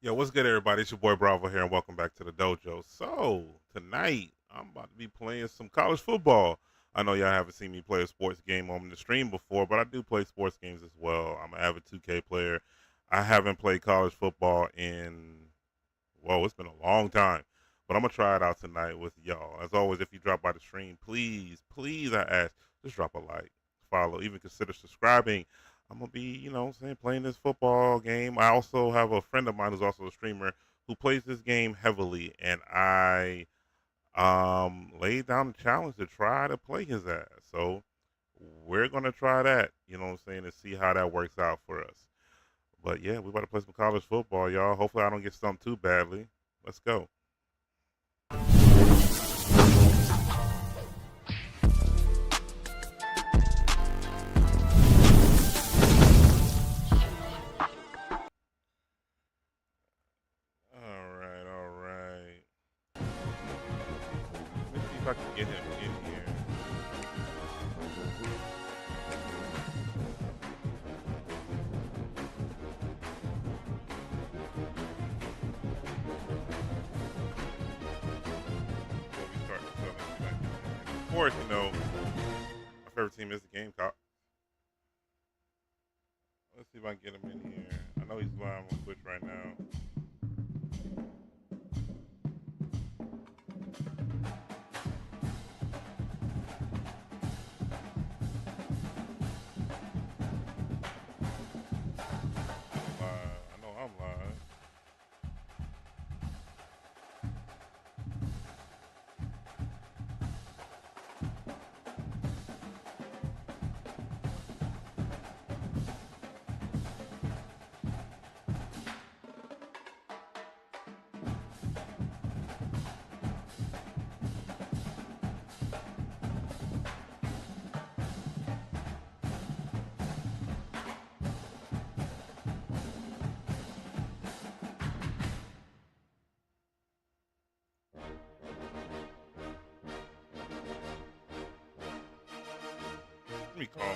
Yo, what's good, everybody? It's your boy Bravo here, and welcome back to the dojo. So, tonight, I'm about to be playing some college football. I know y'all haven't seen me play a sports game on the stream before, but I do play sports games as well. I'm an avid 2K player. I haven't played college football in, whoa, it's been a long time. But I'm going to try it out tonight with y'all. As always, if you drop by the stream, please, I ask, just drop a like, follow, even consider subscribing. I'm gonna be, playing this football game. I also have a friend of mine who's also a streamer who plays this game heavily, and I laid down a challenge to try to play his ass. So we're gonna try that, and see how that works out for us. But yeah, we about to play some college football, y'all. Hopefully I don't get stumped too badly. Let's go. All right, all right. Let me see if I can get him in here. Before we start the show, let's see if I can get him in here. Of course, my favorite team is the Gamecock. Let's see if I can get him in here. I know he's live on Twitch right now. I'm live. I know I'm live. Let me call him.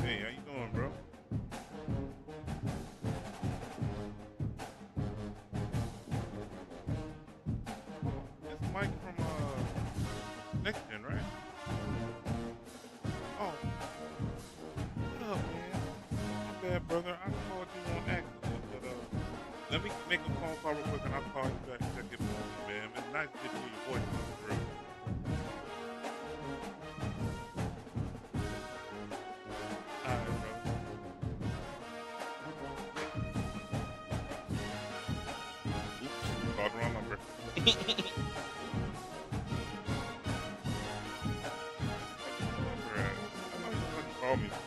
Hey, how you doing, bro? It's Mike from Next Gen, right? Oh, what up, man? My bad, brother. I called you on accident, but let me make a phone call real quick, and I'll call you back and check in with you, man. It's nice to hear your voice, for real. All right, bro. Oops, called the wrong number. Number at? I know you fucking called me before.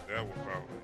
That will probably.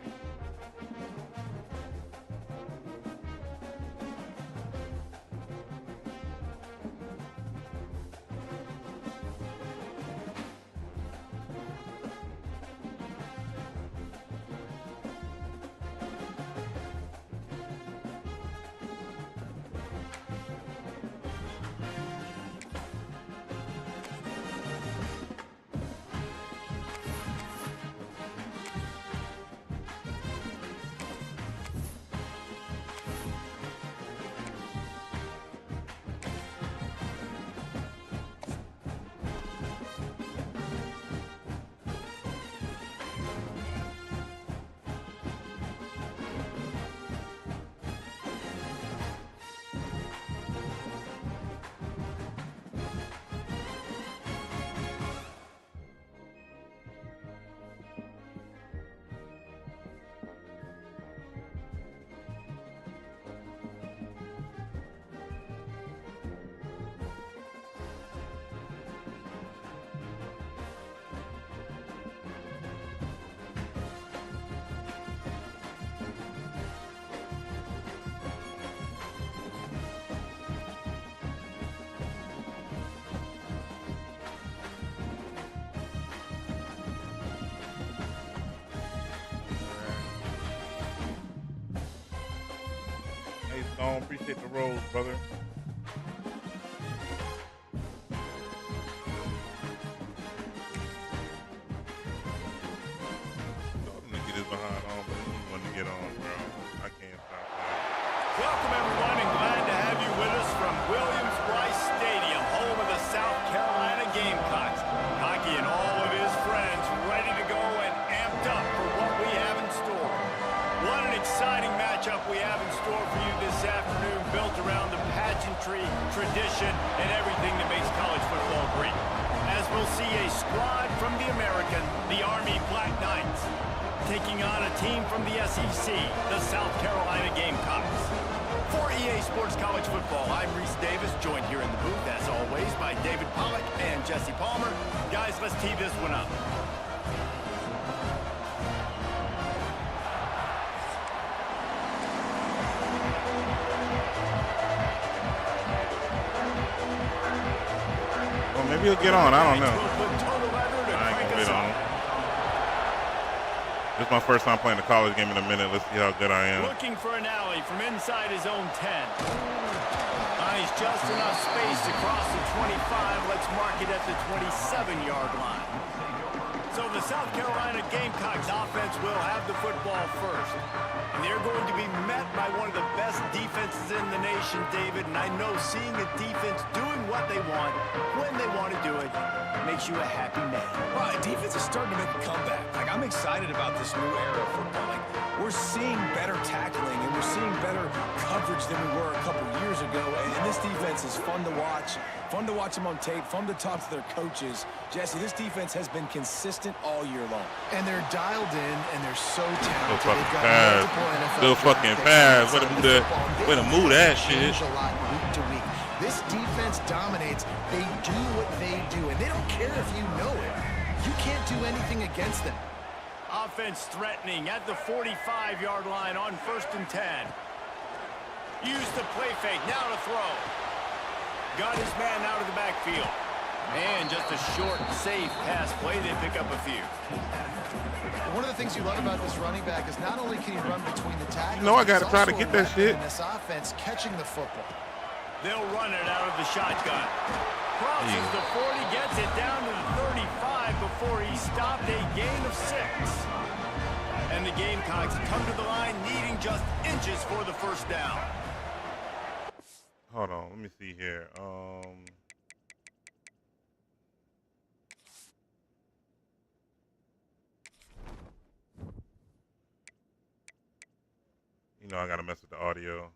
Stone. Appreciate the rose, brother. Get his behind on, but he wanted to get on, bro. I can't stop that. Welcome, everyone, and glad to have you with us from Williams-Brice Stadium, home of the South Carolina Gamecocks. Hockey and all of his friends ready to go and amped up for what we have in store. What an exciting matchup we have in store for you this afternoon, built around the pageantry, tradition, and everything that makes college football great. As we'll see a squad from the American, the Army Black Knights, taking on a team from the SEC, the South Carolina Gamecocks. For EA Sports College Football, I'm Reese Davis, joined here in the booth, as always, by David Pollack and Jesse Palmer. Guys, let's tee this one up. Well, maybe he'll get on. I don't know. I ain't gonna wait on him. This is my first time playing a college game in a minute. Let's see how good I am. Looking for an alley from inside his own 10. Finds just enough space to cross the 25. Let's mark it at the 27-yard line. So the South Carolina Gamecocks offense will have the football first. And they're going to be met by one of the best defenses in the nation, David. And I know seeing a defense doing what they want, when they want to do it, makes you a happy man. Well, defense is starting to make a comeback. Like, I'm excited about this new era of football. Like, we're seeing better tackling and we're seeing better coverage than we were a couple years ago. And this defense is fun to watch. Fun to watch them on tape. Fun to talk to their coaches. Jesse, this defense has been consistent all year long. And they're dialed in and they're so talented. Still fucking fast. Still fucking fast. Way to move that shit. A lot week to week. This defense dominates. They do what they do, and they don't care if you know it. You can't do anything against them. Offense threatening at the 45-yard line on 1st and 10. Use the play fake. Now to throw. Got his man out of the backfield. And just a short, safe pass play. They pick up a few. One of the things you love about this running back is not only can he run between the tackles, you know I got to try to get that shit. In this offense, catching the football. They'll run it out of the shotgun. Crosses the 40, gets it down to the 35 before he stopped, a gain of 6. And the Gamecocks come to the line needing just inches for the first down. Hold on, let me see here. You know I gotta mess with the audio.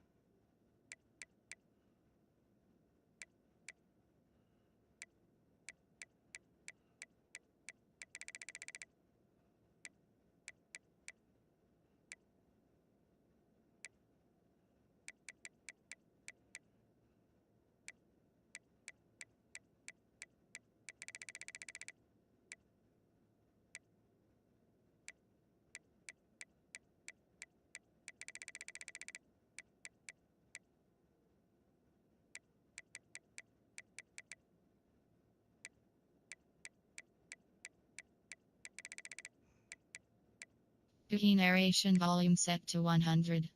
Key narration volume set to 100.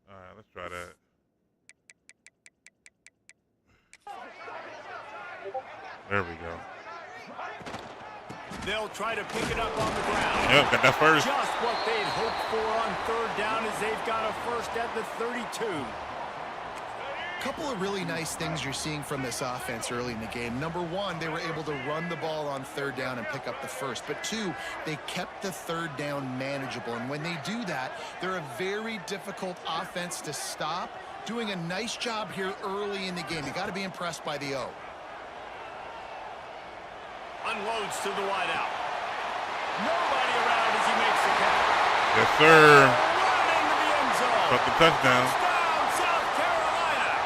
All right, let's try that. There we go. They'll try to pick it up on the ground. Yep, got that first. Just what they'd hoped for on 3rd down as they've got a first at the 32. A couple of really nice things you're seeing from this offense early in the game. Number one, they were able to run the ball on 3rd down and pick up the first. But 2, they kept the 3rd down manageable. And when they do that, they're a very difficult offense to stop. Doing a nice job here early in the game. You got to be impressed by the O. Unloads to the wideout. Nobody around as he makes the catch. Yes, sir. Run into the end zone. Fucking touchdown. Touchdown, South Carolina.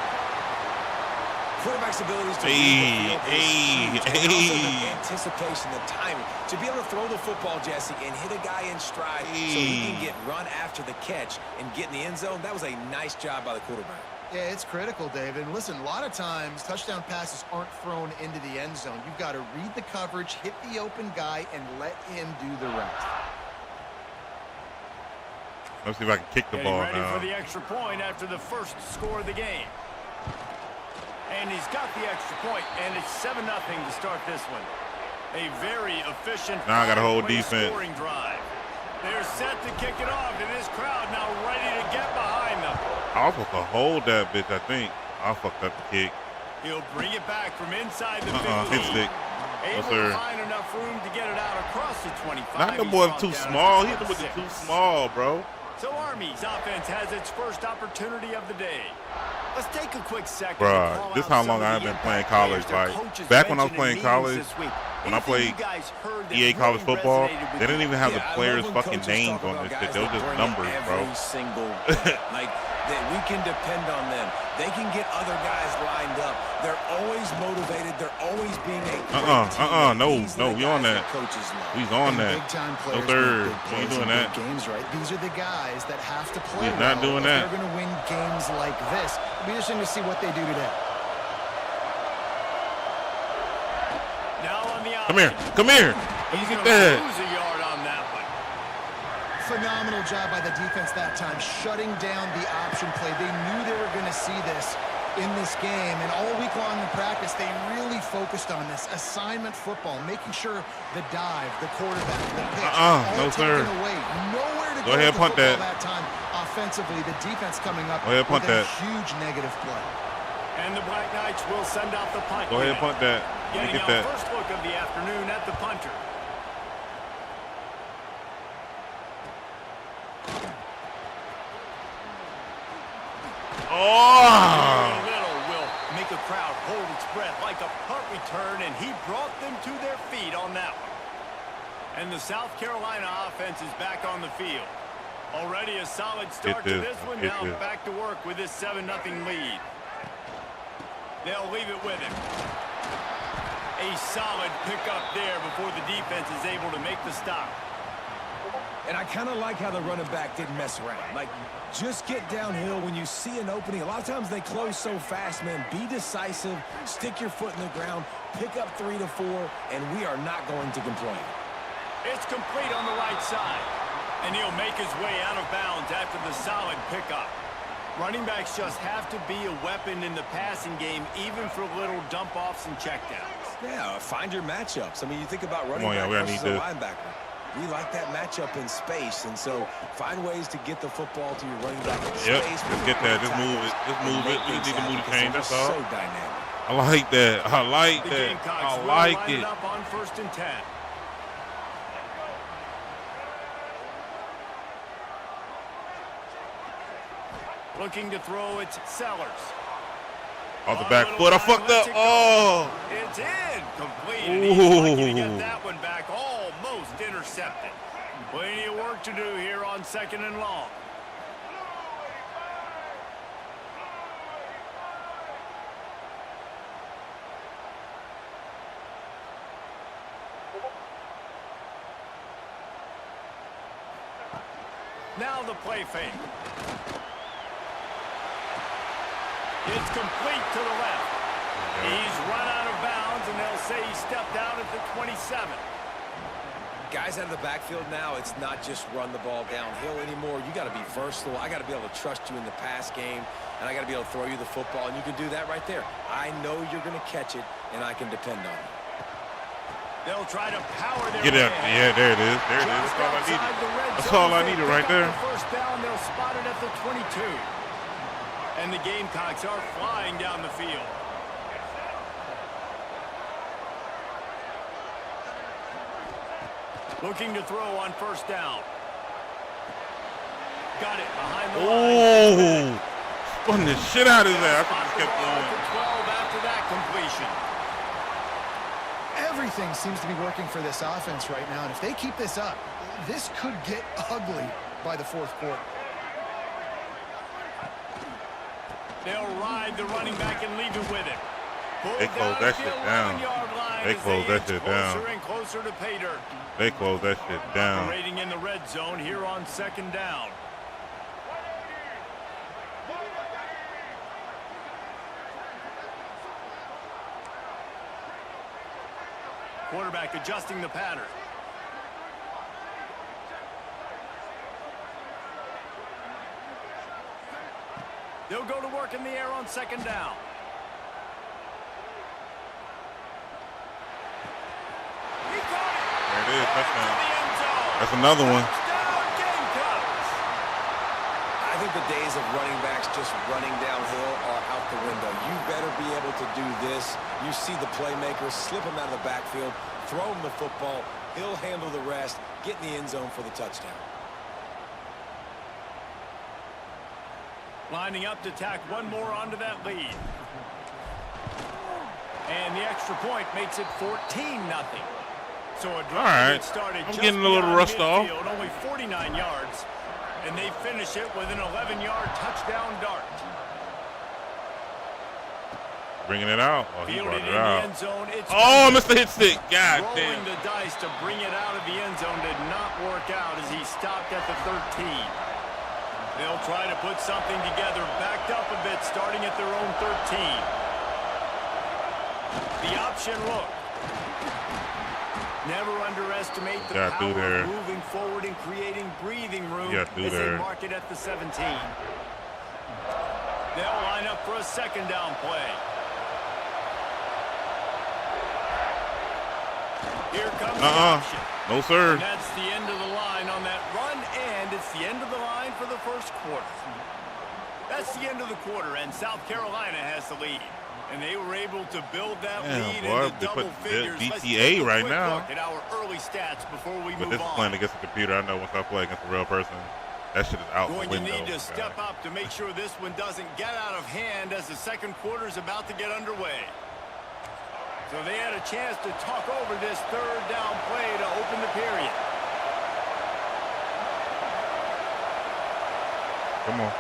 quarterback's abilities to read the field is huge. And also the anticipation, the timing. To be able to throw the football, Jesse, and hit a guy in stride so he can get run after the catch and get in the end zone, that was a nice job by the quarterback. Yeah, it's critical, David. And listen, a lot of times touchdown passes aren't thrown into the end zone. You've got to read the coverage, hit the open guy, and let him do the rest. Let's see if I can kick the ball ready now. for the extra point after the first score of the game. And he's got the extra point, and it's 7-0 to start this one. A very efficient now I got a whole defense. Scoring drive. They're set to kick it off, and this crowd now ready to get behind them. I was supposed to hold that bitch, I think. I fucked up the kick. He'll bring it back from inside the 50. Hit stick. Able to find enough room to get it out across the 25. Not the boy too small. He was too small, bro. So Army's offense has its first opportunity of the day. Let's take a quick second. Bruh, this is how long I've been playing college. Like, back when I was playing college, when I played EA college football, they didn't even have the players' fucking names on this shit. They were just numbers, bro. Every single like that, we can depend on them. They can get other guys lined up. They're always motivated. They're always being a no, we on that. We's on that. No third. We ain't doing that. Games, right? These are the guys that have to play. We're not doing that. They're going to win games like this. It'll be interesting to see what they do today. Now on the Come here. Come here. Let me get that. Lose a yard on that one. Phenomenal job by the defense that time, shutting down the option play. They knew they were going to see this in this game, and all week long in practice, they really focused on this assignment football, making sure the dive, the quarterback, the pitch, all taken away. Nowhere to go ahead, punt that time. Offensively, the defense coming up with a huge negative play. And the Black Knights will send out the punt. Go ahead, punt that. Getting Get our that. first look of the afternoon at the punter. Oh! Little will make a crowd hold its breath like a punt return, and he brought them to their feet on that one. And the South Carolina offense is back on the field. Already a solid start to this one. Now back to work with this 7-0 lead. They'll leave it with him. A solid pickup there before the defense is able to make the stop. And I kind of like how the running back didn't mess around. Like, just get downhill when you see an opening. A lot of times they close so fast, man. Be decisive, stick your foot in the ground, pick up 3 to 4, and we are not going to complain. It's complete on the right side. And he'll make his way out of bounds after the solid pickup. Running backs just have to be a weapon in the passing game, even for little dump-offs and checkdowns. Yeah, find your matchups. I mean, you think about running back versus a linebacker. We like that matchup in space, and so find ways to get the football to your running back in space. Let's get that. Just move it. Just move it. We just need to move the chain. That's all. So dynamic. I like that. I like that. I like it. Up on 1st and 10. Looking to throw it, Sellers. Off the back foot. I fucked up. Oh. It's in. Complete. And he's lucky to get that one back. Almost intercepted. Plenty of work to do here on 2nd and long. Now the play fake. It's complete to the left. He's run out of bounds, and they'll say he stepped out at the 27. Guys out of the backfield now, it's not just run the ball downhill anymore. You got to be versatile. I got to be able to trust you in the pass game, and I got to be able to throw you the football, and you can do that right there. I know you're going to catch it, and I can depend on it. They'll try to power their Get up. Yeah, there it is. There it is. That's all I needed. That's all I needed right there. First down, they'll spot it at the 22. And the Gamecocks are flying down the field. Looking to throw on 1st down. Got it behind the line. Oh, spun the shit out of that. I could have kept going. 12 after that completion. Everything seems to be working for this offense right now, and if they keep this up, this could get ugly by the 4th quarter. They'll ride the running back and leave it with him. They closed that shit down. They closed that shit down. Closer and closer to pay dirt. They closed that shit down. Operating in the red zone here on 2nd down. Quarterback adjusting the pattern. They'll go to work in the air on 2nd down. He caught it. There it is. Touchdown. To the end zone. That's another one. Touchdown, Gamecocks. I think the days of running backs just running downhill are out the window. You better be able to do this. You see the playmakers, slip him out of the backfield, throw him the football. He'll handle the rest, get in the end zone for the touchdown. Lining up to tack one more onto that lead. And the extra point makes it 14-0. So a drive that started I'm just getting a little beyond rushed off. midfield, only 49 yards. And they finish it with an 11-yard touchdown dart. Bringing it out. Oh, he Fielded brought in it the out. end zone. It's Oh, Mr. Hit Stick. God rolling damn. the dice to bring it out of the end zone did not work out as he stopped at the 13. They'll try to put something together, backed up a bit, starting at their own 13. The option look. Never underestimate the power of moving forward and creating breathing room as they mark it at the 17. They'll line up for a 2nd down play. Here comes the option. No, sir. And that's the end of the line on that run, and it's the end of the line for the first quarter. That's the end of the quarter, and South Carolina has the lead. And they were able to build that lead into double figures. DTA right now. Look at our early stats before we move on. But this is playing against a computer. I know once I play against a real person, that shit is out the window. Going to need to step up to make sure this one doesn't get out of hand as the second quarter is about to get underway. So they had a chance to talk over this 3rd down play to open the period. Come on.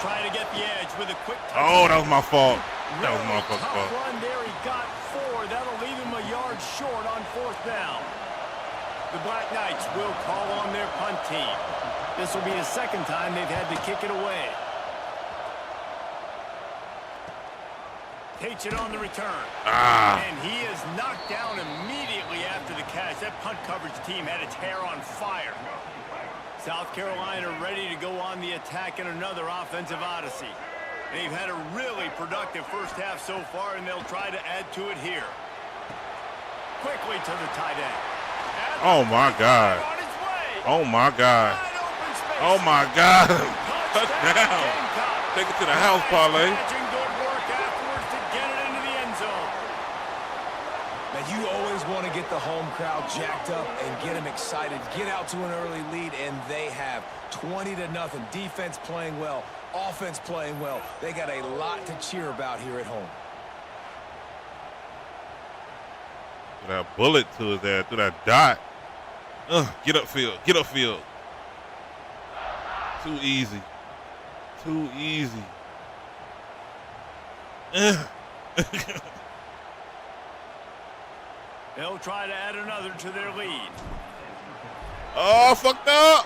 Trying to get the edge with a quick touch. Oh, that was my fault. That was Really my fault. tough run there. He got 4. That'll leave him a yard short on 4th down. The Black Knights will call on their punt team. This will be the 2nd time they've had to kick it away. Takes it on the return. And he is knocked down immediately after the catch. That punt coverage team had its hair on fire. South Carolina ready to go on the attack in another offensive odyssey. They've had a really productive first half so far, and they'll try to add to it here. Quickly to the tight end. Oh, my God. Oh, my God. Oh, my God. Touchdown. Take it to the house, parlay. You always want to get the home crowd jacked up and get them excited, get out to an early lead, and they have 20-0. Defense playing well, offense playing well. They got a lot to cheer about here at home. That bullet to it there, to that dot. Get upfield, get upfield. Too easy. Too easy. They'll try to add another to their lead. Oh, fucked up.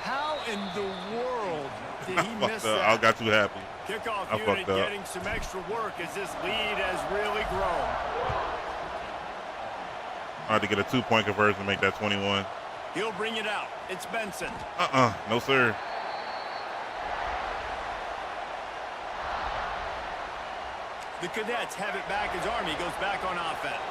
How in the world did he miss that? I got too happy. Kickoff unit getting some extra work as this lead has really grown. I had to get a 2-point conversion to make that 21. He'll bring it out. It's Benson. No, sir. The Cadets have it back as Army goes back on offense.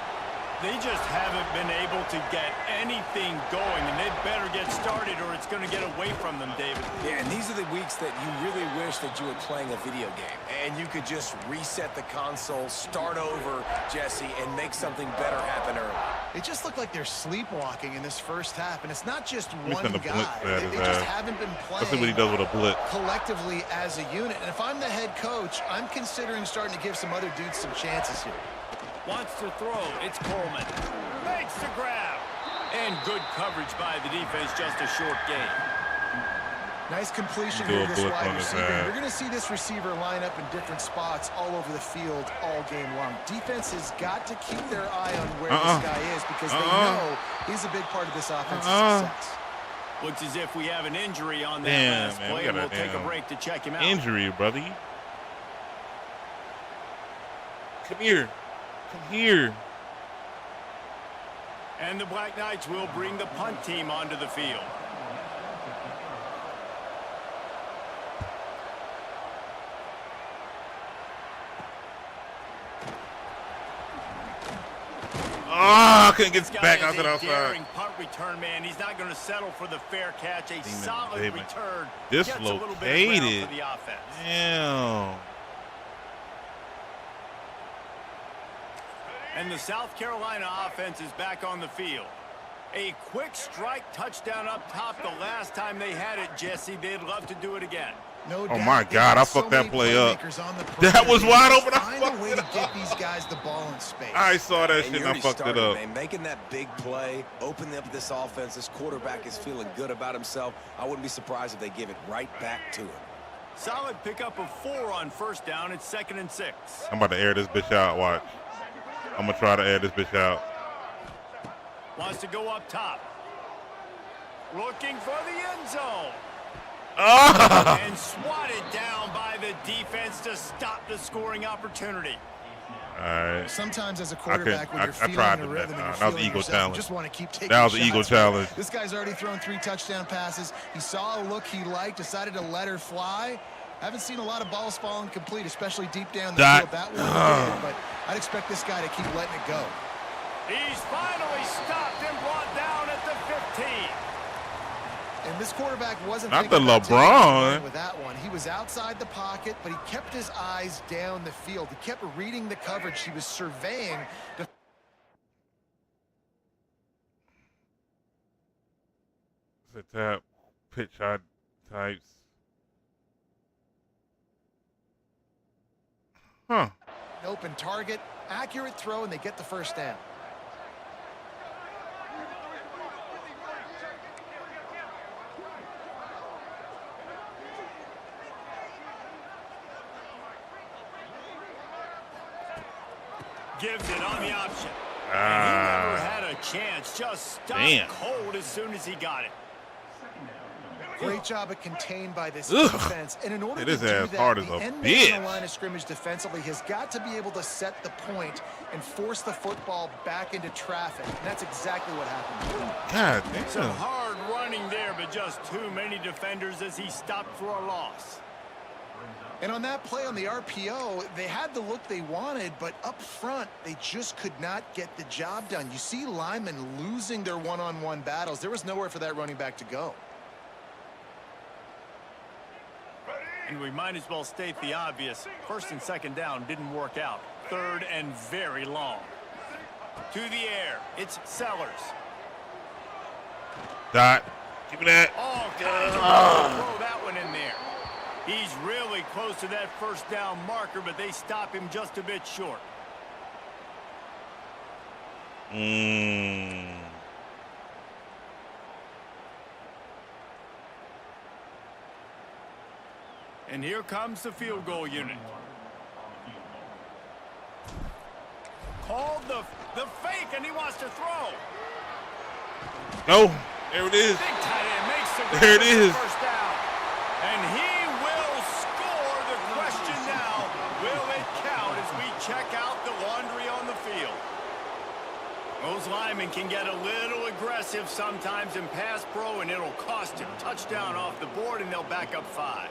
They just haven't been able to get anything going, and they better get started or it's going to get away from them, David. Yeah, and these are the weeks that you really wish that you were playing a video game, and you could just reset the console, start over, Jesse, and make something better happen early. It just looked like they're sleepwalking in this first half, and it's not just one the guy. blitz They just haven't been playing Let's see what he does with a blitz. collectively as a unit. And if I'm the head coach, I'm considering starting to give some other dudes some chances here. Wants to throw. It's Coleman. Makes the grab. And good coverage by the defense, just a short gain. Nice completion Do here a to this blitz wide on his receiver. ass. You're going to see this receiver line up in different spots all over the field all game long. Defense has got to keep their eye on where this guy is because they know he's a big part of this offense's success. Looks as if we have an injury on that Damn, last man, play, we and got we'll a take a damn break to check him out. Injury, brother. Come here. Come here. And the Black Knights will bring the punt team onto the field. Oh, I couldn't get This guy back is out to the a outside. daring punt return, man. He's not going to settle for the fair catch. A solid David. return. Gets a little bit of ground Dislocated. for the offense. Damn. And the South Carolina offense is back on the field. A quick strike touchdown up top the last time they had it, Jesse. They'd love to do it again. No Oh doubt. my They've God, got I so fucked that many play up. playmakers on the That was perimeter. wide open. I Find fucked a way it to up. get these guys the ball in space. I saw that And shit you and I already fucked it started, up. man. Making that big play, opening up this offense. This quarterback is feeling good about himself. I wouldn't be surprised if they give it right back to him. Solid pickup of 4 on first down. It's 2nd and 6. I'm about to air this bitch out. Watch. I'm going to try to air this bitch out. Wants to go up top. Looking for the end zone. Ah! And swatted down by the defense to stop the scoring opportunity. All right. Sometimes as a quarterback, when you're I feeling tried the to rhythm bet. and you're That was feeling Eagle yourself, challenge. you just want to keep taking That was the shots. Eagle challenge. This guy's already thrown 3 touchdown passes. He saw a look he liked, decided to let her fly. Haven't seen a lot of balls falling complete, especially deep down the field. That one did, but I'd expect this guy to keep letting it go. He's finally stopped and brought down at the 15. And this quarterback wasn't Not thinking the about taking LeBron. it with that one. He was outside the pocket, but he kept his eyes down the field. He kept reading the coverage. He was surveying. It's a tap, pitch shot types. Huh. Open target, accurate throw, and they get the first down. Gives it on the option. And he never had a chance. Just stopped cold as soon as he got it. Great job of contained by this Ugh. defense. And in order It to is do as that, hard as the a end man on bitch. the line of scrimmage defensively has got to be able to set the point and force the football back into traffic. And that's exactly what happened. God Some damn. hard running there, but just too many defenders as he stopped for a loss. And on that play on the RPO, they had the look they wanted, but up front, they just could not get the job done. You see linemen losing their one-on-one battles. There was nowhere for that running back to go. And we might as well state the obvious. 1st and 2nd down didn't work out. 3rd and very long. To the air. It's Sellers. Dot. Give me that. Oh, God. Throw that one in there. He's really close to that first down marker, but they stop him just a bit short. And here comes the field goal unit. Called the fake, and he wants to throw. Go. There it is. Big tight end makes the There it grab for the is. first down. And he will score. The question now, will it count as we check out the laundry on the field? Those linemen can get a little aggressive sometimes in pass pro, and it'll cost him. Touchdown off the board, and they'll back up 5.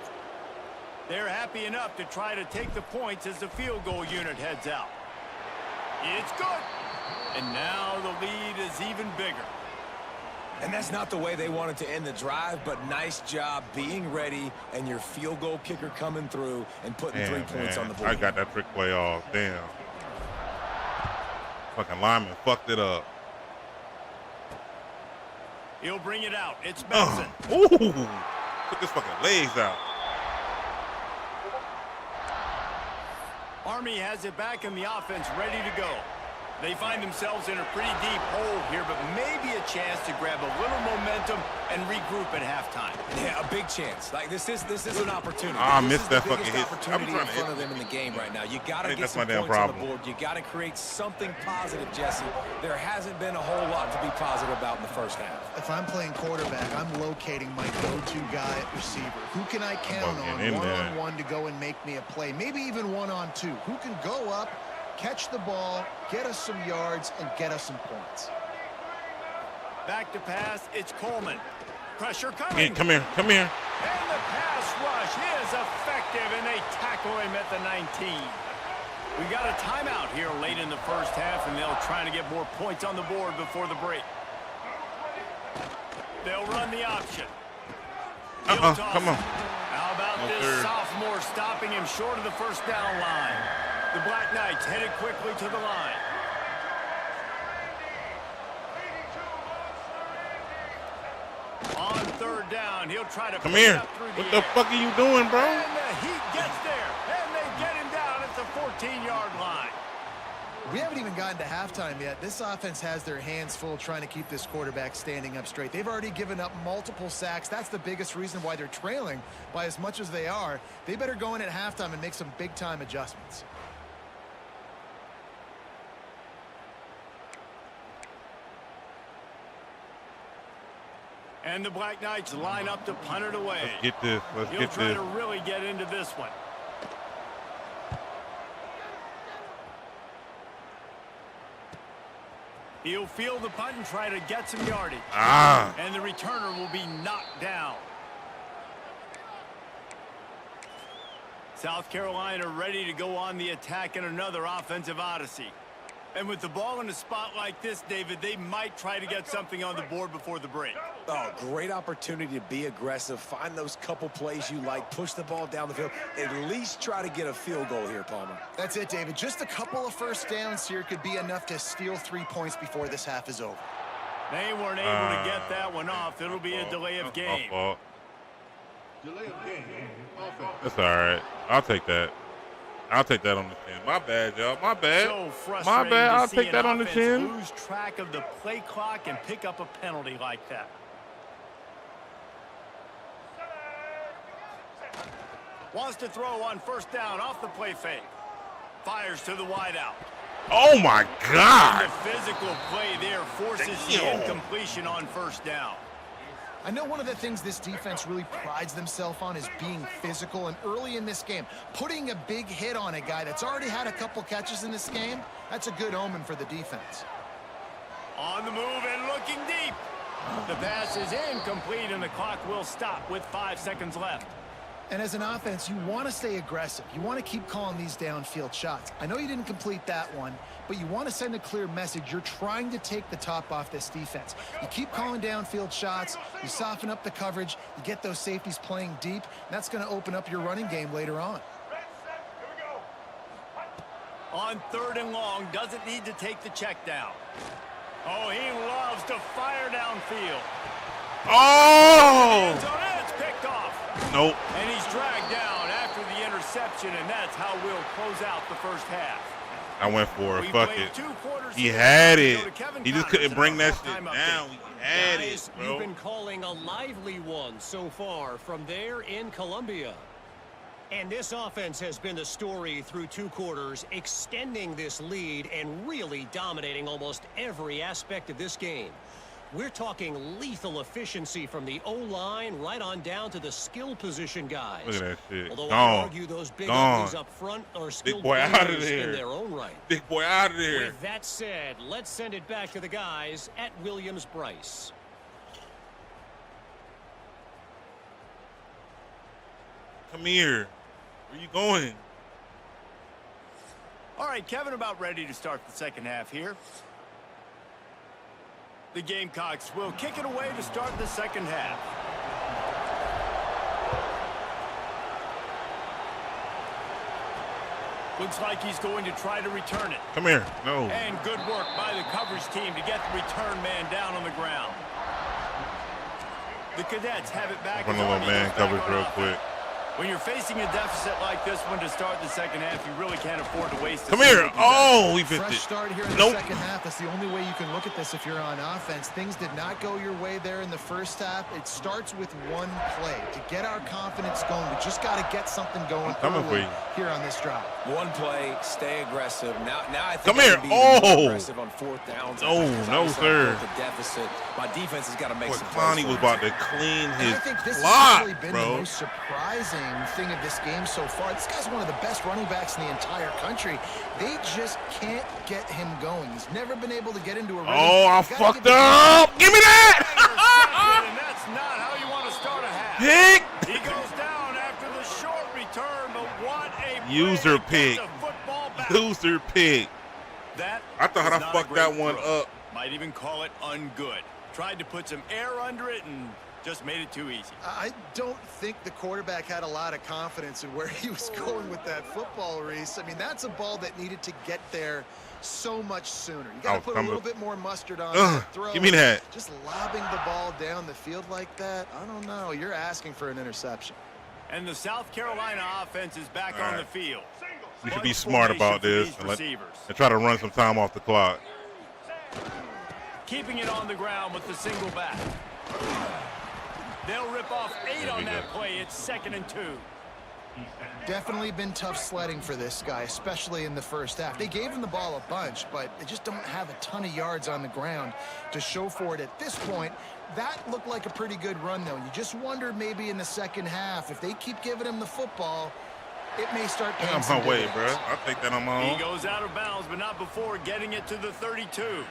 They're happy enough to try to take the points as the field goal unit heads out. It's good. And now the lead is even bigger. And that's not the way they wanted to end the drive, but nice job being ready and your field goal kicker coming through and putting 3 points on the board. I got that trick play off. Damn. Fucking lineman fucked it up. He'll bring it out. It's Benson. Ooh. Took his fucking legs out. Army has it back in the offense, ready to go. They find themselves in a pretty deep hole here, but maybe a chance to grab a little momentum and regroup at halftime. Yeah, a big chance. Like this is an opportunity. I This missed is that the fucking biggest hit. opportunity I'm in trying to front hit of them in the game right now. You got to think get that's some my damn points on the problem. board. You got to create something positive, Jesse. There hasn't been a whole lot to be positive about in the first half. If I'm playing quarterback, I'm locating my go-to guy at receiver. Who can I count on one-on-one to go and make me a play? Maybe even one-on-two. Who can go up, catch the ball, get us some yards, and get us some points? Back to pass, it's Coleman. Pressure coming. Hey, come here, come here. And the pass rush is effective, and they tackle him at the 19. We got a timeout here late in the first half, and they'll try to get more points on the board before the break. They'll run the option. Come on. How about this sophomore stopping him short of the first down line? The Black Knights headed quickly to the line. On third down, he'll try to Come put it here. up through What the fuck are you doing, bro? And the Heat gets there, and they get him down at the 14-yard line. We haven't even gotten to halftime yet. This offense has their hands full trying to keep this quarterback standing up straight. They've already given up multiple sacks. That's the biggest reason why they're trailing by as much as they are. They better go in at halftime and make some big-time adjustments. And the Black Knights line up to punt it away. Let's get this. Let's He'll get try this. to really get into this one. He'll field the punt and try to get some yardage. And the returner will be knocked down. South Carolina ready to go on the attack in another offensive odyssey. And with the ball in a spot like this, David, they might try to get something on the board before the break. Oh, great opportunity to be aggressive. Find those couple plays you like. Push the ball down the field. At least try to get a field goal here, Palmer. That's it, David. Just a couple of first downs here could be enough to steal 3 points before this half is over. They weren't able to get that one off. It'll be a delay of game. Delay of game. That's all right. I'll take that. I'll take that on the chin. My bad, y'all. My bad. So My frustrating bad. to I'll see take an that on the offense chin. lose track of the play clock and pick up a penalty like that. Wants to throw on first down off the play fake. Fires to the wideout. Oh, my God. The physical play there forces the incompletion on first down. I know one of the things this defense really prides themselves on is being physical, and early in this game, putting a big hit on a guy that's already had a couple catches in this game, that's a good omen for the defense. On the move and looking deep. The pass is incomplete, and the clock will stop with 5 seconds left. And as an offense, you want to stay aggressive. You want to keep calling these downfield shots. I know you didn't complete that one, but you want to send a clear message. You're trying to take the top off this defense. You keep calling downfield shots. You soften up the coverage. You get those safeties playing deep. And that's going to open up your running game later on. On third and long, doesn't need to take the check down. Oh, he loves to fire downfield. Oh! It's picked off. Nope. And he's dragged down after the interception, and that's how we'll close out the first half. I went for it. We Fuck played it. 2 quarters He here. had Go it. to Kevin He just Connors couldn't in bring our that halftime shit update. down. He had it, Guys, bro. you've been calling a lively one so far from there in Columbia. And this offense has been the story through 2 quarters, extending this lead and really dominating almost every aspect of this game. We're talking lethal efficiency from the O-line right on down to the skill position guys. Look at that shit. Although I Gone. argue those big Gone. uglies up front are skilled boy outta players there. in their own right. Big boy out of there. With that said, let's send it back to the guys at Williams-Brice. Come here. Where you going? All right, Kevin, about ready to start the second half here. The Gamecocks will kick it away to start the second half. Looks like he's going to try to return it. Come here. No. And good work by the coverage team to get the return man down on the ground. The Cadets have it back. Run a little man coverage real quick. When you're facing a deficit like this one to start the second half, you really can't afford to waste. Come here. Oh, we missed Fresh it. start here in the second half. That's the only way you can look at this if you're on offense. Things did not go your way there in the first half. It starts with one play. To get our confidence going, we just got to get something going here on this drive. One play, stay aggressive. Now I think Come here. aggressive on fourth downs. Oh, no, sir. The deficit. My defense has got to make some Clowney plays. was about to clean his I think this clock, has really been bro. the most surprising thing of this game so far. This guy's one of the best running backs in the entire country. They just can't get him going. He's never been able to get into a rhythm. Oh, I fucked up. Give me that. And that's not how you want to start a half. Pick. He goes down after the short return, but what a User play to pick. get the football back. Loser pick. That I thought was I not fucked a great that one throw. up. Might even call it ungood. Tried to put some air under it and just made it too easy. I don't think the quarterback had a lot of confidence in where he was going with that football, Reese. I mean, that's a ball that needed to get there so much sooner. You got to put a little bit more mustard on that throw. Give me that. Just lobbing the ball down the field like that, I don't know. You're asking for an interception. And the South Carolina offense is back on the field. We should be smart about this and try to run some time off the clock. Keeping it on the ground with the single back. They'll rip off 8 on that play. It's 2nd and 2. Definitely been tough sledding for this guy, especially in the first half. They gave him the ball a bunch, but they just don't have a ton of yards on the ground to show for it at this point. That looked like a pretty good run, though. You just wondered maybe in the second half, if they keep giving him the football, it may start paying I'm some my way, dividends. bro. I'll take that on my own. He goes out of bounds, but not before getting it to the 32.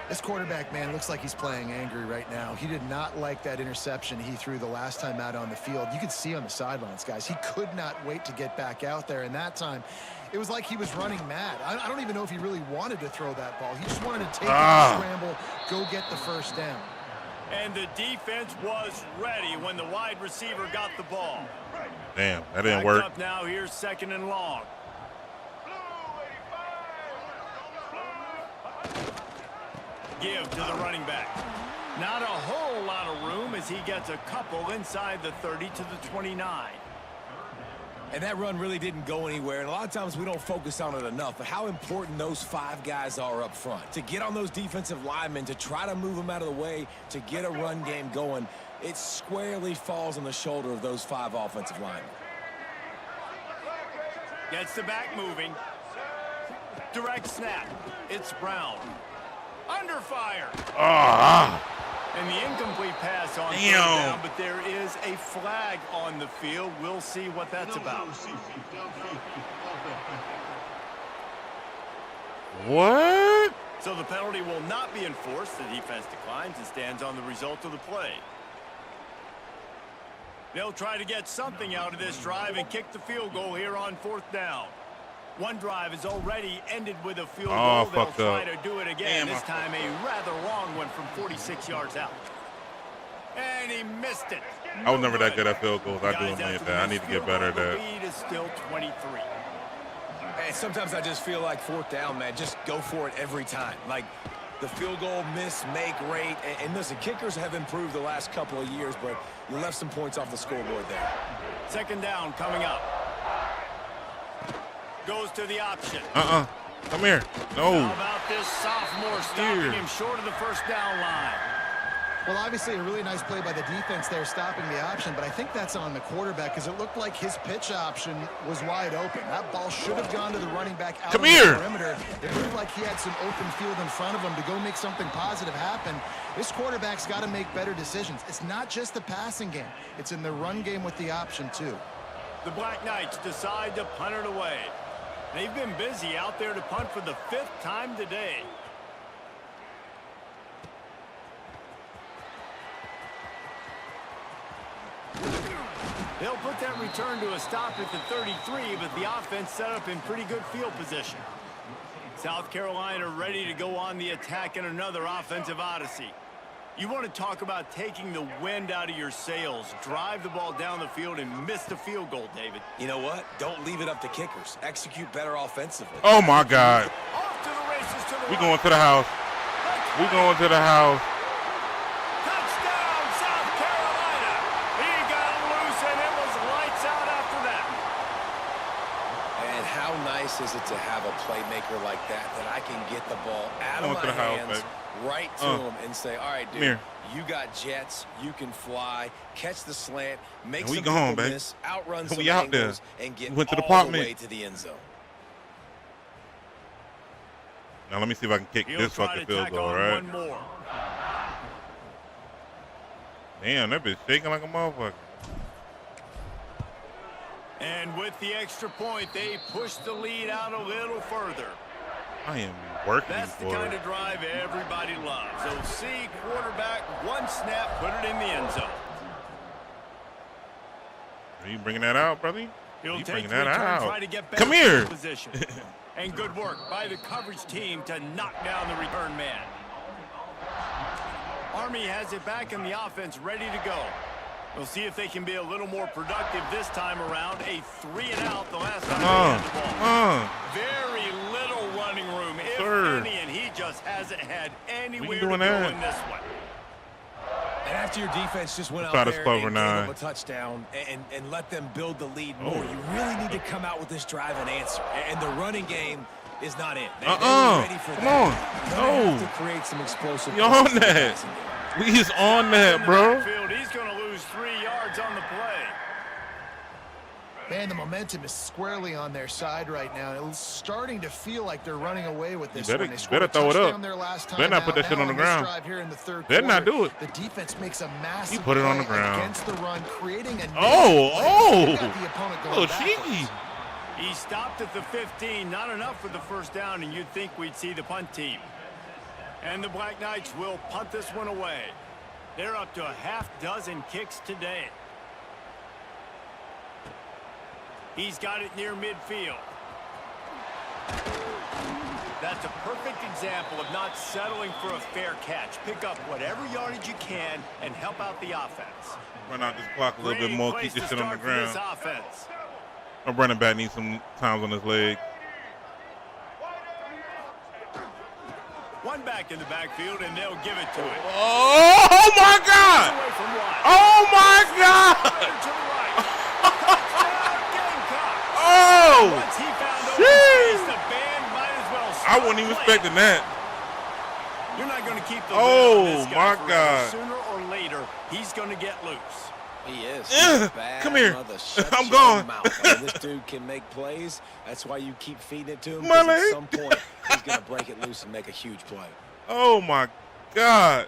This quarterback, man, looks like he's playing angry right now. He did not like that interception he threw the last time out on the field. You could see on the sidelines, guys. He could not wait to get back out there, and that time, it was like he was running mad. I don't even know if he really wanted to throw that ball. He just wanted to take it, scramble, go get the first down. And the defense was ready when the wide receiver got the ball. Damn, that didn't Backed work. up now, here's 2nd and long. Give to the running back. Not a whole lot of room as he gets a couple inside the 30 to the 29. And that run really didn't go anywhere. And a lot of times we don't focus on it enough. But how important those 5 guys are up front. To get on those defensive linemen, to try to move them out of the way, to get a run game going, it squarely falls on the shoulder of those 5 offensive linemen. Gets the back moving. Direct snap. It's Brown. Under fire. And the incomplete pass on third down, but there is a flag on the field. We'll see what that's about. What? So the penalty will not be enforced. The defense declines and stands on the result of the play. They'll try to get something out of this drive and kick the field goal here on 4th down. One drive is already ended with a field goal. They'll try to do it again. This time a rather long one from 46 yards out. And he missed it. I was never that good at field goals. I do admit that. I need to get better at that. The lead is still 23. And sometimes I just feel like 4th down, man, just go for it every time. Like the field goal miss, make rate. And listen, kickers have improved the last couple of years, but you left some points off the scoreboard there. 2nd down coming up. Goes to the option. Come here. No. How about this sophomore stopping him short of the 1st down line? Well, obviously a really nice play by the defense there stopping the option, but I think that's on the quarterback because it looked like his pitch option was wide open. That ball should have gone to the running back out on the perimeter. It looked like he had some open field in front of him to go make something positive happen. This quarterback's got to make better decisions. It's not just the passing game. It's in the run game with the option, too. The Black Knights decide to punt it away. They've been busy out there to punt for the 5th time today. They'll put that return to a stop at the 33, but the offense set up in pretty good field position. South Carolina ready to go on the attack in another offensive odyssey. You want to talk about taking the wind out of your sails. Drive the ball down the field and miss the field goal, David. You know what? Don't leave it up to kickers. Execute better offensively. Oh, my God. Off to the races to the We going to the house. We going to the house. Touchdown, South Carolina. He got loose and nice is it to have a playmaker like that I can get the ball out of my hands, right to him, and say, all right, dude, you got jets, you can fly, catch the slant, make some people miss, outrun some angles, and get all the way to the end zone. Now let me see if I can kick this fucking field goal, right? Damn, that bitch shaking like a motherfucker. And with the extra point, they push the lead out a little further. I am working That's for the kind of drive everybody loves. So see, quarterback, one snap, put it in the end zone. Are you bringing that out, brother? He'll you take bringing that out. Try to get back Come here. Position. And good work by the coverage team to knock down the return man. Army has it back in the offense, ready to go. We'll see if they can be a little more productive this time around. A 3-and-out the last time they had the ball. Very little running room, if any, and he just hasn't had anywhere to go in this one. And after your defense just went out there and gave them a touchdown and let them build the lead more, you really need to come out with this drive and answer. And the running game is not in. They're ready for that. Come on. No. To create some explosive. You on that? We is on that, bro. He's going to lose 3 yards on the play. Man, the momentum is squarely on their side right now. It's starting to feel like they're running away with this. Better throw it up. Better not put that shit on the ground. Better not do it. The defense makes a massive he put it on the ground against the run, creating a oh, cheeky. He stopped at the 15, not enough for the first down, and you'd think we'd see the punt team. And the Black Knights will punt this one away. They're up to a half-dozen kicks today. He's got it near midfield. That's a perfect example of not settling for a fair catch. Pick up whatever yardage you can and help out the offense. Run out this clock a little bit more, keep this shit on the ground. Our running back needs some times on his leg. One back in the backfield, and they'll give it to him. Oh, my God! Oh, my God! Oh! I wasn't even expecting that. You're not going to keep the oh, my God. Sooner or later, he's going to get loose. He is. Come here. I'm gone. This dude can make plays. That's why you keep feeding it to him. At some point, he's going to break it loose and make a huge play. Oh, my God.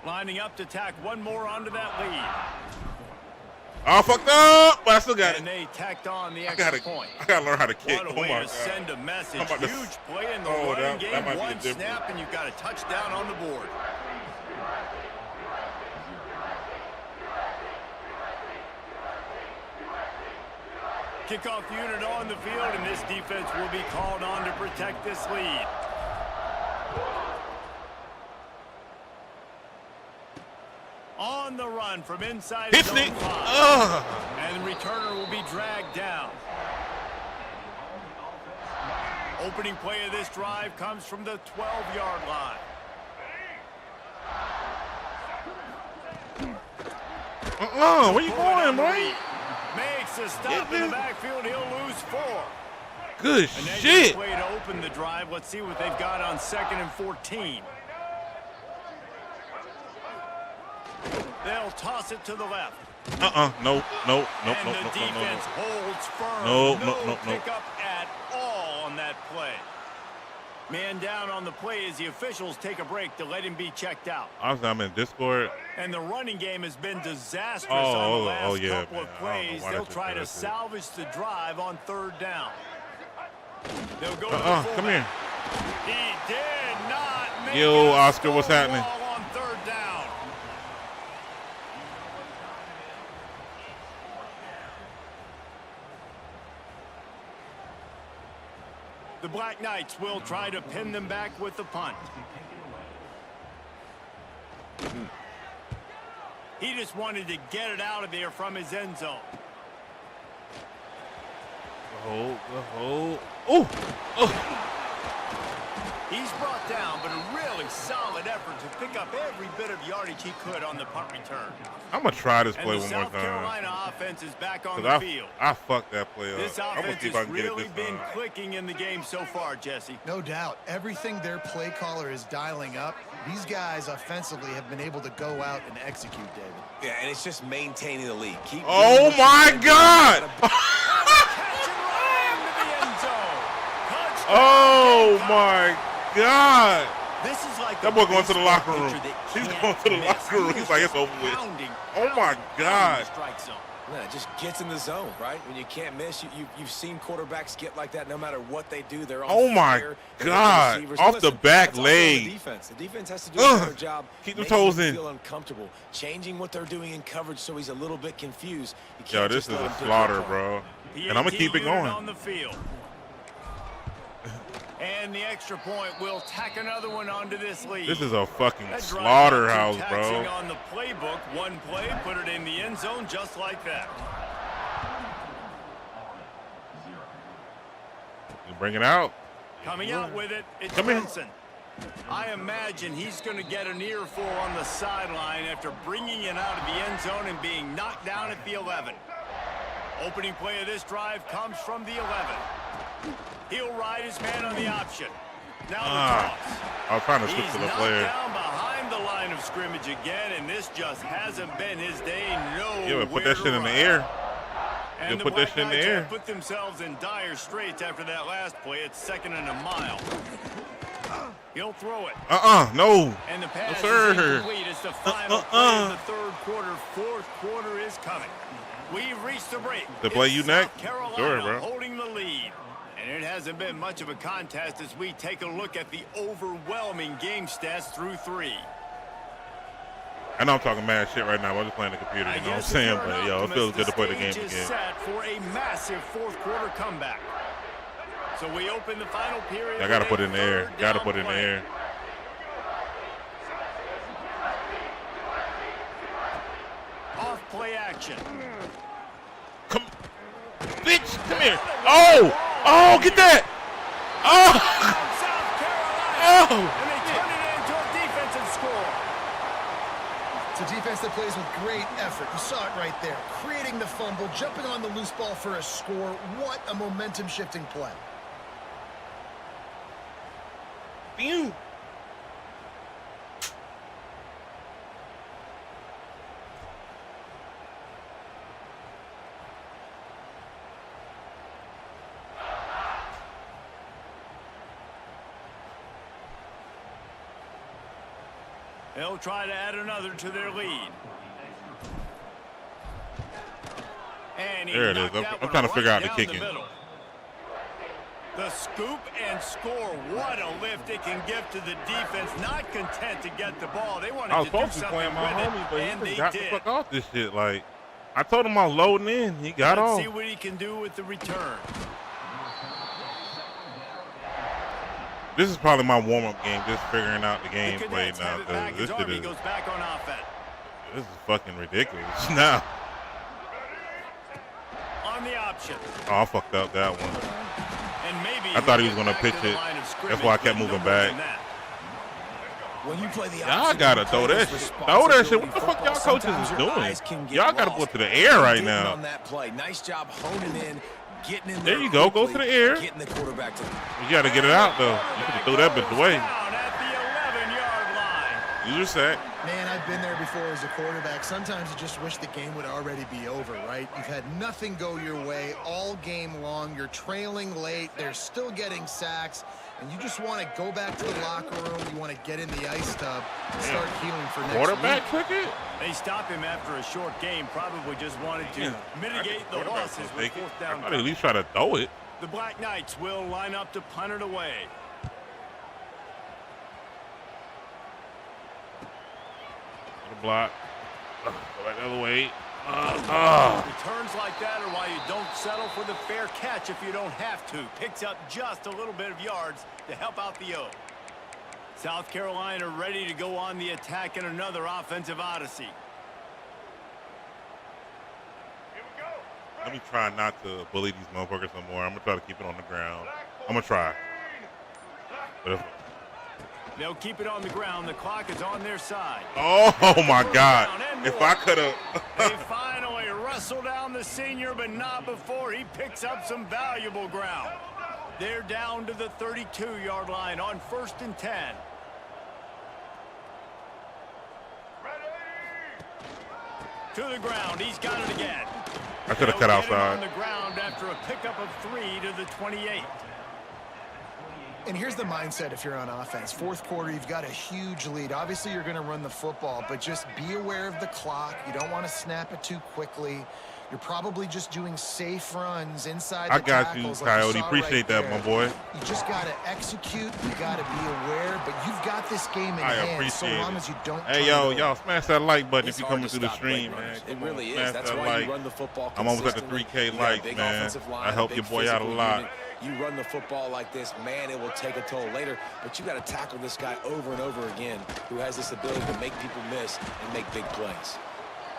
Lining up to tack one more onto that lead. I fucked up, but I still got it. And they tacked on the extra point. I got to learn how to kick. What a way to send a message. Huge play in the running game. One snap, and you've got a touchdown on the board. Kickoff unit on the field, and this defense will be called on to protect this lead. On the run from inside zone 5. And the returner will be dragged down. Opening play of this drive comes from the 12-yard line. Where you going, boy? Makes a stop in the backfield. He'll lose 4. Good shit. Way to open the drive. Let's see what they've got on 2nd and 14. They'll toss it to the left. No. And the defense holds firm. No pickup at all on that play. Man down on the play as the officials take a break to let him be checked out. I'm in Discord. And the running game has been disastrous on the last couple of plays. They'll try to salvage the drive on 3rd down. They'll go to the fullback. Come here. He did not make Yo, Oscar, what's happening? On 3rd down. The Black Knights will try to pin them back with the punt. He just wanted to get it out of there from his end zone. He's brought down, but a really solid effort to pick up every bit of yardage he could on the punt return. I'm going to try this play And the one more South time. Carolina offense is back on the Because field. I fucked that play up. This I'm going to offense see if I has can get it really this been time. clicking in the game so far, Jesse. No doubt. Everything their play caller is dialing up, these guys offensively have been able to go out and execute, David. Yeah, and it's just maintaining the lead. Keep Oh, doing what my you're doing. God. Catch and run into the end zone. Touchdown, Oh, Gamecock. my God. This is like That the boy going to the baseball locker room. pitcher that He's can't going to the miss. locker room. He He's is like, it's just over with. pounding, Oh, my pounding God. the strike zone. Yeah, it just gets in the zone, right? When you can't miss, you've seen quarterbacks get like that. No matter what they do, they're on Oh, my fire. They're God. receivers. Off the Listen, back that's also on leg. The defense. The defense has to do a better job. Keep the making toes him in. feel uncomfortable, changing what they're doing in coverage so he's a little bit confused. You can't Yo, this just is let a him pick slaughter, your apart. bro. The And I'm going to keep it 18 unit going. on the field. And the extra point will tack another one onto this lead. This is a fucking That drive slaughterhouse, not too taxing bro. on the playbook. One play, put it in the end zone just like that. You bring it out. Coming out with it, it's Come here. Benson. I imagine he's going to get an earful on the sideline after bringing it out of the end zone and being knocked down at the 11. Opening play of this drive comes from the 11. He'll ride his man on the option. Now the toss. I was trying to switch He's to the knocked player. down behind the line of scrimmage again, and this just hasn't been his day. Yeah, but put that shit in the air. And Yeah, put that shit in the Knights air. have put themselves in dire straits after that last play. It's 2nd and a mile. He'll throw it. No. And the pass sir. is incomplete. It's the final play of the third quarter. Fourth quarter is coming. We've reached the break. To play It's you South next? Carolina Sure, bro. holding the lead. And it hasn't been much of a contest as we take a look at the overwhelming game stats through 3. I know I'm talking mad shit right now. But I'm just playing the computer. You know what I'm saying? But, yo, it feels good to play the game stage is again. set for a massive fourth quarter comeback. So we open the final period. I got to with put a it in the air. third Got to down put it in the play. air. Off play action. Come. Bitch, come here. Oh. Oh, get that. Oh. South Carolina. Oh. And they turn it into a defensive score. It's a defense that plays with great effort. You saw it right there. Creating the fumble, jumping on the loose ball for a score. What a momentum-shifting play. Phew. They'll try to add another to their lead. And he There it is. knocked that I'm one trying to figure out the down kicking. middle. The scoop and score. What a lift it can give to the defense. Not content to get the ball. They wanted I was to do supposed to be something playing my with it, homie, but and he they just got the did. fuck off this shit. Like, I told him I was loading in. He got Let's off. see what he can do with the return. This is probably my warm-up game, just figuring out the The game play Cadets now. have it back Because as this shit Army is, goes back on offense. this is fucking ridiculous now. On the option. Oh, I fucked up that one. And maybe I thought he was he'll gonna get back pitch to the it. line of That's scrimmage, why I kept but no moving more back. than that. When you play the Y'all option, gotta you throw play that with shit. Throw that shit. What the fuck y'all responsibility. coaches is Sometimes your doing? eyes can get Y'all gotta lost. put it to the air right Didn't now. On that play. Nice job honing in, getting in There there you go. Go quickly, to the air. Getting the quarterback to You gotta get it out though. You could have threw that bitch away. Down at the 11-yard line. You just said. Man, I've been there before as a quarterback. Sometimes you just wish the game would already be over, right? You've had nothing go your way all game long. You're trailing late. They're still getting sacks. And you just want to go back to the locker room. You want to get in the ice tub and start healing for next Quarterback week. took it. They stopped him after a short game. Probably just wanted to mitigate the Quarterback losses will with take it. fourth I down. thought at least try to throw it. The Black Knights will line up to punt it away. The block. Go back the other way. Returns like that are why you don't settle for the fair catch if you don't have to. Picks up just a little bit of yards to help out the O. South Carolina ready to go on the attack in another offensive odyssey. Let me try not to bully these motherfuckers no more. I'm gonna try to keep it on the ground. I'm gonna try. But if They'll keep it on the ground. The clock is on their side. Oh, my God. If I could have. They finally wrestle down the senior, but not before he picks up some valuable ground. They're down to the 32-yard line on 1st and 10. To the ground. He's got it again. I could have cut outside. On the ground after a pickup of 3 to the 28. And here's the mindset if you're on offense. Fourth quarter, you've got a huge lead. Obviously, you're going to run the football, but just be aware of the clock. You don't want to snap it too quickly. You're probably just doing safe runs inside the tackles. I got you, Coyote. Appreciate that, my boy. You just got to execute. You got to be aware, but you've got this game in hand so long as you don't. Hey, y'all smash that like button if you're coming through the stream, man. It really is. That's why you run the football I'm almost at the 3K likes, man. I help your boy out a lot. You run the football like this, man, it will take a toll later, but you got to tackle this guy over and over again who has this ability to make people miss and make big plays.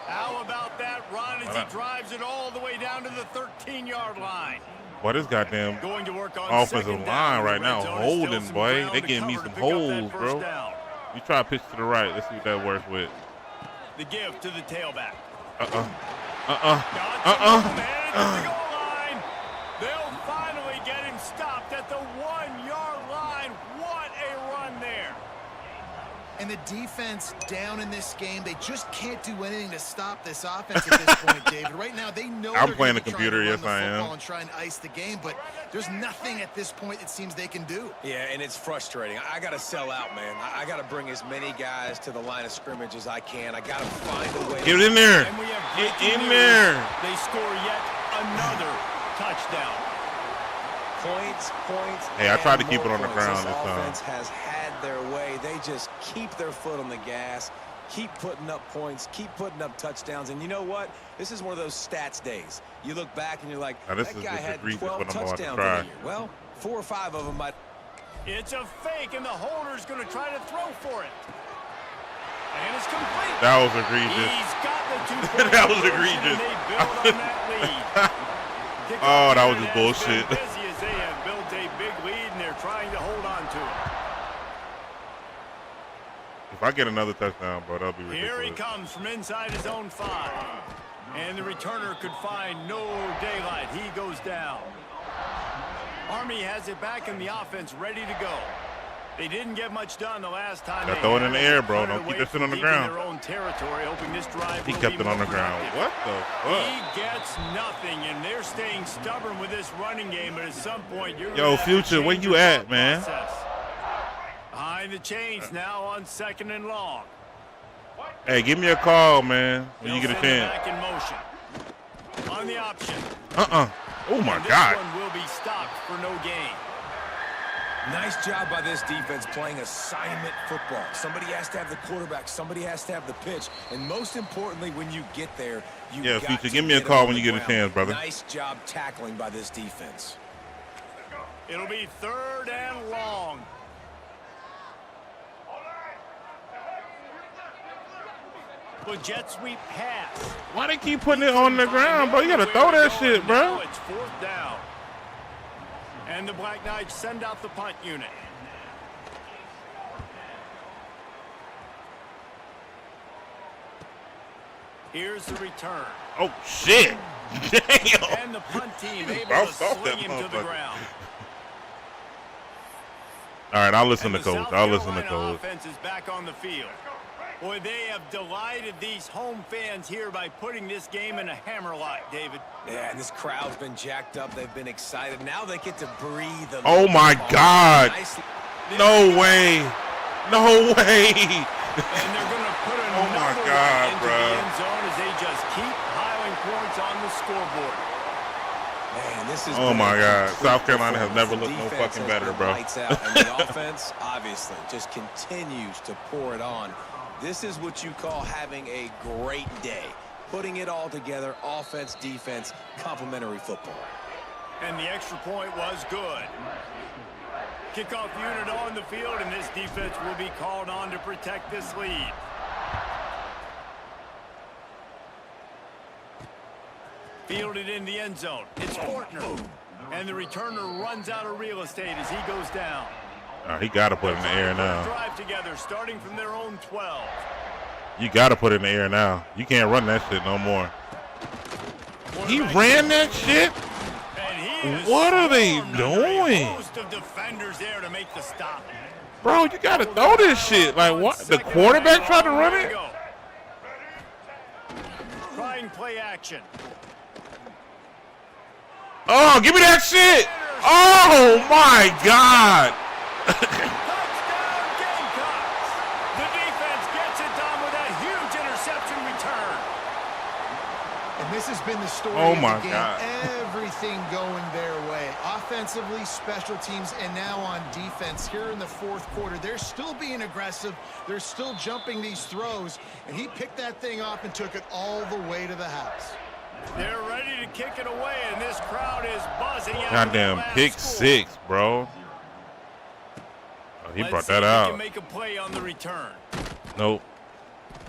How about that run as he drives it all the way down to the 13-yard line? Boy, this goddamn going to work on offensive line right now holding, boy. They getting me some holes, bro. You try to pitch to the right. Let's see what that works with. The give to the tailback. They'll finally get him stopped at the 1-yard line. What a run there. And the defense down in this game, they just can't do anything to stop this offense at this point, David. Right now, they know I'm playing the computer, yes, I am. And try and ice the game, but there's nothing at this point it seems they can do. Yeah, and it's frustrating. I got to sell out, man. I got to bring as many guys to the line of scrimmage as I can. I got to find a way. Get in there. Get in there. They score yet another touchdown. Points. Hey, I tried to keep it on the ground this time. Offense has had their way. They just keep their foot on the gas, keep putting up points, keep putting up touchdowns. And you know what? This is one of those stats days. You look back and you're like, that guy had 12 touchdowns in a year. Well, 4 or 5 of them might. It's a fake, and the holder's going to try to throw for it. And it's complete. That was egregious. He's got the 2 that was egregious. They build on that lead. Oh, that was just bullshit. They have built a big lead, and they're trying to hold on to it. If I get another touchdown, bro, that'll be ridiculous. Here he comes from inside his own 5. And the returner could find no daylight. He goes down. Army has it back in the offense, ready to go. They didn't get much done the last time. Gotta throw it in the air, bro. Don't keep that shit on the ground. Their own territory, hoping this drive he kept it on the ground. What the fuck? He gets nothing, and they're staying stubborn with this running game. But at some point, you're Yo, Future, where you at, man? Behind the chains now on 2nd and long. Hey, give me a call, man, when you get a chance. Back in motion. On the option. Oh my God. This one will be stopped for no gain. Nice job by this defense playing assignment football. Somebody has to have the quarterback. Somebody has to have the pitch. And most importantly, when you get there, you got Future, to give me a call when you get a chance, brother. Nice job tackling by this defense. It'll be 3rd and long. Well, jet sweep pass. Why they keep putting it on the ground, bro? You gotta throw that shit, bro. It's 4th down. And the Black Knights send out the punt unit. Here's the return. Oh, shit. Damn. And the punt team able to sling him to the ground. All right, I'll listen to Coach. I'll listen to Coach. Offense is back on the field. Boy, they have delighted these home fans here by putting this game in a hammerlock, David. Yeah, and this crowd's been jacked up. They've been excited. Now they get to breathe. Oh, my God. No way. No way. And they're going to put another one into the end zone as they just keep piling points on the scoreboard. Man, this is my God. South Carolina has never looked no fucking better, bro. Lights out, and the offense, obviously, just continues to pour it on. This is what you call having a great day. Putting it all together, offense, defense, complementary football. And the extra point was good. Kickoff unit on the field, and this defense will be called on to protect this lead. Fielded in the end zone. It's Fortner. And the returner runs out of real estate as he goes down. He got to put it in the air now. Drive together, starting from their own 12. You got to put it in the air now. You can't run that shit no more. He ran that shit? What are they doing? Host of defenders there to make the stop. Bro, you got to throw this shit. Like, what? The quarterback tried to run it? Trying play action. Oh, give me that shit. Oh, my God. Touchdown Gamecocks. The defense gets it done with that huge interception return. And this has been the story Oh, of my the game. God. Everything going their way. Offensively, special teams, and now on defense here in the fourth quarter. They're still being aggressive. They're still jumping these throws. And he picked that thing off and took it all the way to the house. They're ready to kick it away, and this crowd is buzzing. Goddamn pick six, bro. Oh, he brought that He out. can make a play on the return. Nope.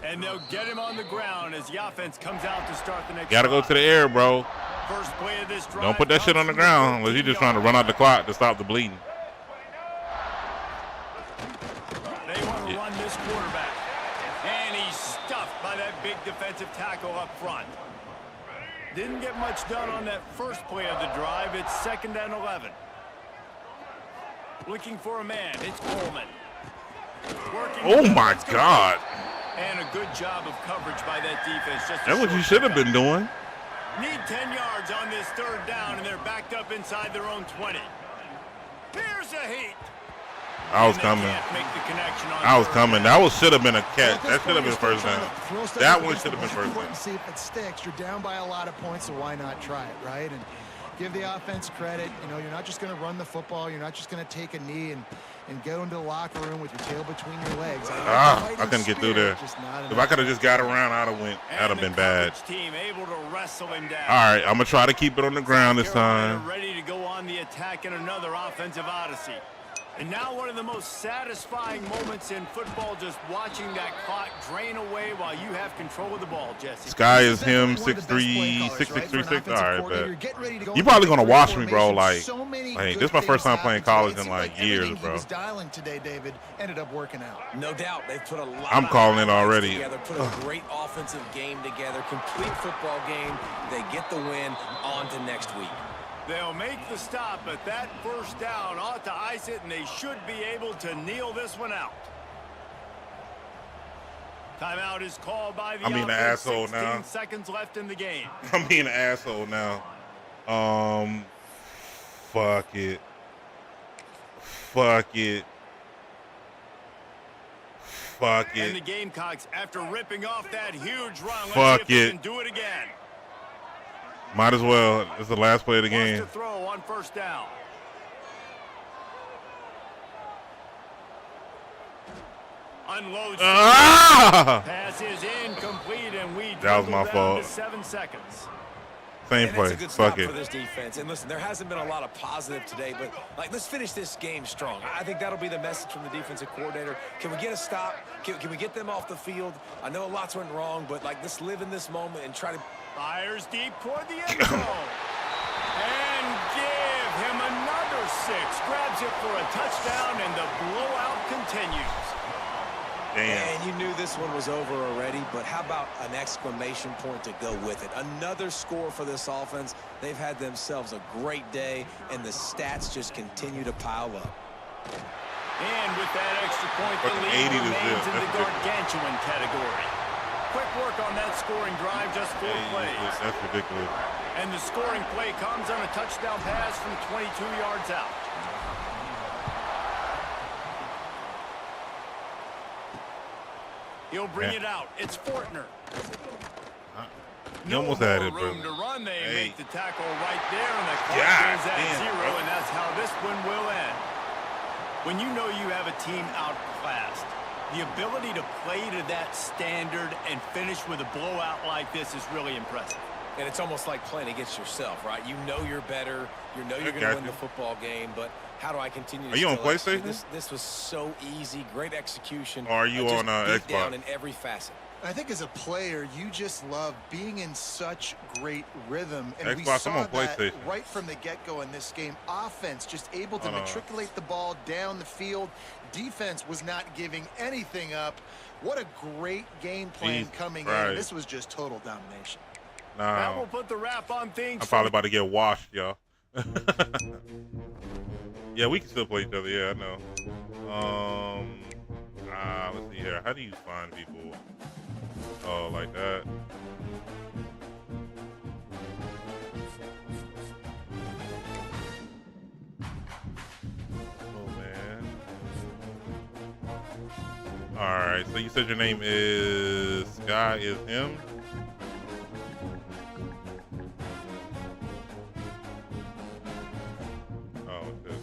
And they'll get him on the ground as the offense comes out to start the next Got to go drive. to the air, bro. First play of this drive. Don't put that shit on the ground unless you're just trying to run out the clock to stop the bleeding. They want to run this quarterback. And he's stuffed by that big defensive tackle up front. Didn't get much done on that first play of the drive. It's 2nd and 11. Looking for a man. It's Coleman. Working. Oh, my God. And a good job of coverage by that defense. Just That's what you should have been doing. Need 10 yards on this 3rd down, and they're backed up inside their own 20. Here's a heat. I was And they coming. can't make the connection on I was 3rd coming. down. That should have been a catch. At this That should have point, been you're first still down. trying to throw stuff That at one the should have been first and down. see if it sticks. You're down by a lot of points, so why not try it, right? And give the offense credit. You know, you're not just going to run the football. You're not just going to take a knee and go into the locker room with your tail between your legs. I couldn't get through there. If I could have just got around, I'd have went. And That'd have been bad. the team able to wrestle him down. All right, I'm gonna try to keep it on the ground this Carolina time. ready to go on the attack in another offensive odyssey. And now one of the most satisfying moments in football, just watching that clock drain away while you have control of the ball, Jesse. Sky is him, 6'3", 6'6", All right, bet. You probably gonna watch me, bro. Like this is my first time playing college in like years, bro. He was dialing today, David, ended up working out. No doubt. They've put a lot I'm of calling it highlights already. Together, put a great offensive game together, complete football game. They get the win. On to next week. They'll make the stop, but that first down ought to ice it, and they should be able to kneel this one out. Timeout is called by the I'm being an offense. asshole 16 now. seconds left in the game. I'm being an asshole now. Fuck it. Fuck it. Fuck And the it. Gamecocks, after ripping off that huge run, let's Fuck see if they it. can do it again. Might as well. It's the last play of the Wants game. to throw on first down. Unloads. Ah! Pass is incomplete, and we That was my dwindle down fault. to 7 seconds. Same And play. it's a good Fuck stop it. for this defense. And listen, there hasn't been a lot of positive today, but like let's finish this game strong. I think that'll be the message from the defensive coordinator. Can we get a stop? Can we get them off the field? I know lots went wrong, but like let's live in this moment and try to. Fires deep toward the end zone. And give him another 6. Grabs it for a touchdown, and the blowout continues. Damn. And you knew this one was over already, but how about an exclamation point to go with it? Another score for this offense. They've had themselves a great day, and the stats just continue to pile up. And with that extra point, the Fucking lead 80 to remains zip. in the That's ridiculous. gargantuan category. Quick work on that scoring drive, just 4 plays. That's ridiculous. And the scoring play comes on a touchdown pass from 22 yards out. He'll bring it out. It's Fortner. You almost had it, room bro. to run. They Hey. make the tackle right there, and the clock God goes at damn, 0, bro. and that's how this one will end. When you know you have a team outclassed, the ability to play to that standard and finish with a blowout like this is really impressive. And it's almost like playing against yourself, right? You know you're better. You know you're going got to win you. the football game, but how do I continue to Are you on still execute? PlayStation? This was so easy. Great execution. Or are you Just on, beat Xbox? down in every facet. I think as a player, you just love being in such great rhythm. And we Xbox, I'm saw on that PlayStation. right from the get-go in this game. Offense just able to matriculate the ball down the field. Defense was not giving anything up. What a great game plan coming in. This was just total domination. That will put the wrap on things. I'm probably about to get washed, y'all. Yeah, we can still play each other. Yeah, I know. Let's see here. How do you find people? Oh, like that. Oh, man. All right. So you said your name is Sky is him? Oh, okay.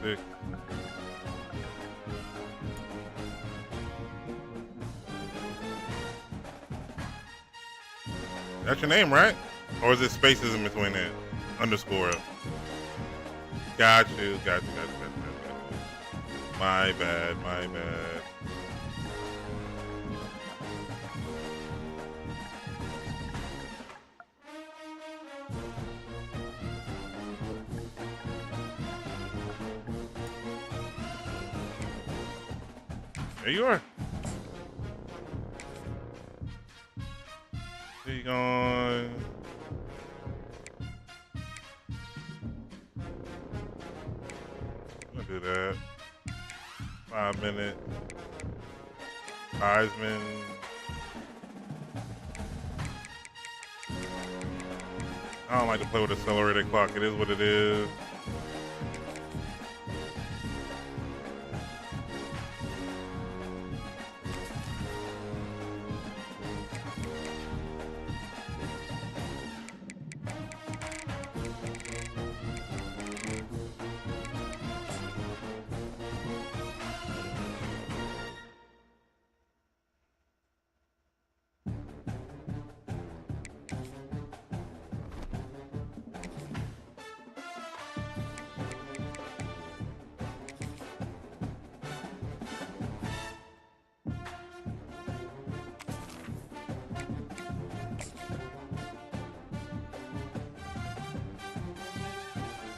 Six. That's your name, right? Or is it spaces in between it? Underscore. Got you. My bad. There you are. There you going. I'm gonna do that. 5 minutes. Heisman. I don't like to play with accelerated clock. It is what it is.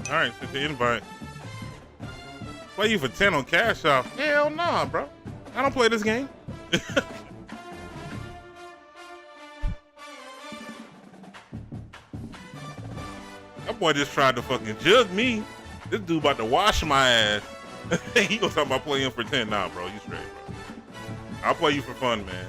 All right, send the invite. Play you for 10 on Cash App? Hell nah, bro. I don't play this game. That boy just tried to fucking jug me. This dude about to wash my ass. He gonna talk about playing for 10 now, bro. You straight, bro. I'll play you for fun, man.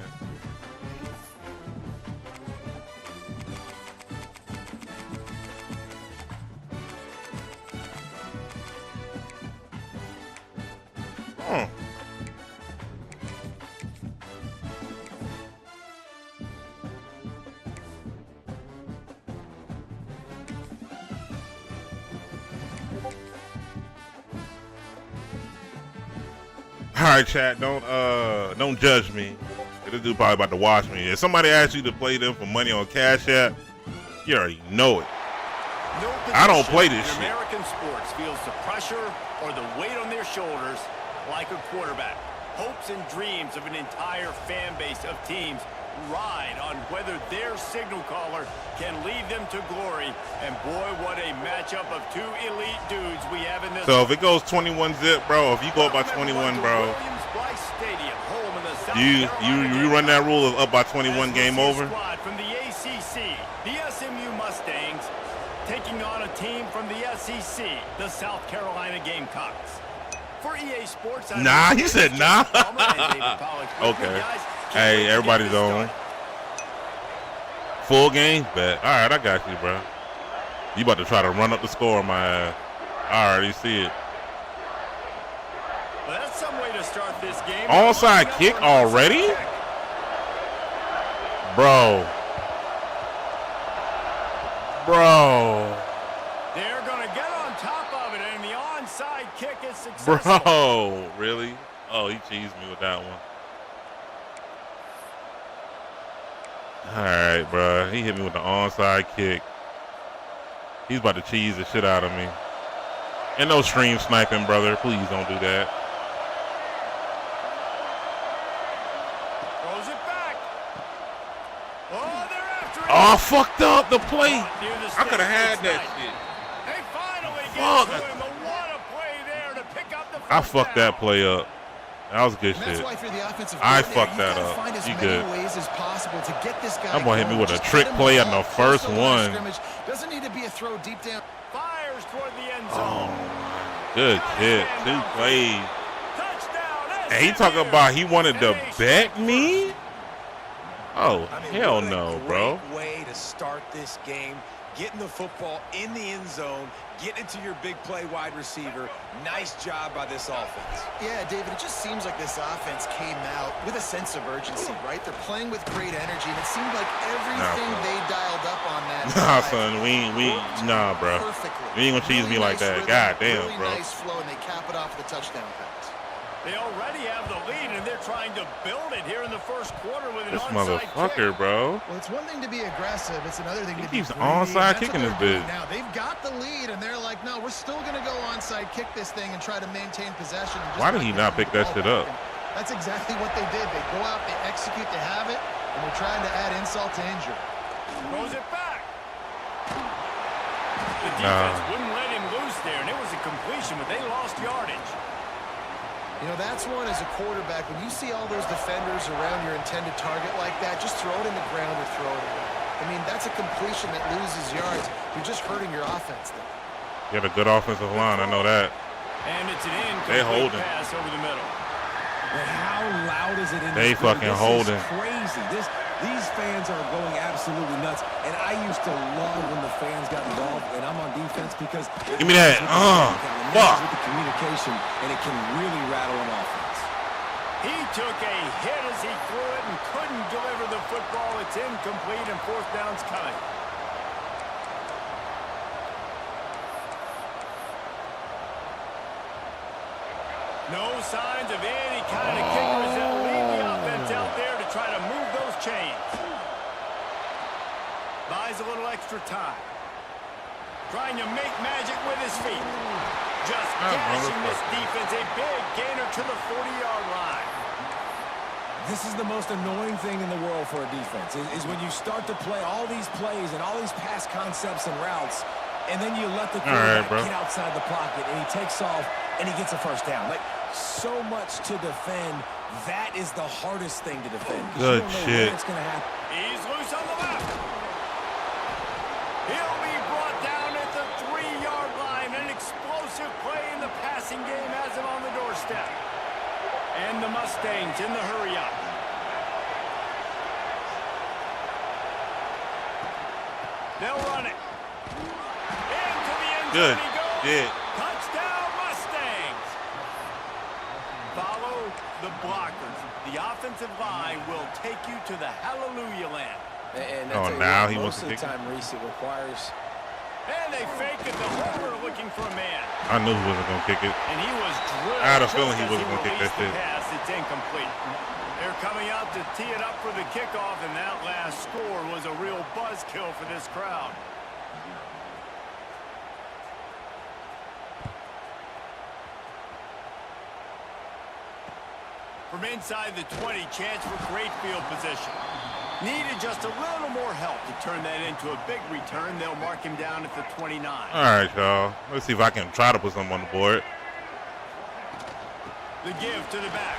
All right, chat. Don't judge me. This dude probably about to watch me. If somebody asks you to play them for money on Cash App, you already know it. No I don't play this in shit. American sports feels the pressure or the weight on their shoulders like a quarterback. Hopes and dreams of an entire fan base of teams ride on whether their signal caller can lead them to glory. And boy, what a matchup of two elite dudes we have in this. So if it goes 21 zip, bro, if you go up by 21, bro, you run that rule of up by 21, game over. From the ACC, the SMU Mustangs taking on a team from the SEC, the South Carolina Gamecocks. For EA Sports, nah, you said nah. Okay. Hey, everybody's on. Full game? Bet. All right, I got you, bro. You about to try to run up the score on my ass. I already see it. Well, that's some way to start this game. Onside kick already? Bro. They're going to get on top of it, and the onside kick is successful. Bro, really? Oh, he cheesed me with that one. All right, bro. He hit me with the onside kick. He's about to cheese the shit out of me. And no stream sniping, brother. Please don't do that. Throws it back. Oh, they're after it. Oh, I fucked up the play. Near the I could have had stakes that tonight. shit. They finally get Fuck. to him. But what a play there to pick up the I first fucked down. that play up. That was good And that's shit. why if you're the offensive I coordinator, fucked you that gotta up. find as You many good. ways as possible to get this guy That boy hit me going. with a Just trick get him play the on the ball close first to the line of one. scrimmage. Doesn't need to be a throw deep down. Fires toward the end Oh, zone. good shit. 2 plays. Touchdown. And he talking about he wanted to bet me? Oh, I mean, hell what a no, great bro. way to start this game. Getting the football in the end zone, getting it to your big play wide receiver. Nice job by this offense. Yeah, David, it just seems like this offense came out with a sense of urgency, right? They're playing with great energy, and it seemed like everything son. they dialed up on that Nah, drive son, nah, bro. perfectly. You ain't gonna cheese me like that. rhythm, God damn, really bro. nice flow, and they cap it off with a touchdown pass. They already have the lead, and they're trying to build it here in the first quarter with an This onside motherfucker, kick. bro. Well, it's one thing to be aggressive. It's another thing He to be keeps greedy, onside and that's kicking what this they're doing bitch. now. They've got the lead, and they're like, no, we're still going to go onside kick this thing and try to maintain possession. And just Why did he not pick that shit up? That's exactly what they did. They go out, they execute, they have it, and they're trying to add insult to injury. Throws it back. The defense wouldn't let him loose there, and it was a completion, but they lost yardage. You know, that's one as a quarterback. When you see all those defenders around your intended target like that, just throw it in the ground or throw it away. I mean, that's a completion that loses yards. You're just hurting your offense there. You got a good offensive line. I know that. And it's an They incomplete holding. pass over the middle. But how loud is it in They this building? fucking This holding. is crazy. These fans are going absolutely nuts. And I used to love when the fans got involved, and I'm on defense because Give me that. Fuck. with the communication, and it can really rattle an offense. He took a hit as he threw it and couldn't deliver the football. It's incomplete, and fourth down's coming. No signs of any kind of kickers that lead the offense out there to try to move those chains. Buys a little extra time. Trying to make magic with his feet. Just gashing this defense. A big gainer to the 40-yard line. This is the most annoying thing in the world for a defense, is when you start to play all these plays and all these pass concepts and routes, and then you let the quarterback get outside the pocket, and he takes off, and he gets a first down. Like, so much to defend. That is the hardest thing to defend. Good shit. It's gonna happen. He's loose on the left. He'll be brought down at the 3-yard line. An explosive play in the passing game has him on the doorstep. And the Mustangs in the hurry-up. They'll run it. Into the end Good. zone he goes. Yeah. Touchdown, Mustangs. Follow the blockers. The offensive line will take you to the hallelujah land. And Oh, now he wants most to of the kick it. time, Reese, it requires. And they fake it. The holder looking for a man. I knew he wasn't going to kick it. And he was drilled. I had a just feeling he as wasn't gonna kick that released the shit. pass. It's incomplete. They're coming out to tee it up for the kickoff, and that last score was a real buzzkill for this crowd. From inside the 20, chance for great field position. Needed just a little more help to turn that into a big return. They'll mark him down at the 29. All right, y'all. Let's see if I can try to put something on the board. The give to the back.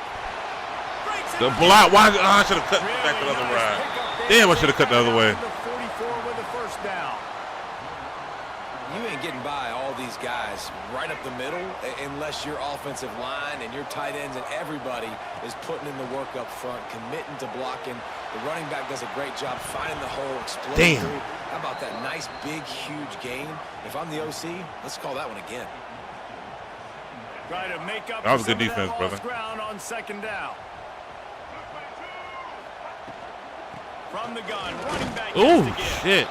Breaks it The up. block. Why? I should have cut back the Really other nice ride. pickup there. Damn, I should have cut the other way. The 44 with a first down. You ain't getting by all these guys right up the middle unless your offensive line and your tight ends and everybody is putting in the work up front, committing to blocking. The running back does a great job finding the hole, exploding Damn. through. How about that nice, big, huge gain? If I'm the OC, let's call that one again. Try to make up That was for good some of that defense, brother. lost ground on second down. From the gun, running back. Ooh, gets the give. shit.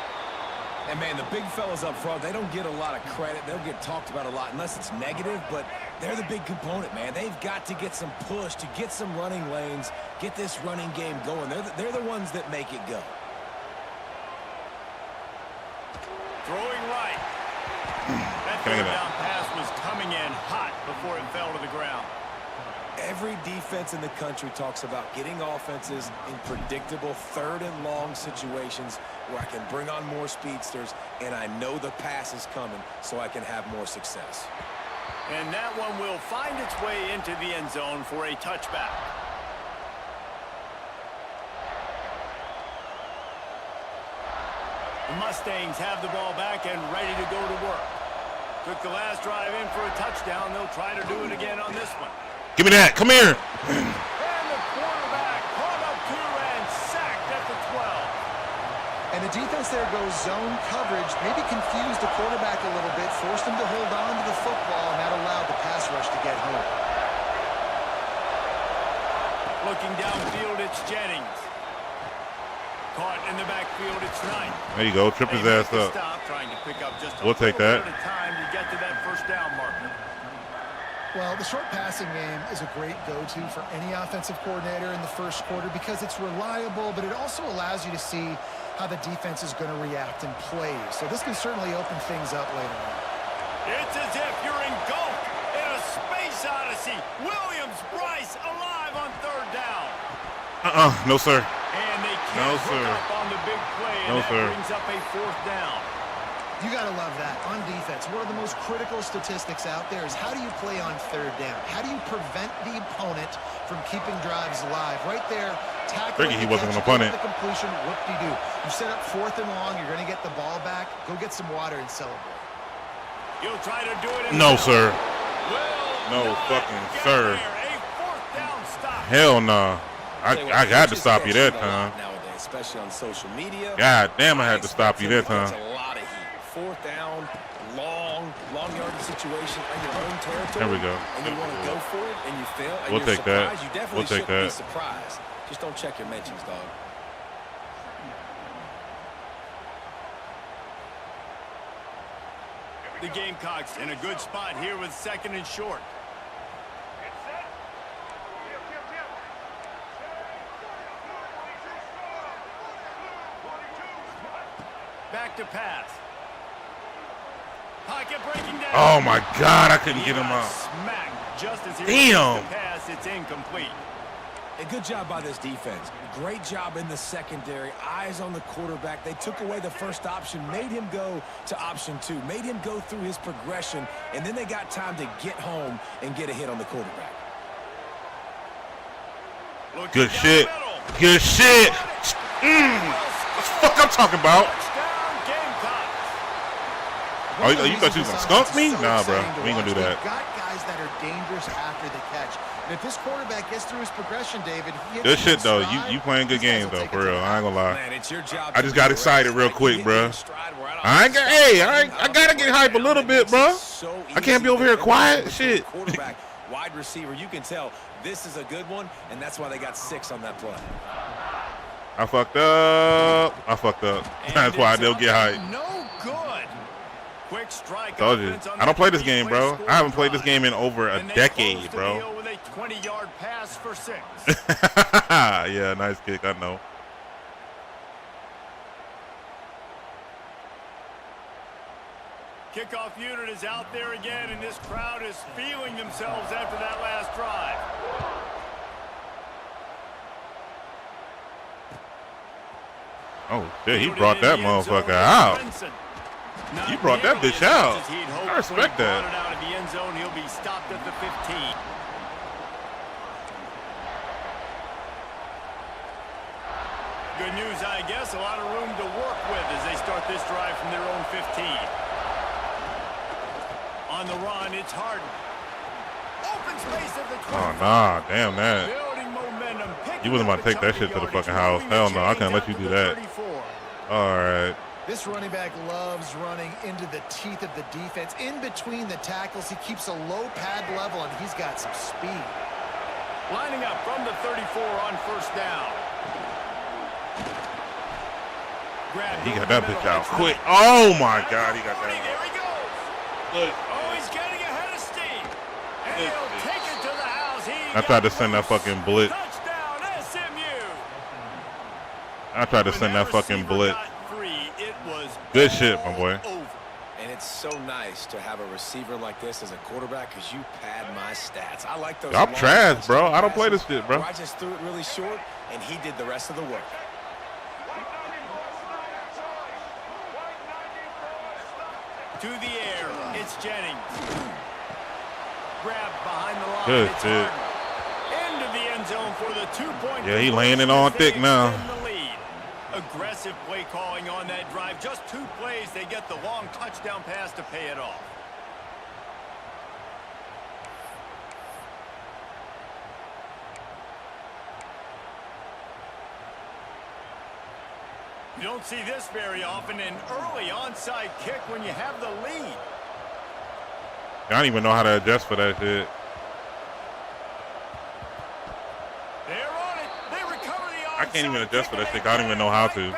And, man, the big fellas up front, they don't get a lot of credit. They'll get talked about a lot unless it's negative, but they're the big component, man. They've got to get some push, to get some running lanes, get this running game going. They're the ones that make it go. before it fell to the ground. Every defense in the country talks about getting offenses in predictable 3rd and long situations where I can bring on more speedsters and I know the pass is coming so I can have more success. And that one will find its way into the end zone for a touchback. The Mustangs have the ball back and ready to go to work. Took the last drive in for a touchdown. They'll try to do it again on this one. Give me that. Come here. And the quarterback caught up to and sacked at the 12. And the defense there goes zone coverage, maybe confused the quarterback a little bit, forced him to hold on to the football, and that allowed the pass rush to get home. Looking downfield, it's Jennings. Caught in the backfield, it's Knight. There you go. Trip his ass up. Stop, trying to pick up just a We'll take little that. bit of time to get to that first down marker. Well, the short passing game is a great go-to for any offensive coordinator in the first quarter because it's reliable, but it also allows you to see how the defense is going to react and play. So this can certainly open things up later on. It's as if you're engulfed in a space odyssey. Williams, Bryce alive on 3rd down. No, sir. And they No, can't sir. hook up on the big play, and No, that sir. brings up a 4th down. You got to love that. On defense, one of the most critical statistics out there is how do you play on 3rd down? How do you prevent the opponent from keeping drives alive? Right there, tackling Figured he the wasn't catch, gonna punt it. the completion, whoop-de-doo. You set up 4th and long, you're going to get the ball back. Go get some water and celebrate. You'll try to do it. No, sir. Will No not fucking get sir. there. A 4th down stop. Hell no. I got to stop you that time. Nowadays, especially on social media. God damn, I had to stop you that time. That's a lot of heat. 4th down, long yardage situation on your own territory. There we go. And you want to go for it, and you fail, and We'll you're take that. surprised. You definitely We'll take shouldn't be that. surprised. Just don't check your mentions, dog. The Gamecocks in a good spot here with 2nd and short. Back to pass. Pocket breaking down. Oh my God, I couldn't get him out. Smack just as he Damn. released the pass. It's incomplete. A good job by this defense. Great job in the secondary. Eyes on the quarterback. They took away the first option, made him go to option 2, made him go through his progression, and then they got time to get home and get a hit on the quarterback. Looking Good down shit. the middle. Good shit. What the fuck I'm talking about? Touchdown, Gamecocks. Oh, you thought you was gonna skunk me? Nah, bro. We ain't gonna do that. They've got guys that are dangerous after the catch. And if this quarterback gets through his progression, David, he hits Good shit his though. stride, You playing good these guys games will though, take for it to real. the I ain't gonna lie. Man, it's your job. I just got excited real quick, bro. I gotta get hype a little bit, bro. I can't be over here quiet. Shit. Quarterback, wide receiver, you can tell this is a good one, and that's why they got 6 on that play. I fucked up. That's why I don't get hype. No good. Quick strike. Told you. offense on I don't that play this big game, play bro. scoring I haven't played this drive. game in over a And they decade, close the bro. deal with a 20-yard pass for 6. Yeah, nice kick. I know. Kickoff unit is out there again, and this crowd is feeling themselves after that last drive. Oh shit, he brought that motherfucker out. He brought that bitch out. I respect that. Out of the end zone, he'll be stopped at the 15. Good news, I guess. A lot of room to work with as they start this drive from their own 15. On the run, it's Harden. Open space at the 25. Oh nah, damn that. Building momentum. You wasn't about to take that shit to the fucking house. Hell no, I can't let you do that. All right. This running back loves running into the teeth of the defense. In between the tackles, he keeps a low pad level, and he's got some speed. Lining up from the 34 on first down. He got that bitch out quick. Oh my God, he got There that. he goes. Look. Oh, he's getting ahead of steam. And he'll take it to the house. I tried to send that fucking blitz. Touchdown, SMU. I tried to send that fucking blitz. It was Good shit, my boy. over. And it's so nice to have a receiver like this as a quarterback because you pad my stats. I like those. I'm trash, bro. I don't play this shit, bro. I just threw it really short, and he did the rest of the work. To the air, it's Jennings. Grab behind the line. Good it's shit. Into the end zone for the 2-point. Yeah, he laying it on thick now. Aggressive play calling on that drive. Just 2 plays, they get the long touchdown pass to pay it off. You don't see this very often, an early onside kick when you have the lead. I don't even know how to adjust for that shit. They're on it. They recover the onside. I can't even adjust for that shit. I don't even know how to.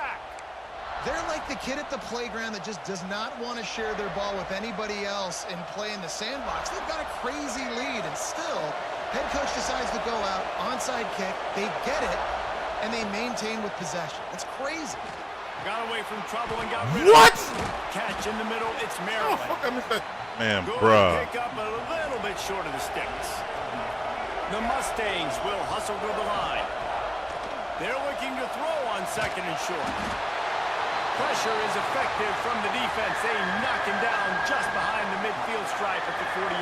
They're like the kid at the playground that just does not want to share their ball with anybody else and play in the sandbox. They've got a crazy lead, and still, head coach decides to go out, onside kick. They get it, and they maintain with possession. That's crazy. Got away from trouble and got rid What? of it. Catch in the middle. It's Oh, Maryland. fuck, I missed that. Man, Going to bruh. pick up a little bit short of the sticks. The Mustangs will hustle to the line. They're looking to throw on 2nd and short. Pressure is effective from the defense. They knock him down just behind the midfield stripe at the 48.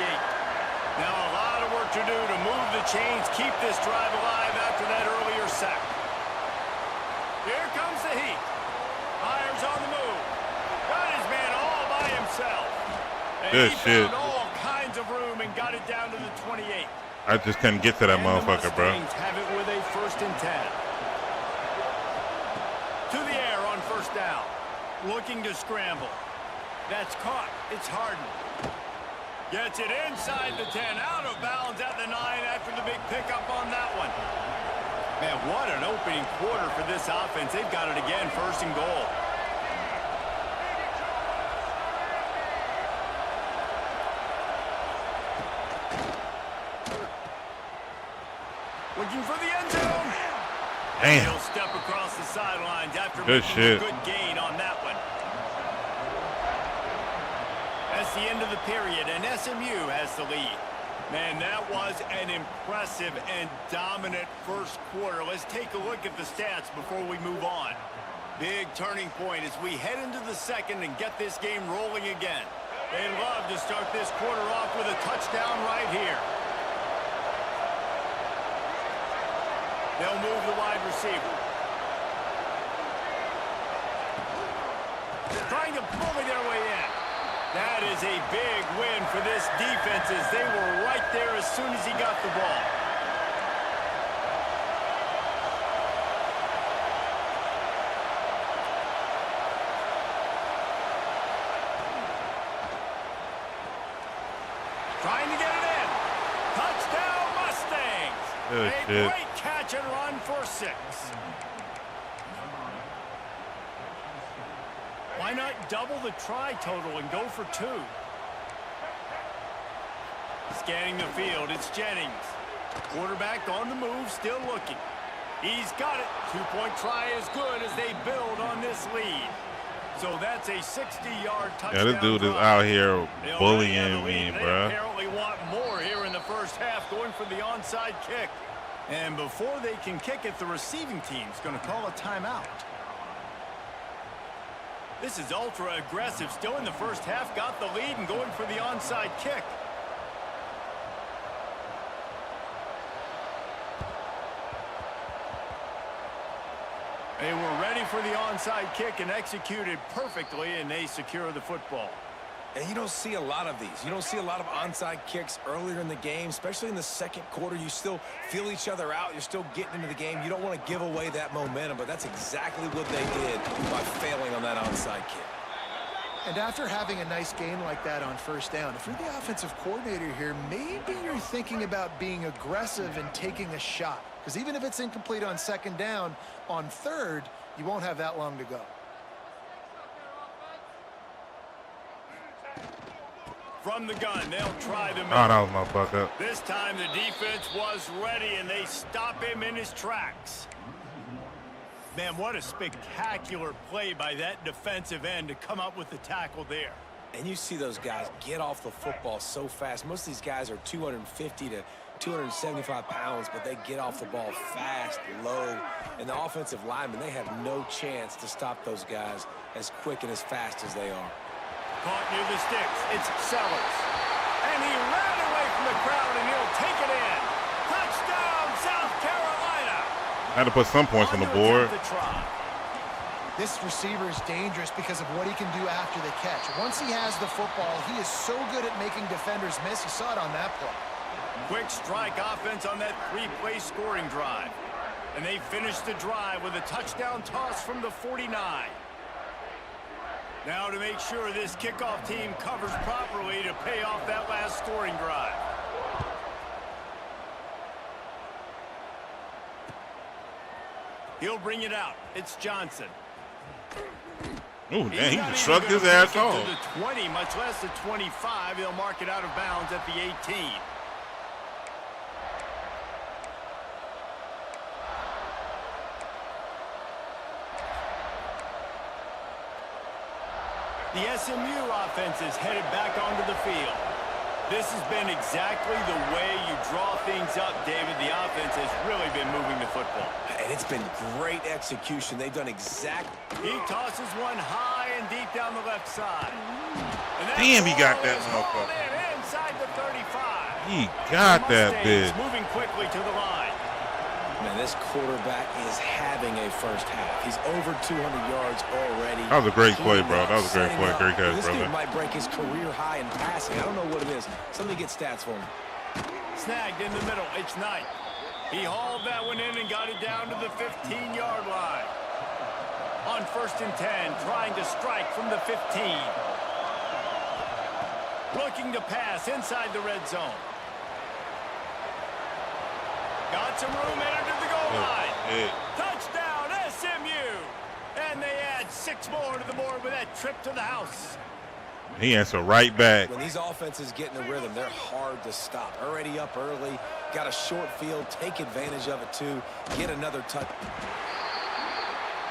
Now a lot of work to do to move the chains, keep this drive alive after that earlier sack. Here comes the heat. Myers on the move. Got his man all by himself. And Good he shit. found all kinds of room and got it down to the 28. I just couldn't get to that And motherfucker, the bro. Mustangs have it with a 1st and 10. To the air on 1st down. Looking to scramble. That's caught. It's Harden. Gets it inside the 10. Out of bounds at the 9 after the big pickup on that one. Man, what an opening quarter for this offense. They've got it again, 1st and goal. Looking for the end zone. Damn. He'll step across the sidelines after Good making shit. a good gain on that one. That's the end of the period, and SMU has the lead. Man, that was an impressive and dominant 1st quarter. Let's take a look at the stats before we move on. Big turning point as we head into the 2nd and get this game rolling again. They'd love to start this quarter off with a touchdown right here. They'll move the wide receiver. Trying to bully their way in. That is a big win for this defense as they were right there as soon as he got the ball. Trying to get it in. Touchdown Mustangs. Good a shit. great catch and run for 6. Why not double the try total and go for 2? Scanning the field, it's Jennings. Quarterback on the move, still looking. He's got it. 2-point try is good as they build on this lead. So that's a 60-yard touchdown. Yeah, this dude is drive. out here They already have bullying the me, lead. They bro. apparently want more here in the 1st half, going for the onside kick. And before they can kick it, the receiving team's going to call a timeout. This is ultra aggressive. Still in the 1st half, got the lead and going for the onside kick. They were ready for the onside kick and executed perfectly, and they secure the football. And you don't see a lot of these. You don't see a lot of onside kicks earlier in the game, especially in the 2nd quarter. You still feel each other out. You're still getting into the game. You don't want to give away that momentum, but that's exactly what they did by failing on that onside kick. And after having a nice gain like that on 1st down, if you're the offensive coordinator here, maybe you're thinking about being aggressive and taking a shot. Because even if it's incomplete on 2nd down, on 3rd, you won't have that long to go. From the gun, they'll try the Oh, that was my fuck up. This time the defense was ready, and they stop him in his tracks. Man, what a spectacular play by that defensive end to come up with the tackle there. And you see those guys get off the football so fast. Most of these guys are 250 to 275 pounds, but they get off the ball fast, low. And the offensive linemen, they have no chance to stop those guys as quick and as fast as they are. Caught near the sticks. It's Sellers. And he ran away from the crowd, and he'll take it in. Touchdown, South Carolina. Had to put some points on the board. This receiver is dangerous because of what he can do after the catch. Once he has the football, he is so good at making defenders miss. You saw it on that play. Quick strike offense on that 3-play scoring drive. And they finished the drive with a touchdown toss from the 49. Now to make sure this kickoff team covers properly to pay off that last scoring drive. He'll bring it out. It's Johnson. Ooh, man, he just shrugged his ass off. To the 20, much less the 25. He'll mark it out of bounds at the 18. The SMU offense is headed back onto the field. This has been exactly the way you draw things up, David. The offense has really been moving the football. And it's been great execution. They've done He tosses one high and deep down the left side. Damn, he got that motherfucker. Inside the 35. He got that bitch. Moving quickly to the line. Man, this quarterback is having a first half. He's over 200 yards already. That was a great play, bro. That was a great play. Great catch, this brother. dude might break his career high in passing. I don't know what it is. Somebody get stats for him. Snagged in the middle. It's Knight. He hauled that one in and got it down to the 15-yard line. On 1st and 10, trying to strike from the 15. Looking to pass inside the red zone. Got some room, entered to the goal line. Touchdown, SMU. And they add 6 more to the board with that trip to the house. He answered right back. When these offenses get in a rhythm, they're hard to stop. Already up early, got a short field, take advantage of it too, get another touch.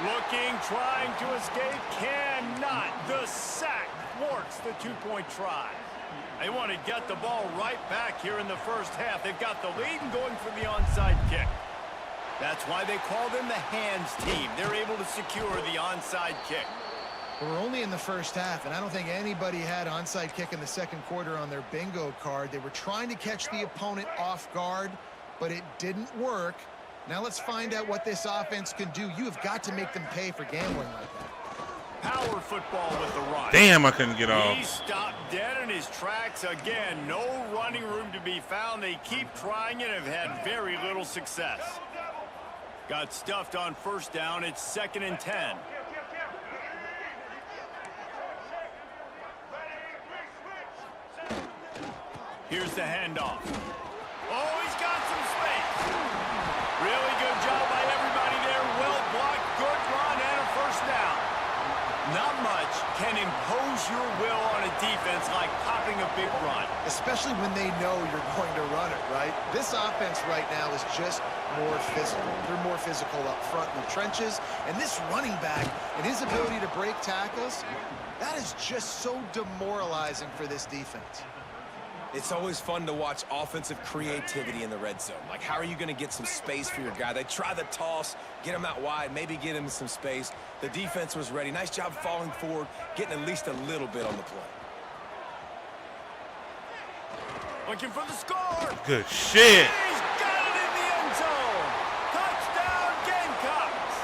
Looking, trying to escape, cannot. The sack thwarts the 2-point try. They want to get the ball right back here in the first half. They've got the lead and going for the onside kick. That's why they call them the hands team. They're able to secure the onside kick. We're only in the first half, and I don't think anybody had onside kick in the second quarter on their bingo card. They were trying to catch the opponent off guard, but it didn't work. Now let's find out what this offense can do. You have got to make them pay for gambling like that. Power football with the run. Damn, I couldn't get off. He stopped dead in his tracks again. No running room to be found. They keep trying and have had very little success. Got stuffed on 1st down. It's 2nd and 10. Here's the handoff. Oh, he's got some space. Really good job by everybody there. Well blocked, good run, and a 1st down. Not much can impose your will on a defense like popping a big run. Especially when they know you're going to run it, right? This offense right now is just more physical. They're more physical up front in the trenches. And this running back and his ability to break tackles, that is just so demoralizing for this defense. It's always fun to watch offensive creativity in the red zone. Like, how are you going to get some space for your guy? They try the toss, get him out wide, maybe get him some space. The defense was ready. Nice job falling forward, getting at least a little bit on the play. Looking for the score. Good shit. He's got it in the end zone. Touchdown, Gamecocks.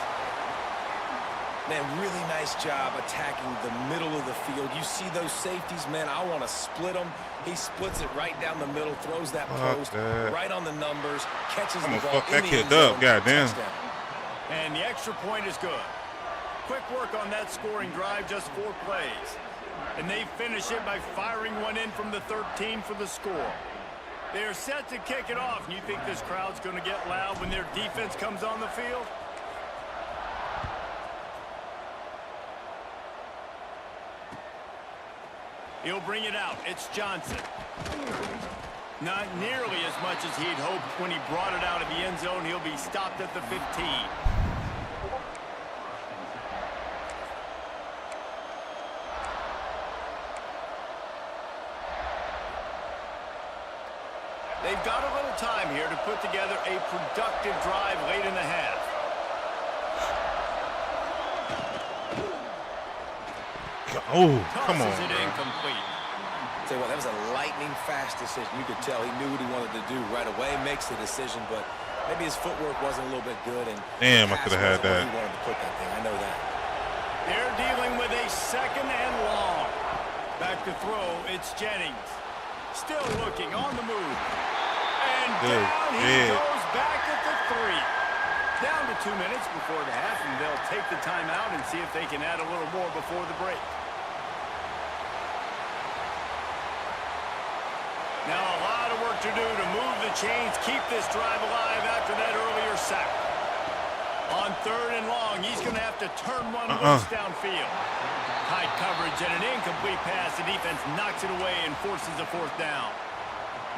Man, really nice job attacking the middle of the field. You see those safeties, man, I want to split them. He splits it right down the middle, throws that post right on the numbers, catches the ball. Fuck that kid up, goddamn. And the extra point is good. Quick work on that scoring drive, just 4 plays. And they finish it by firing one in from the 13 for the score. They're set to kick it off. And you think this crowd's going to get loud when their defense comes on the field? He'll bring it out. It's Johnson. Not nearly as much as he'd hoped when he brought it out of the end zone. He'll be stopped at the 15. They've got a little time here to put together a productive drive late in the half. Oh, come on. Tosses it incomplete. Tell you what, that was a lightning-fast decision. You could tell he knew what he wanted to do right away. Makes the decision, but maybe his footwork wasn't a little bit good. And damn, I could have had that. He wanted to put that thing. I know that. They're dealing with a second and long. Back to throw, it's Jennings. Still looking on the move. And down he goes back at the 3. Down to 2 minutes before the half, and they'll take the timeout and see if they can add a little more before the break. Now a lot of work to do to move the chains, keep this drive alive after that earlier sack. On 3rd and long, he's going to have to turn one loose downfield. Tight coverage and an incomplete pass. The defense knocks it away and forces a 4th down.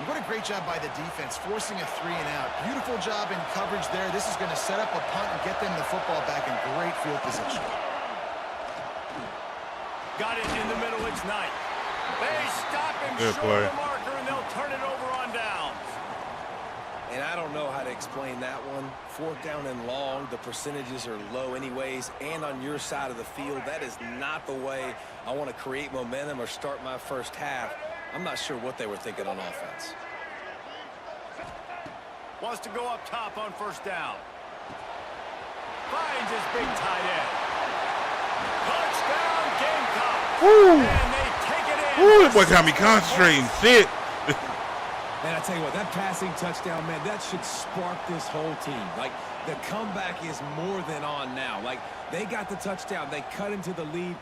What a great job by the defense, forcing a 3 and out. Beautiful job in coverage there. This is going to set up a punt and get them the football back in great field position. Got it in the middle, it's Knight. They stop him short of the marker, and they'll turn it over on downs. And I don't know how to explain that one. 4th down and long, the percentages are low anyways, and on your side of the field, that is not the way I want to create momentum or start my first half. I'm not sure what they were thinking on offense. Wants to go up top on 1st down. Finds his big tight end. Touchdown, Gamecock. Woo! And they take it in. Ooh, that boy got me concentrating. Shit. Man, I tell you what, that passing touchdown, man, that should spark this whole team. Like, the comeback is more than on now. Like, they got the touchdown. They cut into the lead.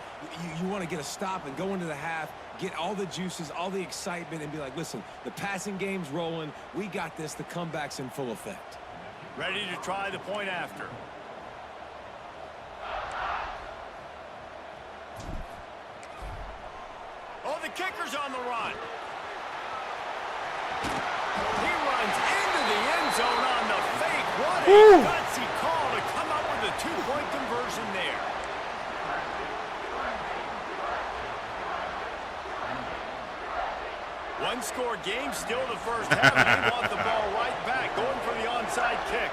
You want to get a stop and go into the half, get all the juices, all the excitement, and be like, listen, the passing game's rolling. We got this. The comeback's in full effect. Ready to try the point after. Oh, the kicker's on the run. He runs into the end zone on the fake. What a gutsy call to come up with a 2-point conversion there. One-score game, still the first half. They want the ball right back, going for the onside kick.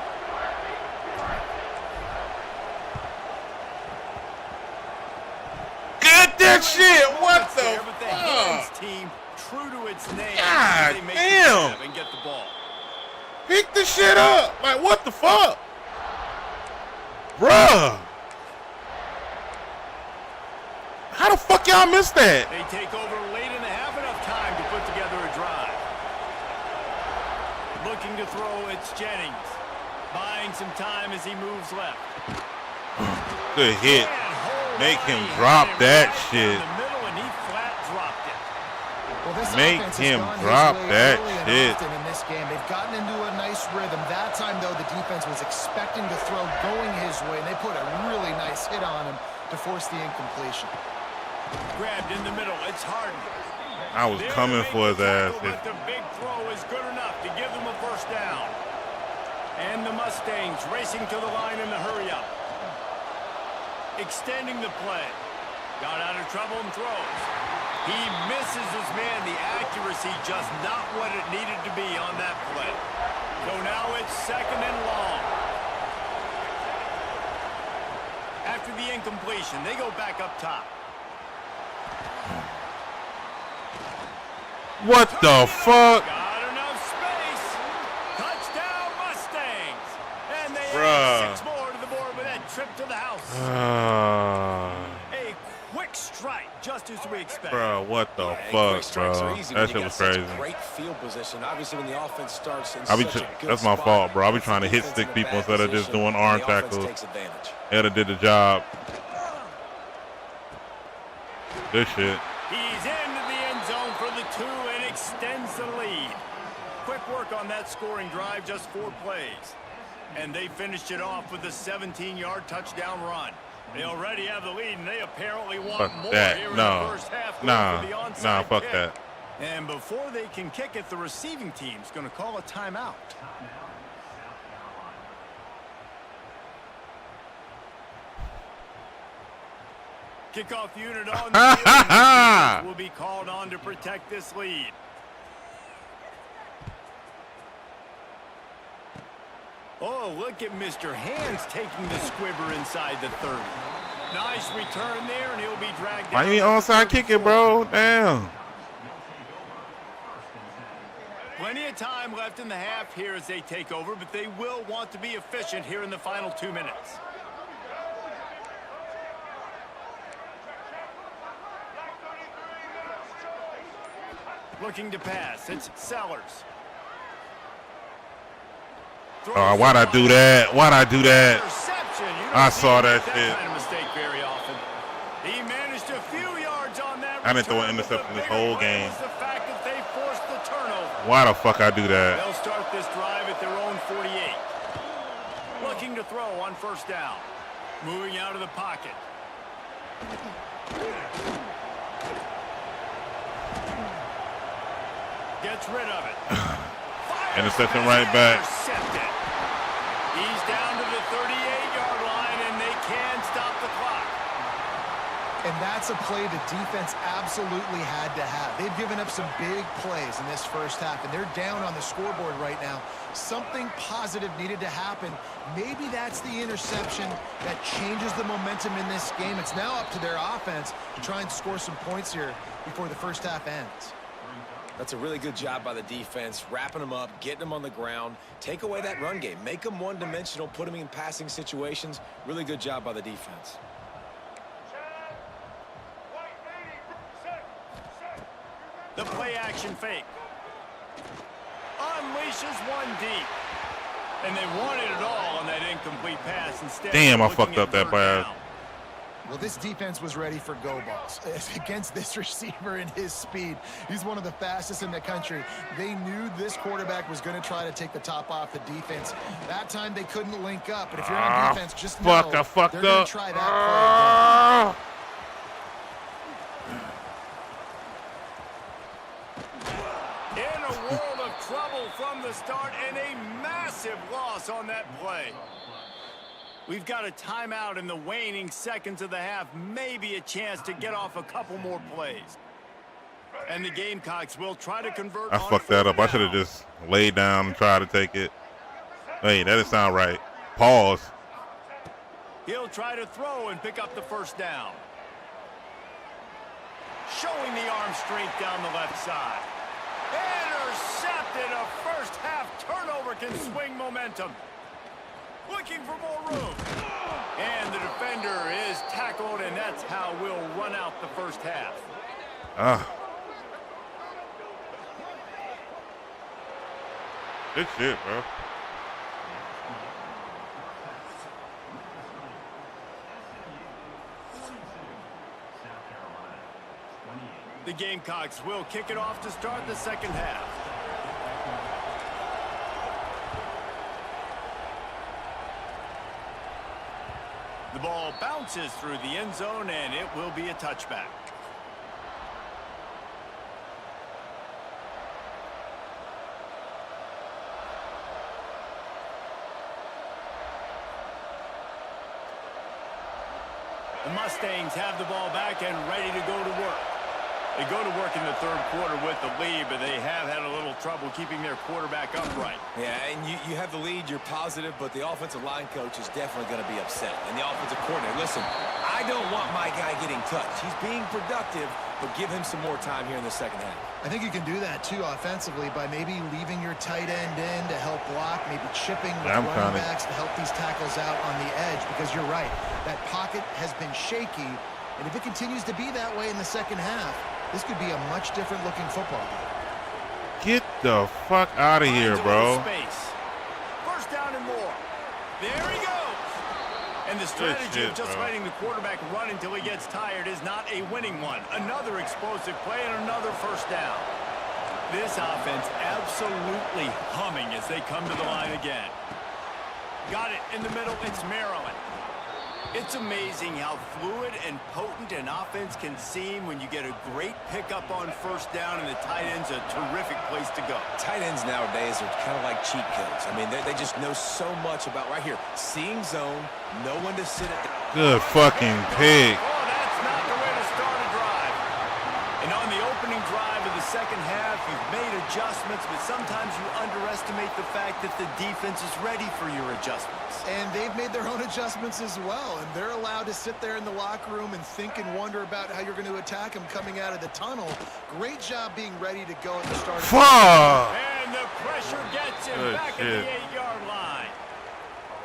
Get that shit! What the fuck? Team true to its name. God they make damn! And get the ball. Pick the shit up! Like, what the fuck? Bruh! How the fuck y'all missed that? They take over late in the half, enough time to put together a drive. Looking to throw, it's Jennings. Buying some time as he moves left. Good hit. Make him drop that shit. Well, make him drop that shit. In this game, they've gotten into a nice rhythm. That time, though, the defense was expecting to throw going his way, and they put a really nice hit on him to force the incompletion. Grabbed in the middle, it's Harden. I was coming for his ass. But the big throw is good enough to give them a 1st down. And the Mustangs racing to the line in the hurry-up. Extending the play. Got out of trouble and throws. He misses his man. The accuracy just not what it needed to be on that play. So now it's 2nd and long. After the incompletion, they go back up top. What the fuck? Got enough space. Touchdown Mustangs. And they Bruh. add 6 more to the board with that trip to the house. A quick strike, just as we expect. Bro, what the Quick fuck, strikes bro? are easy That when you shit got was such crazy. Great field position. Obviously, when the offense starts in I be such a good that's my spot, fault, bro. I be trying to hit defense stick in a people bad instead of just position, doing and arm the offense tackles. takes advantage. Eda did the job. Good shit. He's into the end zone for the 2 and extends the lead. Quick work on that scoring drive, just 4 plays. And they finished it off with a 17-yard touchdown run. They already have the lead, and they apparently want Fuck more that. here in No. the first half. Nah, fuck kick. that. And before they can kick it, the receiving team's going to call a timeout. Kickoff unit on the field will be called on to protect this lead. Oh, look at Mr. Hands taking the squibber inside the 30. Nice return there, and he'll be dragged down. Why you onside kicking, bro? Damn. Plenty of time left in the half here as they take over, but they will want to be efficient here in the final 2 minutes. Looking to pass. It's Sellers. Oh, why'd I do that? Why'd I do that? I saw that shit. Kind of mistake very often. He managed a few yards on that. I didn't throw an interception this whole game. The fact that they forced the turnover. Why the fuck I do that? They'll start this drive at their own 48. Looking to throw on first down. Moving out of the pocket. Gets rid of it. Interception right back. Intercepted. He's down to the 38-yard line, and they can stop the clock. And that's a play the defense absolutely had to have. They've given up some big plays in this first half, and they're down on the scoreboard right now. Something positive needed to happen. Maybe that's the interception that changes the momentum in this game. It's now up to their offense to try and score some points here before the first half ends. That's a really good job by the defense, wrapping them up, getting them on the ground. Take away that run game. Make them one-dimensional, put them in passing situations. Really good job by the defense. The play-action fake. Unleashes one deep. And they wanted it all on that incomplete pass. Instead, damn, I fucked up that pass. Well, this defense was ready for go balls against this receiver and his speed. He's one of the fastest in the country. They knew this quarterback was going to try to take the top off the defense. That time they couldn't link up. But if you're on defense, just know I fucked they're going to try that play again. In a world of trouble from the start, and a massive loss on that play. We've got a timeout in the waning seconds of the half. Maybe a chance to get off a couple more plays. And the Gamecocks will try to convert. I fucked that up. I should have just laid down and tried to take it. Hey, that didn't sound right. Pause. He'll try to throw and pick up the first down. Showing the arm strength down the left side. Intercepted. A first half turnover can swing momentum. Looking for more room. And the defender is tackled, and that's how we'll run out the first half. Good shit, bro. The Gamecocks will kick it off to start the second half. The ball bounces through the end zone, and it will be a touchback. The Mustangs have the ball back and ready to go to work. They go to work in the third quarter with the lead, but they have had a little trouble keeping their quarterback upright. Yeah, and you have the lead, you're positive, but the offensive line coach is definitely going to be upset. And the offensive coordinator, listen, I don't want my guy getting touched. He's being productive, but give him some more time here in the second half. I think you can do that, too, offensively, by maybe leaving your tight end in to help block, maybe chipping with running backs to help these tackles out on the edge, because you're right. That pocket has been shaky, and if it continues to be that way in the second half, this could be a much different looking football game. Get the fuck out of here, bro. First down and more. There he goes. And the strategy of just letting the quarterback run until he gets tired is not a winning one. Another explosive play and another first down. This offense absolutely humming as they come to the line again. Got it in the middle. It's Maryland. It's amazing how fluid and potent an offense can seem when you get a great pickup on first down, and the tight end's a terrific place to go. Tight ends nowadays are kind of like cheat codes. I mean, they just know so much about, right here, seeing zone, know when to sit it. Good fucking pick. Oh, that's not the way to start a drive. And on the opening drive of the second half, you've made adjustments, but sometimes you underestimate the fact that the defense is ready for your adjustments. And they've made their own adjustments as well, and they're allowed to sit there in the locker room and think and wonder about how you're going to attack them coming out of the tunnel. Great job being ready to go at the start. And the pressure gets him back at the 8-yard line.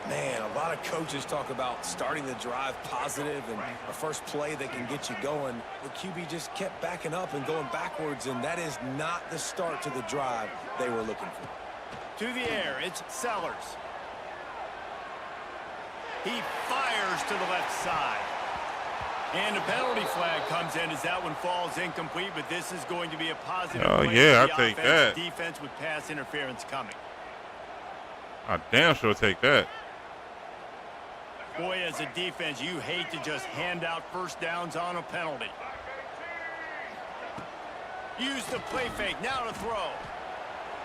Man, a lot of coaches talk about starting the drive positive and a first play that can get you going. The QB just kept backing up and going backwards, and that is not the start to the drive they were looking for. To the air, it's Sellers. He fires to the left side. And a penalty flag comes in as that one falls incomplete, but this is going to be a positive play yeah, for the I take offense. that. Defense with pass interference coming. I damn sure take that. Boy, as a defense, you hate to just hand out first downs on a penalty. Use the play fake, now to throw.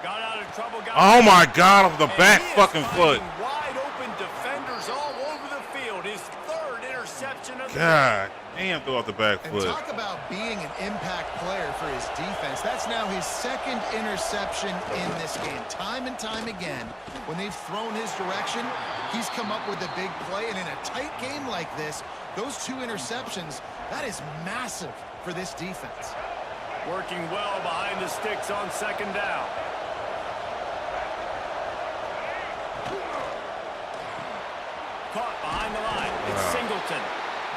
Got out of trouble. Oh my God, off the back fucking foot. Wide open defenders all over the field. His third interception of the God damn, throw off the back And foot. talk about being an impact player for his defense. That's now his second interception in this game. Time and time again, when they've thrown his direction, he's come up with a big play. And in a tight game like this, those two interceptions, that is massive for this defense. Working well behind the sticks on second down. Caught behind the line. It's Singleton.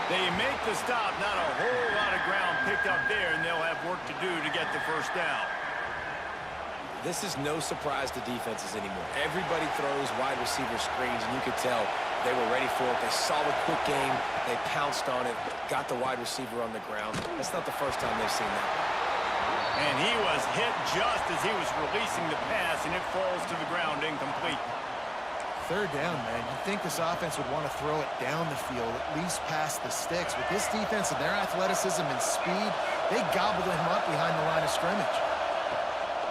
They make the stop. Not a whole lot of ground picked up there, and they'll have work to do to get the first down. This is no surprise to defenses anymore. Everybody throws wide receiver screens, and you could tell they were ready for it. They saw the quick game. They pounced on it, got the wide receiver on the ground. That's not the first time they've seen that. And he was hit just as he was releasing the pass, and it falls to the ground incomplete. Third down, man. You'd think this offense would want to throw it down the field, at least past the sticks. With this defense and their athleticism and speed, they gobbled him up behind the line of scrimmage.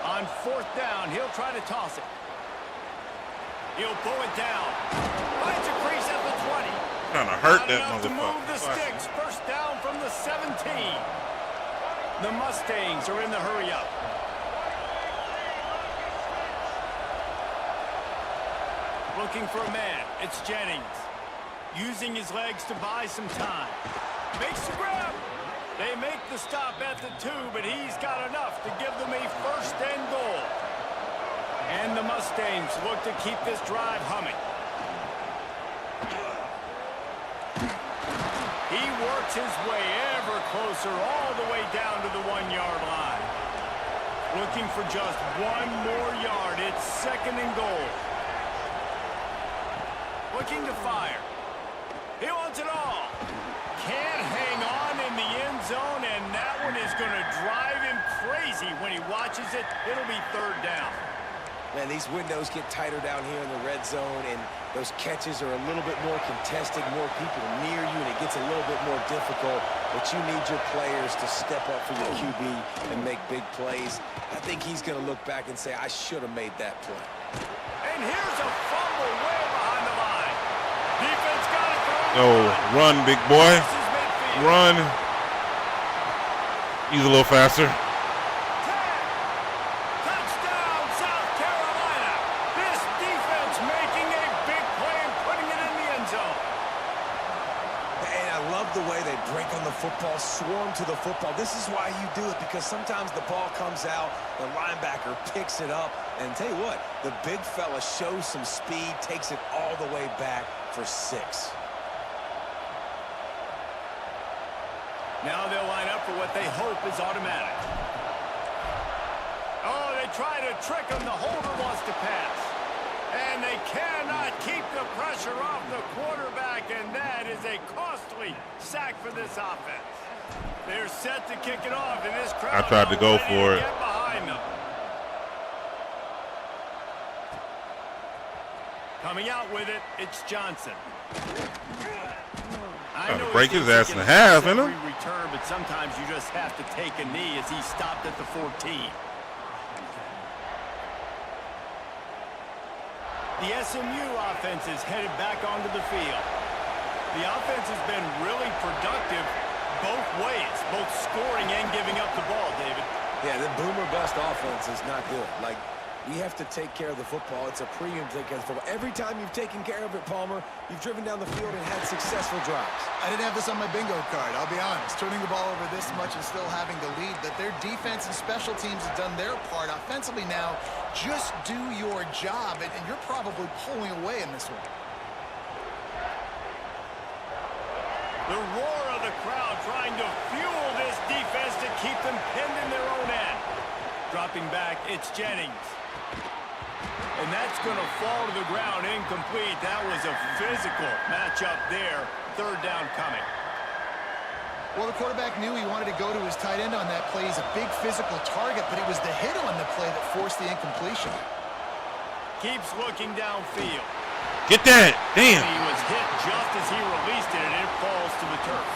On fourth down, he'll try to toss it. He'll pull it down. Finds a crease at the 20. Trying to hurt that Not enough to move the motherfucker. sticks. First down from the 17. The Mustangs are in the hurry-up. Looking for a man. It's Jennings. Using his legs to buy some time. Makes the grab. They make the stop at the 2, but he's got enough to give them a first and goal. And the Mustangs look to keep this drive humming. He works his way ever closer all the way down to the 1-yard line. Looking for just one more yard. It's second and goal. Looking to fire. He wants it all. Can't hang on in the end zone, and that one is going to drive him crazy when he watches it. It'll be third down. Man, these windows get tighter down here in the red zone, and those catches are a little bit more contested, more people near you, and it gets a little bit more difficult. But you need your players to step up for your QB and make big plays. I think he's going to look back and say, I should have made that play. And here's a fumble way behind the line. Defense got it. Run, big boy. Run. He's a little faster. Touchdown, South Carolina. This defense making a big play and putting it in the end zone. And I love the way they break on the football, swarm to the football. This is why you do it, because sometimes the ball comes out, the linebacker picks it up, and tell you what, the big fella shows some speed, takes it all the way back for 6. Now they'll line up for what they hope is automatic. Oh, they try to trick him. The holder wants to pass. And they cannot keep the pressure off the quarterback, and that is a costly sack for this offense. They're set to kick it off, and this crowd I tried to go ready for it. Get behind them. Coming out with it, it's Johnson. Trying to break his ass in half, isn't it? Return, but sometimes you just have to take a knee as he stopped at the 14. The SMU offense is headed back onto the field. The offense has been really productive both ways, both scoring and giving up the ball, David. Yeah, the boomer-bust offense is not good. Like, we have to take care of the football. It's a premium to take care of the football. Every time you've taken care of it, Palmer, you've driven down the field and had successful drives. I didn't have this on my bingo card, I'll be honest. Turning the ball over this much and still having to lead. That their defense and special teams have done their part. Offensively now, just do your job, and you're probably pulling away in this one. The roar of the crowd trying to fuel this defense to keep them pinned in their own end. Dropping back, it's Jennings. And that's going to fall to the ground incomplete. That was a physical matchup there. Third down coming. Well, the quarterback knew he wanted to go to his tight end on that play. He's a big physical target, but it was the hit on the play that forced the incompletion. Keeps looking downfield. Get that. Damn. He was hit just as he released it, and it falls to the turf.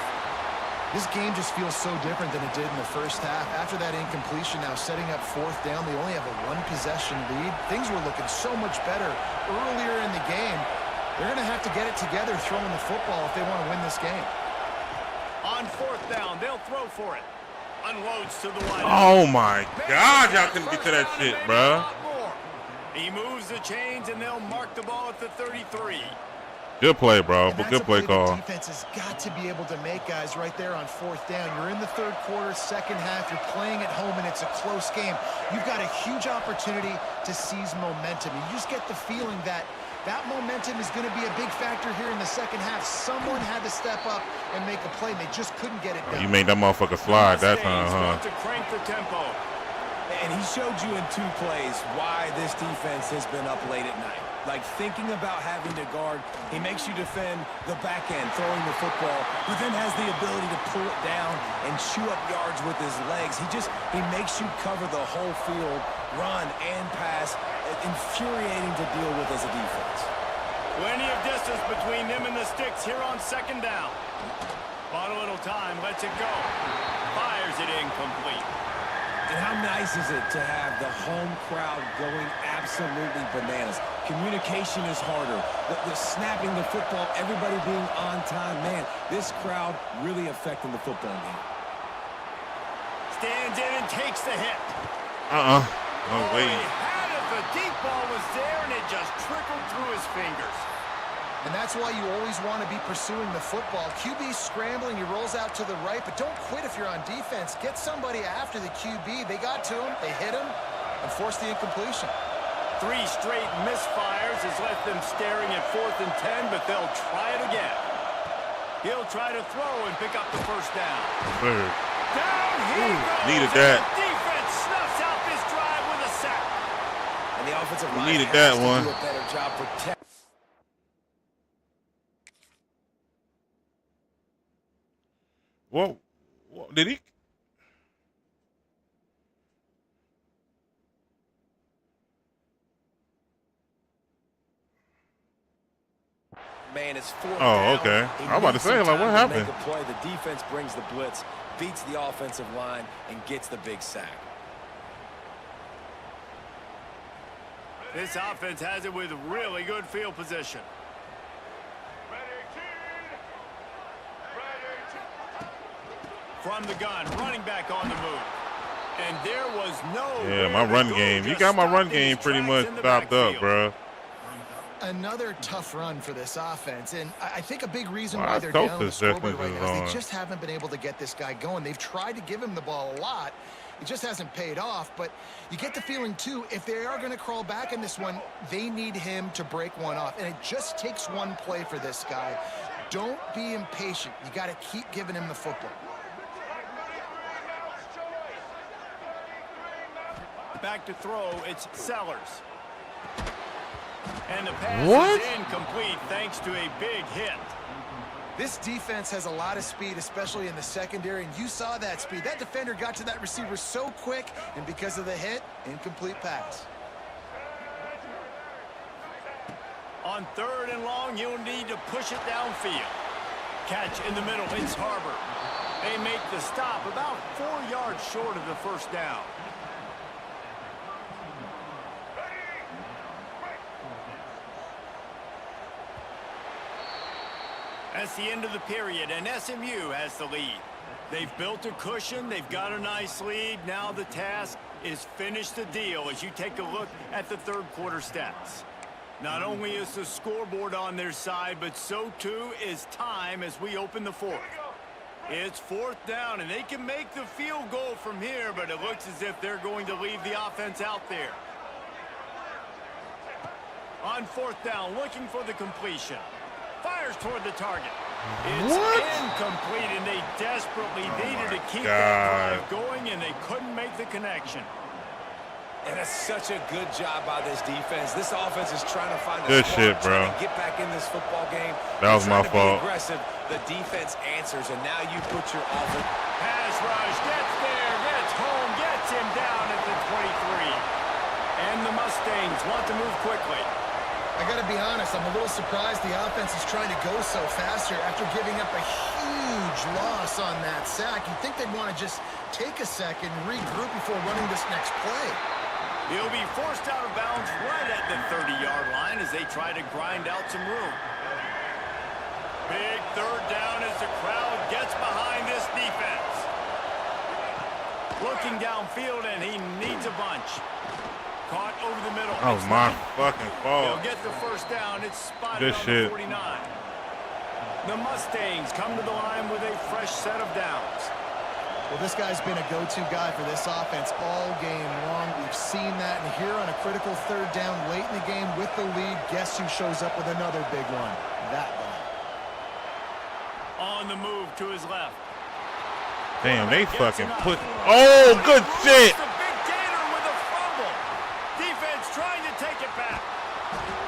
This game just feels so different than it did in the first half. After that incompletion, now setting up fourth down, they only have a one-possession lead. Things were looking so much better earlier in the game. They're going to have to get it together throwing the football if they want to win this game. On fourth down, they'll throw for it. Unloads to the line. Oh, my God. Y'all couldn't get to that shit, bro. He moves the chains, and they'll mark the ball at the 33. Good play, bro. And Good play call. The defense has got to be able to make, guys, right there on fourth down. You're in the third quarter, second half. You're playing at home, and it's a close game. You've got a huge opportunity to seize momentum. You just get the feeling that that momentum is going to be a big factor here in the second half. Someone had to step up and make a play, and they just couldn't get it done. You made that motherfucker slide that time, huh? To crank the tempo. And he showed you in 2 plays why this defense has been up late at night. Like, thinking about having to guard, he makes you defend the back end, throwing the football, but then has the ability to pull it down and chew up yards with his legs. He makes you cover the whole field, run and pass. Infuriating to deal with as a defense. Plenty of distance between them and the sticks here on second down. Bought a little time, lets it go. Fires it incomplete. And how nice is it to have the home crowd going absolutely bananas? Communication is harder. The snapping the football, everybody being on time. Man, this crowd really affecting the football game. Stands in and takes the hit. Oh, wait. He had it. The deep ball was there, and it just trickled through his fingers. And that's why you always want to be pursuing the football. QB's scrambling, he rolls out to the right, but don't quit if you're on defense. Get somebody after the QB. They got to him, they hit him, and forced the incompletion. 3 straight misfires has left them staring at 4th and 10, but they'll try it again. He'll try to throw and pick up the first down. Third. Down he goes. Needed that. The defense snuffs out this drive with a sack. And the offensive line Needed has that to one. do a better job protecting. Whoa. Did he? Man, it's 4th Oh, down. okay. He I'm about to needs say, some like, time what to happened? Make a play. The defense brings the blitz, beats the offensive line, and gets the big sack. This offense has it with really good field position. From the gun, running back on the move. And there was no... Yeah, my run game. You got my run game pretty much stopped up, bro. Another tough run for this offense, and I think a big reason Wow, why they're Coach down on the is scoreboard definitely right now is on. they just haven't been able to get this guy going. They've tried to give him the ball a lot. It just hasn't paid off, but you get the feeling, too, if they are going to crawl back in this one, they need him to break one off, and it just takes one play for this guy. Don't be impatient. You got to keep giving him the football. Back to throw, it's Sellers. And the pass is incomplete thanks to a big hit. This defense has a lot of speed, especially in the secondary, and you saw that speed. That defender got to that receiver so quick, and because of the hit, incomplete pass. On 3rd and long, you'll need to push it downfield. Catch in the middle, it's Harbor. They make the stop about 4 yards short of the first down. That's the end of the period, and SMU has the lead. They've built a cushion. They've got a nice lead. Now the task is finish the deal as you take a look at the third quarter stats. Not only is the scoreboard on their side, but so too is time as we open the fourth. It's fourth down, and they can make the field goal from here, but it looks as if they're going to leave the offense out there. On fourth down, looking for the completion. Fires toward the target. It's incomplete, and they desperately needed to keep that drive going, and they couldn't make the connection. And that's such a good job by this defense. This offense is trying to find a good shit, bro. To get back in this football game. That was my fault. Aggressive. The defense answers, and now you put your offense. Pass rush, gets there, gets home, gets him down at the 23. And the Mustangs want to move quickly. I got to be honest, I'm a little surprised the offense is trying to go so fast here after giving up a huge loss on that sack. You'd think they'd want to just take a second and regroup before running this next play. He'll be forced out of bounds right at the 30-yard line as they try to grind out some room. Big third down as the crowd gets behind this defense. Looking downfield, and he needs a bunch. Caught over the middle. That was my fucking fault. They'll get the first down. It's spotted Good on shit. the 49. The Mustangs come to the line with a fresh set of downs. Well, this guy's been a go-to guy for this offense all game long. We've seen that, and here on a critical third down late in the game with the lead, guess who shows up with another big one? That guy. On the move to his left. Damn, they fucking put. Oh, good shit. The big gator with a fumble. Defense trying to take it back.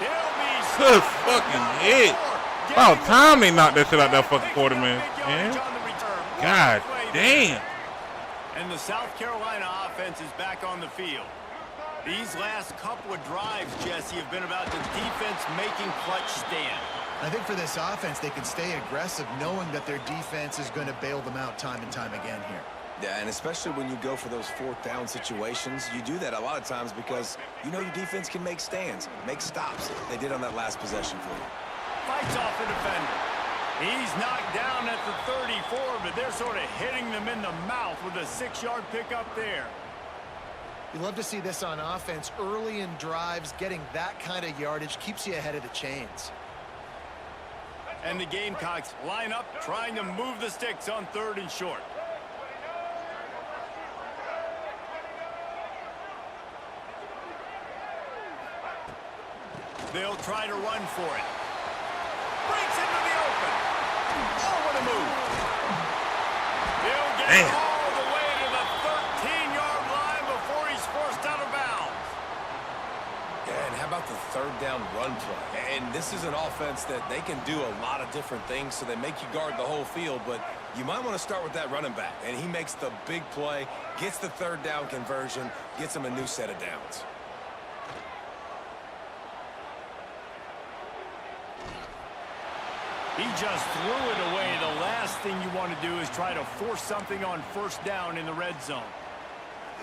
He'll be Good fucking hit. About time they knocked that shit out that fucking quarter, man. Yeah. God damn. And the South Carolina offense is back on the field. These last couple of drives, Jesse, have been about the defense making clutch stand. I think for this offense, they can stay aggressive knowing that their defense is going to bail them out time and time again here. Yeah, and especially when you go for those fourth down situations, you do that a lot of times because you know your defense can make stands, make stops. They did on that last possession for you. Fights off the defender. He's knocked down at the 34, but they're sort of hitting them in the mouth with a 6-yard pickup there. You love to see this on offense. Early in drives, getting that kind of yardage keeps you ahead of the chains. And the Gamecocks line up, trying to move the sticks on third and short. They'll try to run for it. Breaks into the open. Oh, what a move. He'll get all the way to the 13-yard line before he's forced out of bounds. Yeah, and how about the third down run play? And this is an offense that they can do a lot of different things, so they make you guard the whole field, but you might want to start with that running back. And he makes the big play, gets the third down conversion, gets him a new set of downs. He just threw it away. The last thing you want to do is try to force something on first down in the red zone.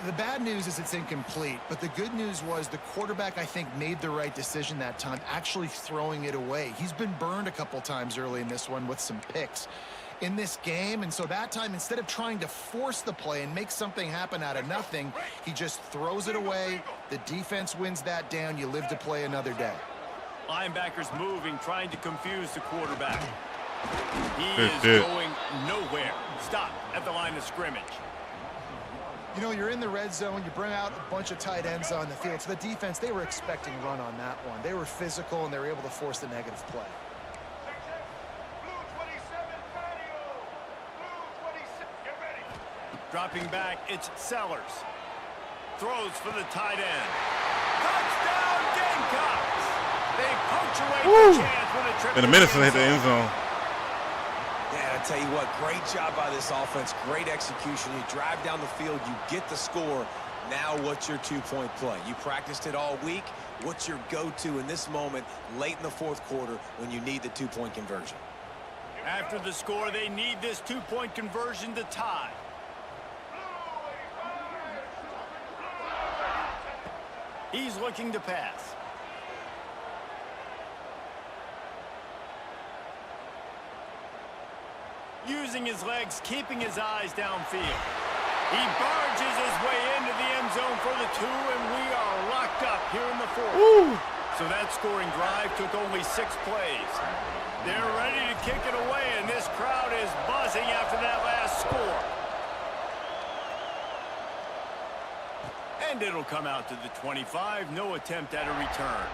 The bad news is it's incomplete, but the good news was the quarterback, I think, made the right decision that time, actually throwing it away. He's been burned a couple times early in this one with some picks in this game, and so that time, instead of trying to force the play and make something happen out of nothing, he just throws it away. The defense wins that down. You live to play another day. Linebackers moving, trying to confuse the quarterback. He is going nowhere. Stop at the line of scrimmage. You know, you're in the red zone. You bring out a bunch of tight ends on the field. So the defense, they were expecting run on that one. They were physical, and they were able to force the negative play. Dropping back, it's Sellers. Throws for the tight end. Touchdown, Gamecocks! They punctuate the chance with a triple. In a minute to hit the end zone. Yeah, I tell you what, great job by this offense, great execution. You drive down the field, you get the score. Now what's your two-point play? You practiced it all week. What's your go-to in this moment late in the fourth quarter when you need the two-point conversion? After the score, they need this two-point conversion to tie. He's looking to pass. using his legs, keeping his eyes downfield. He barges his way into the end zone for the 2, and we are locked up here in the 4th. Woo. So that scoring drive took only 6 plays. They're ready to kick it away, and this crowd is buzzing after that last score. And it'll come out to the 25. No attempt at a return.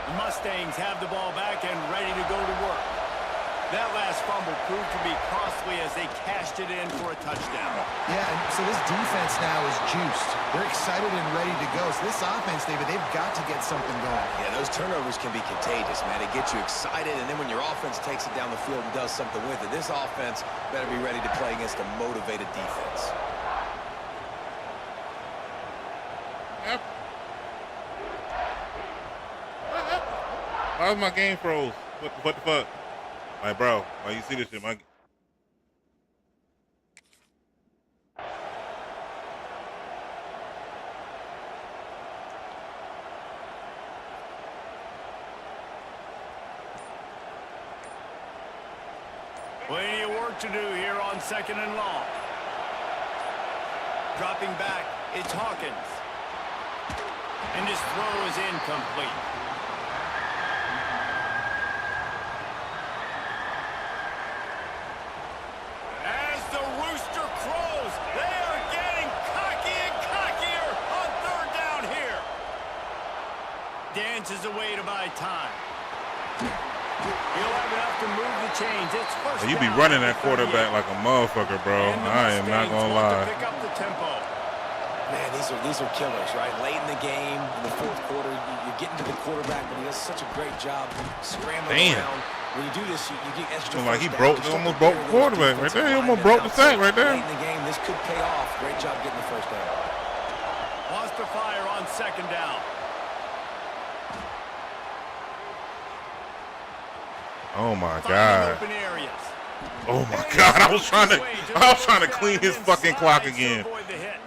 The Mustangs have the ball back and ready to go to work. That last fumble proved to be costly as they cashed it in for a touchdown. Yeah, and so this defense now is juiced. They're excited and ready to go. So this offense, David, they've got to get something going. Yeah, those turnovers can be contagious, man. They get you excited, and then when your offense takes it down the field and does something with it, this offense better be ready to play against a motivated defense. Yep. Why was my game froze? What the fuck? Like, bro, like, you see this shit, man? Plenty of work to do here on 2nd and long. Dropping back, it's Hawkins. And his throw is incomplete. As the rooster crows, they are getting cocky and cockier on 3rd down here. Dances away to buy time. He'll have enough to move the chains. It's first You be down running at that the 38. quarterback like a motherfucker, bro. And the I am not Mustangs gonna want to lie. pick up the tempo. Man, these are killers, right? Late in the game, in the 4th quarter, you're getting to the quarterback, but he does such a great job scrambling Damn. around. When you do this, you get extra Like he first broke, downs. he You almost start broke to the prepare quarterback those right there. He defensive almost linemen broke the out. sack right there. Late in the game, this could pay off. Great job getting the first down. Wants to fire on 2nd down. Oh my Finding god. open areas. Oh my god. I was trying to clean his fucking clock again.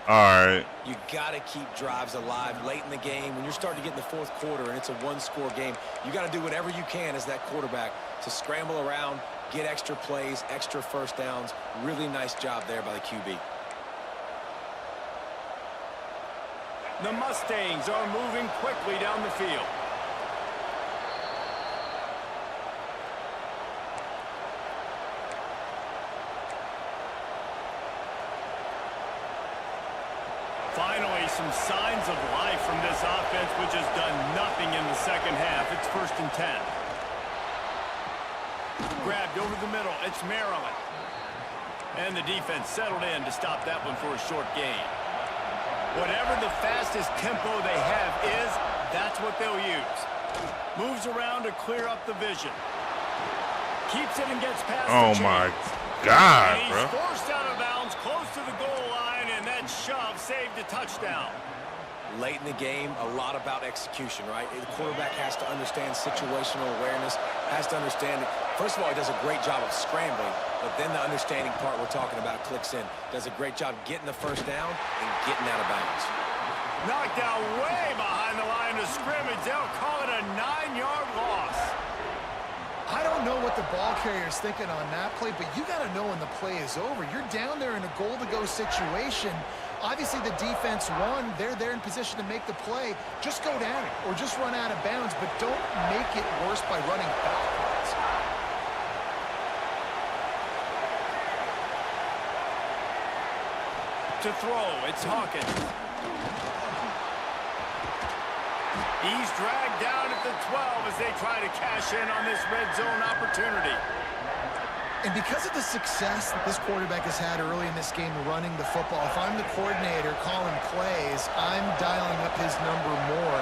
All right. You got to keep drives alive late in the game. When you're starting to get in the 4th quarter and it's a 1-score game, you got to do whatever you can as that quarterback to scramble around, get extra plays, extra first downs. Really nice job there by the QB. The Mustangs are moving quickly down the field. Finally, some signs of life from this offense, which has done nothing in the 2nd half. It's 1st and 10. Grabbed over the middle. It's Maryland. And the defense settled in to stop that one for a short gain. Whatever the fastest tempo they have is, that's what they'll use. Moves around to clear up the vision. Keeps it and gets past Oh the my chains. god, And he's bro. forced out of bounds, close to the goal line, and that shove saved a touchdown. Late in the game, a lot about execution, right? The quarterback has to understand situational awareness, has to understand it. First of all, he does a great job of scrambling, but then the understanding part we're talking about clicks in. Does a great job getting the first down and getting out of bounds. Knocked down way behind the line of scrimmage. They'll call it a 9-yard loss. I don't know what the ball carrier's thinking on that play, but you got to know when the play is over. You're down there in a goal-to-go situation. Obviously, the defense won. They're there in position to make the play. Just go down it or just run out of bounds, but don't make it worse by running backwards. To throw, it's Hawkins. He's dragged down at the 12 as they try to cash in on this red zone opportunity. And because of the success that this quarterback has had early in this game running the football, if I'm the coordinator calling plays, I'm dialing up his number more.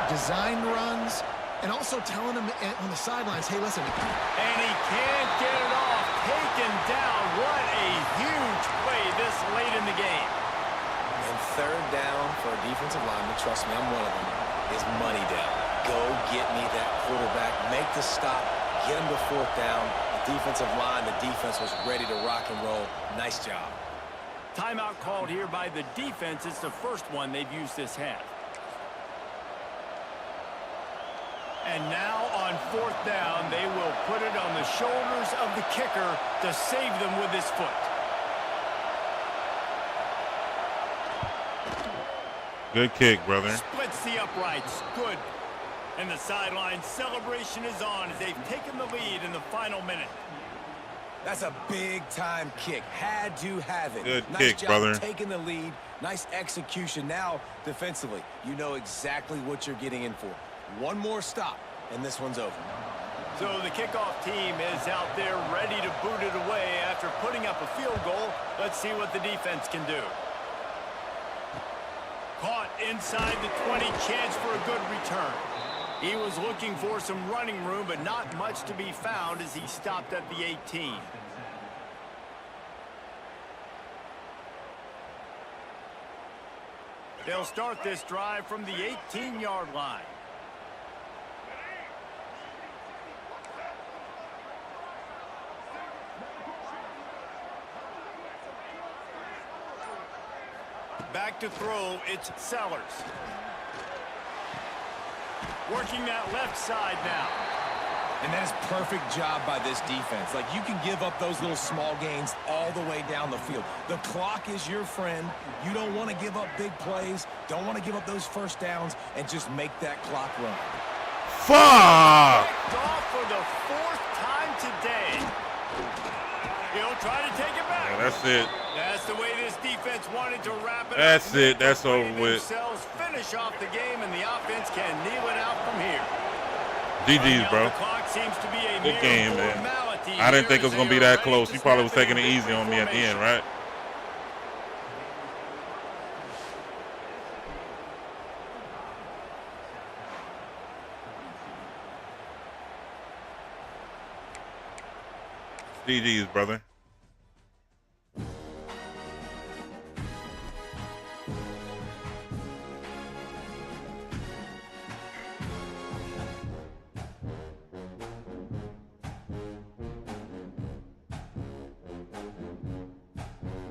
Design runs, and also telling him on the sidelines, hey, listen. And he can't get it off. Taken down. What a huge play this late in the game. And 3rd down for a defensive lineman, trust me, I'm one of them, is money down. Go get me that quarterback. Make the stop. Get him to 4th down. The defensive line, the defense was ready to rock and roll. Nice job. Timeout called here by the defense. It's the first one they've used this half. And now on 4th down, they will put it on the shoulders of the kicker to save them with his foot. Good kick, brother. Splits the uprights. Good. And the sideline celebration is on as they've taken the lead in the final minute. That's a big-time kick. Had to have it. Good nice kick, job brother. Taking the lead. Nice execution. Now, defensively, you know exactly what you're getting in for. One more stop, and this one's over. So the kickoff team is out there ready to boot it away after putting up a field goal. Let's see what the defense can do. Caught inside the 20, chance for a good return. He was looking for some running room, but not much to be found as he stopped at the 18. They'll start this drive from the 18-yard line. Back to throw, it's Sellers. Working that left side now. And that is perfect job by this defense. Like, you can give up those little small gains all the way down the field. The clock is your friend. You don't want to give up big plays. Don't want to give up those first downs and just make that clock run. Fuck! Picked off for the 4th time today. He'll try to take it back. Yeah, that's it. That's the way this defense wanted to wrap it That's up. it. That's over with. Themselves finish off the game, and the offense can kneel it out from here. GG's, bro. The clock seems to be a Good game, man. formality I didn't think it here was going to be as they are that close. ready He to probably was snap taking it into easy on me at the end, formation. right? GG's, brother.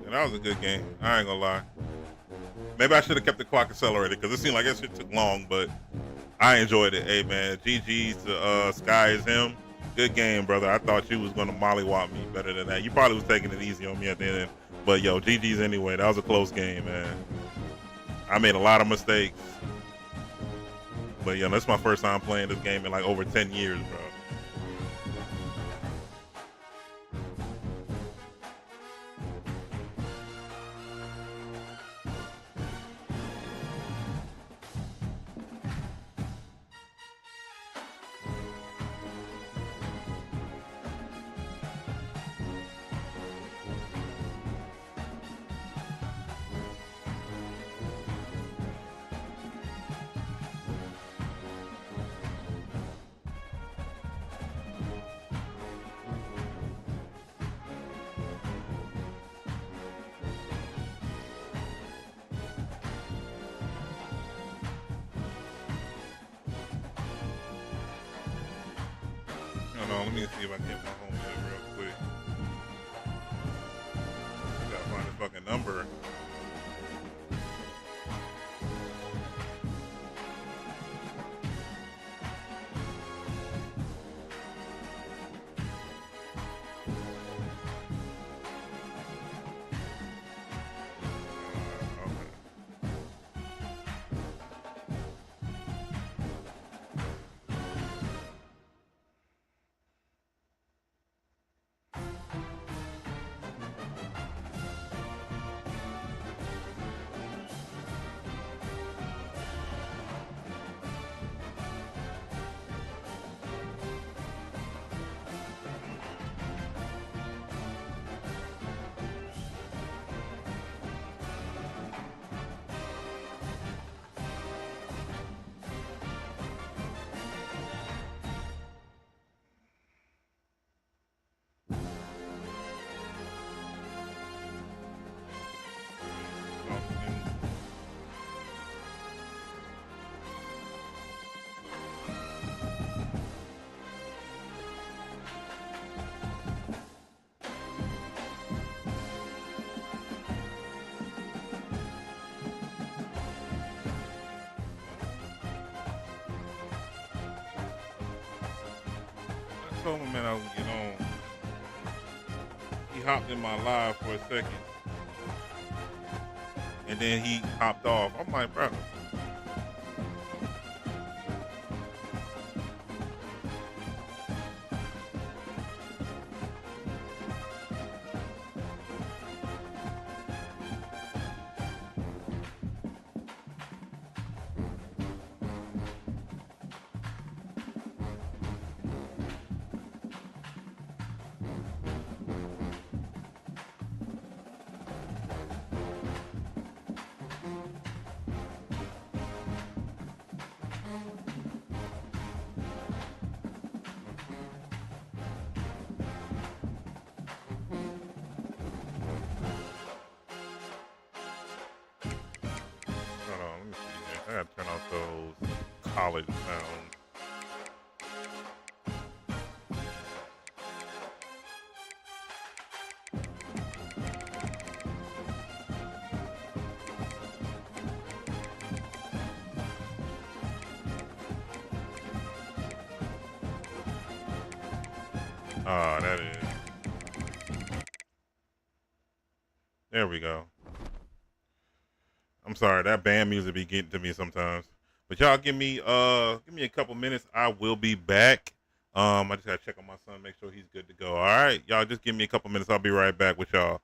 Yeah, that was a good game. I ain't gonna lie. Maybe I should have kept the clock accelerated because it seemed like that shit took long, but I enjoyed it. Hey, man, GG's to Sky is him. Good game, brother. I thought you was going to mollywop me better than that. You probably was taking it easy on me at the end. But, yo, GG's anyway. That was a close game, man. I made a lot of mistakes. But, yo, that's my first time playing this game in like over 10 years, bro. Hold on, let me see if I can get my home here real quick. I gotta find the fucking number. told my man I was gonna get on. He hopped in my live for a second, and then he hopped off. I'm like, bro. Hold on, let me see here. I gotta turn off those college sounds. Ah, that is. There we go. I'm sorry, that band music be getting to me sometimes. But y'all give me a couple minutes. I will be back. I just gotta check on my son, make sure he's good to go. All right, y'all just give me a couple minutes. I'll be right back with y'all.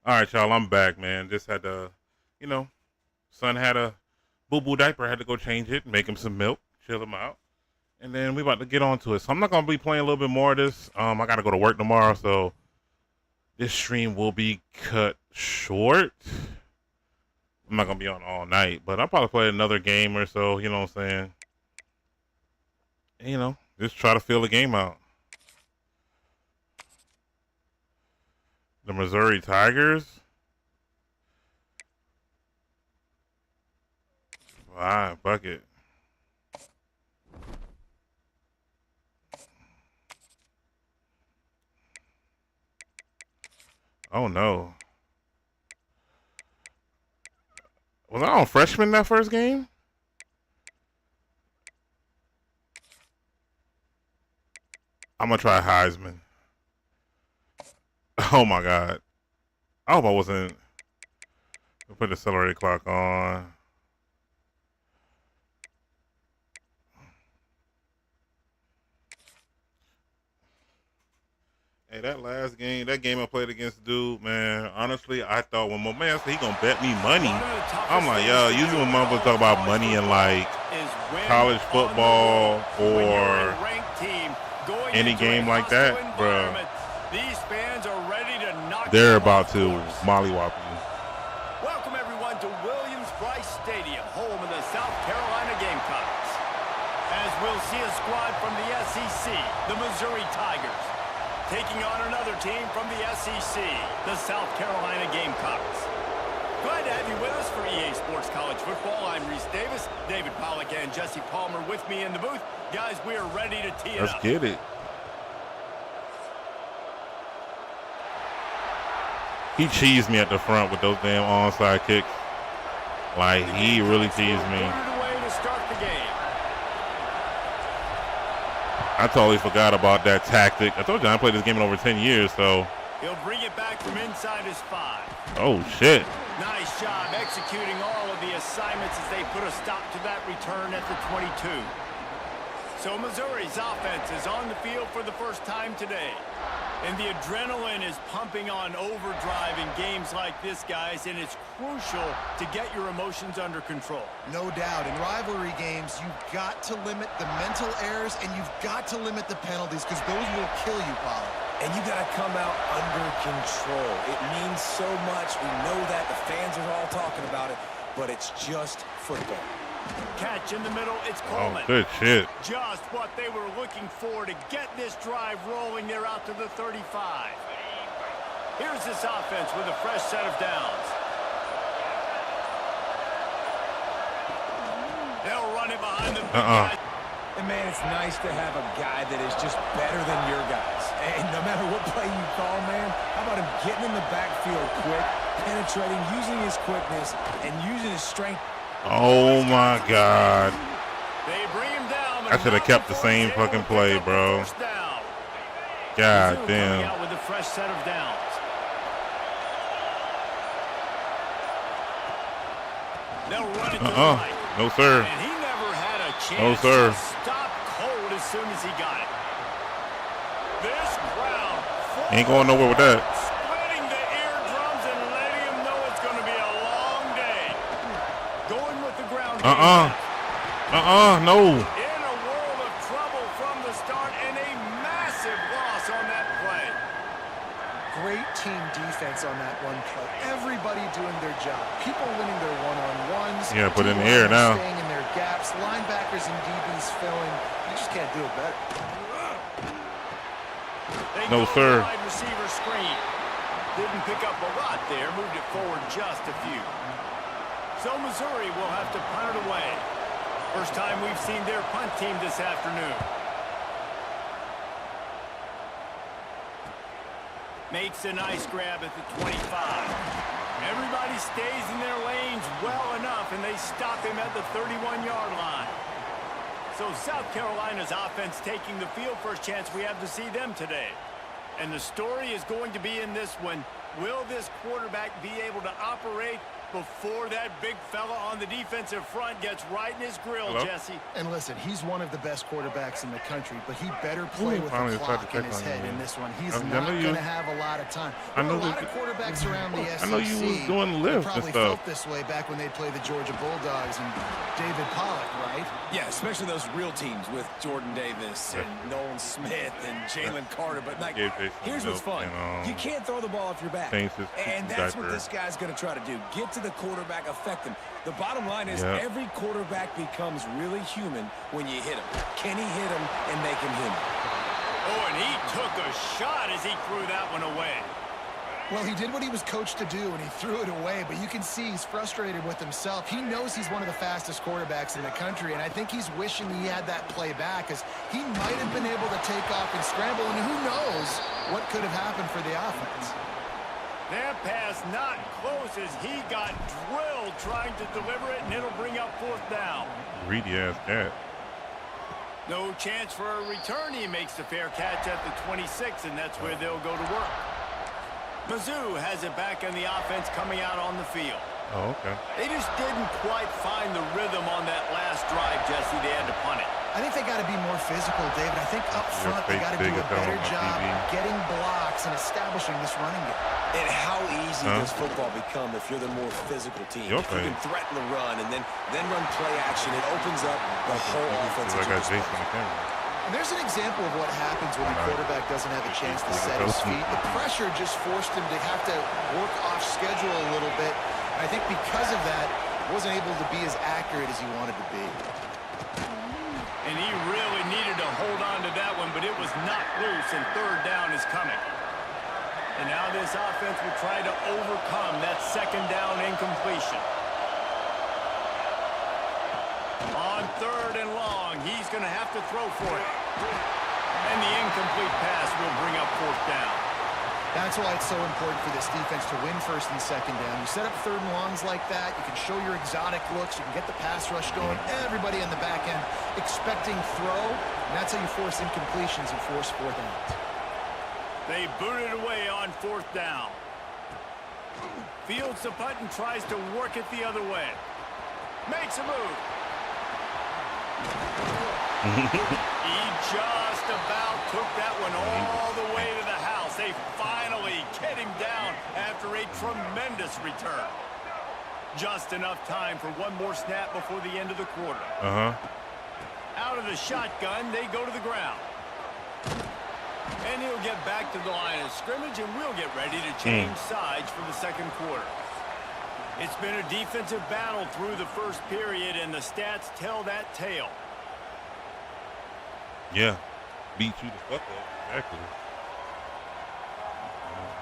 All right, y'all, I'm back, man. Just had to, you know, son had a boo-boo diaper. I had to go change it, make him some milk, chill him out. And then we about to get on to it. So I'm not going to be playing a little bit more of this. I got to go to work tomorrow, so this stream will be cut short. I'm not going to be on all night, but I'll probably play another game or so, you know what I'm saying? And, you know, just try to fill the game out. The Missouri Tigers. Fine, fuck it. Oh no. Was I on freshman that first game? I'm gonna try Heisman. Oh my god. I hope I wasn't. I'll put the accelerated clock on. Hey, that last game, that game I played against dude, man, honestly, I thought when my man said he gonna bet me money, I'm like, yo, usually when motherfuckers talk about money in like college football or any game like that, bro, they're about to mollywop you. Welcome everyone to Williams-Brice Stadium, home of the South Carolina Gamecocks. As we'll see a squad from the SEC, the Missouri Tigers, taking on another team from the SEC, the South Carolina Gamecocks. Glad to have you with us for EA Sports College Football. I'm Reese Davis, David Pollack and Jesse Palmer with me in the booth. Guys, we are ready to tee it up. Let's get it. He cheesed me at the front with those damn onside kicks. Like, he really teased me. I totally forgot about that tactic. I told you I played this game in over 10 years, so. He'll bring it back from inside his 5. Oh, shit. Nice job executing all of the assignments as they put a stop to that return at the 22. So Missouri's offense is on the field for the first time today. And the adrenaline is pumping on overdrive in games like this, guys, and it's crucial to get your emotions under control. No doubt. In rivalry games, you've got to limit the mental errors and you've got to limit the penalties because those will kill you, Pollard. And you got to come out under control. It means so much. We know that. The fans are all talking about it, but it's just football. Catch in the middle, it's Coleman. Oh, good shit. Just what they were looking for to get this drive rolling. They're out to the 35. Here's this offense with a fresh set of downs. They'll run it behind the And man, it's nice to have a guy that is just better than your guys. And no matter what play you call, man, how about him getting in the backfield quick, penetrating, using his quickness, and using his strength. Oh my god. They bring him down. I should have kept the same fucking play, bro. God damn. Out with a fresh set of downs. They'll run it to the right. No, sir. And he never had a chance No, sir. to stop cold as soon as he got it. This crowd Ain't going nowhere with that. splitting the eardrums and letting him know it's going to be a long day. Going with the ground. No. In a world of trouble from the start and a massive loss on that play. Great team defense on that one play. Everybody doing their job. People winning their one-on-ones. Yeah, put it in the air now. Staying in their gaps. Linebackers and DBs filling. You just can't do it better. They No, go sir. Wide receiver screen. Didn't pick up a lot there. Moved it forward just a few. So Missouri will have to punt it away. First time we've seen their punt team this afternoon. Makes a nice grab at the 25. Everybody stays in their lanes well enough, and they stop him at the 31-yard line. So South Carolina's offense taking the field. First chance we have to see them today. And the story is going to be in this one. Will this quarterback be able to operate before that big fella on the defensive front gets right in his grill, Hello? Jesse. And listen, he's one of the best quarterbacks in the country, but he better play with finally the decided to clock in check his on head you. in this one. He's I not know you- going to have a lot of time. I There are know a lot that- of quarterbacks around the SEC. I know you was doing the lift probably and stuff. felt this way back when they played the Georgia Bulldogs and David Pollock, right? Yeah, especially those real teams with Jordan Davis and Nolan Smith and Jalen Carter. But like, Gave Jason here's what's milk fun. and, You can't throw the ball off your back. changed his And that's what diaper. this guy's going to try to do. Get to the quarterback, affect him. The bottom line is Yep. every quarterback becomes really human when you hit him. Can he hit him and make him human? Oh, and he took a shot as he threw that one away. Well, he did what he was coached to do, and he threw it away, but you can see he's frustrated with himself. He knows he's one of the fastest quarterbacks in the country, and I think he's wishing he had that play back, because he might have been able to take off and scramble, and who knows what could have happened for the offense. That pass not close as he got drilled trying to deliver it, and it'll bring up 4th down. Greedy ass cat. No chance for a return. He makes the fair catch at the 26, and that's where they'll go to work. Mizzou has it back in the offense coming out on the field. Oh, okay. They just didn't quite find the rhythm on that last drive, Jesse. They had to punt it. I think they got to be more physical, David. I think up Your front they face got to do big a as hell better on my job TV. getting blocks and establishing this running game. And how easy Huh? does football become if you're the more physical team? Your If you can face. threaten the run and then run play action, it opens up the whole offense. I got Jason on the camera. And there's an example of what happens when the quarterback doesn't have a chance to set his feet. The pressure just forced him to have to work off schedule a little bit. And I think because of that, wasn't able to be as accurate as he wanted to be. And he really needed to hold on to that one, but it was knocked loose, and 3rd down is coming. And now this offense will try to overcome that 2nd down incompletion. On 3rd and long, he's going to have to throw for it. And the incomplete pass will bring up 4th down. That's why it's so important for this defense to win 1st and 2nd down. You set up 3rd and longs like that, you can show your exotic looks, you can get the pass rush going, everybody in the back end expecting throw, and that's how you force incompletions and force 4th downs. They boot it away on 4th down. Fields the punt and tries to work it the other way. Makes a move. He just about took that one all the way to the house. They finally get him down after a tremendous return. Just enough time for one more snap before the end of the quarter. Out of the shotgun, they go to the ground. And he'll get back to the line of scrimmage, and we'll get ready to change sides for the 2nd quarter. It's been a defensive battle through the 1st period, and the stats tell that tale. Yeah. Beat you the fuck up. Exactly.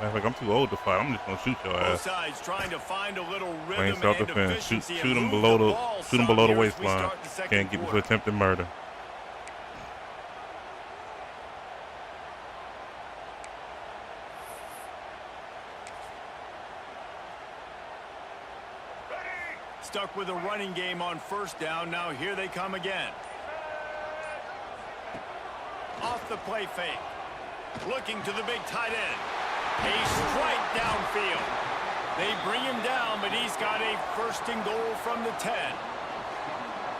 Matter of fact, I'm too old to fight. I'm just gonna shoot your Both ass. sides trying to find a little Plain rhythm and self-defense. efficiency. Shoot him and below move the ball shoot him below the some here as we waistline. start the 2nd Can't get you for quarter. attempted murder. Stuck with a running game on 1st down. Now here they come again. Off the play fake. Looking to the big tight end. A strike downfield. They bring him down, but he's got a 1st and goal from the 10.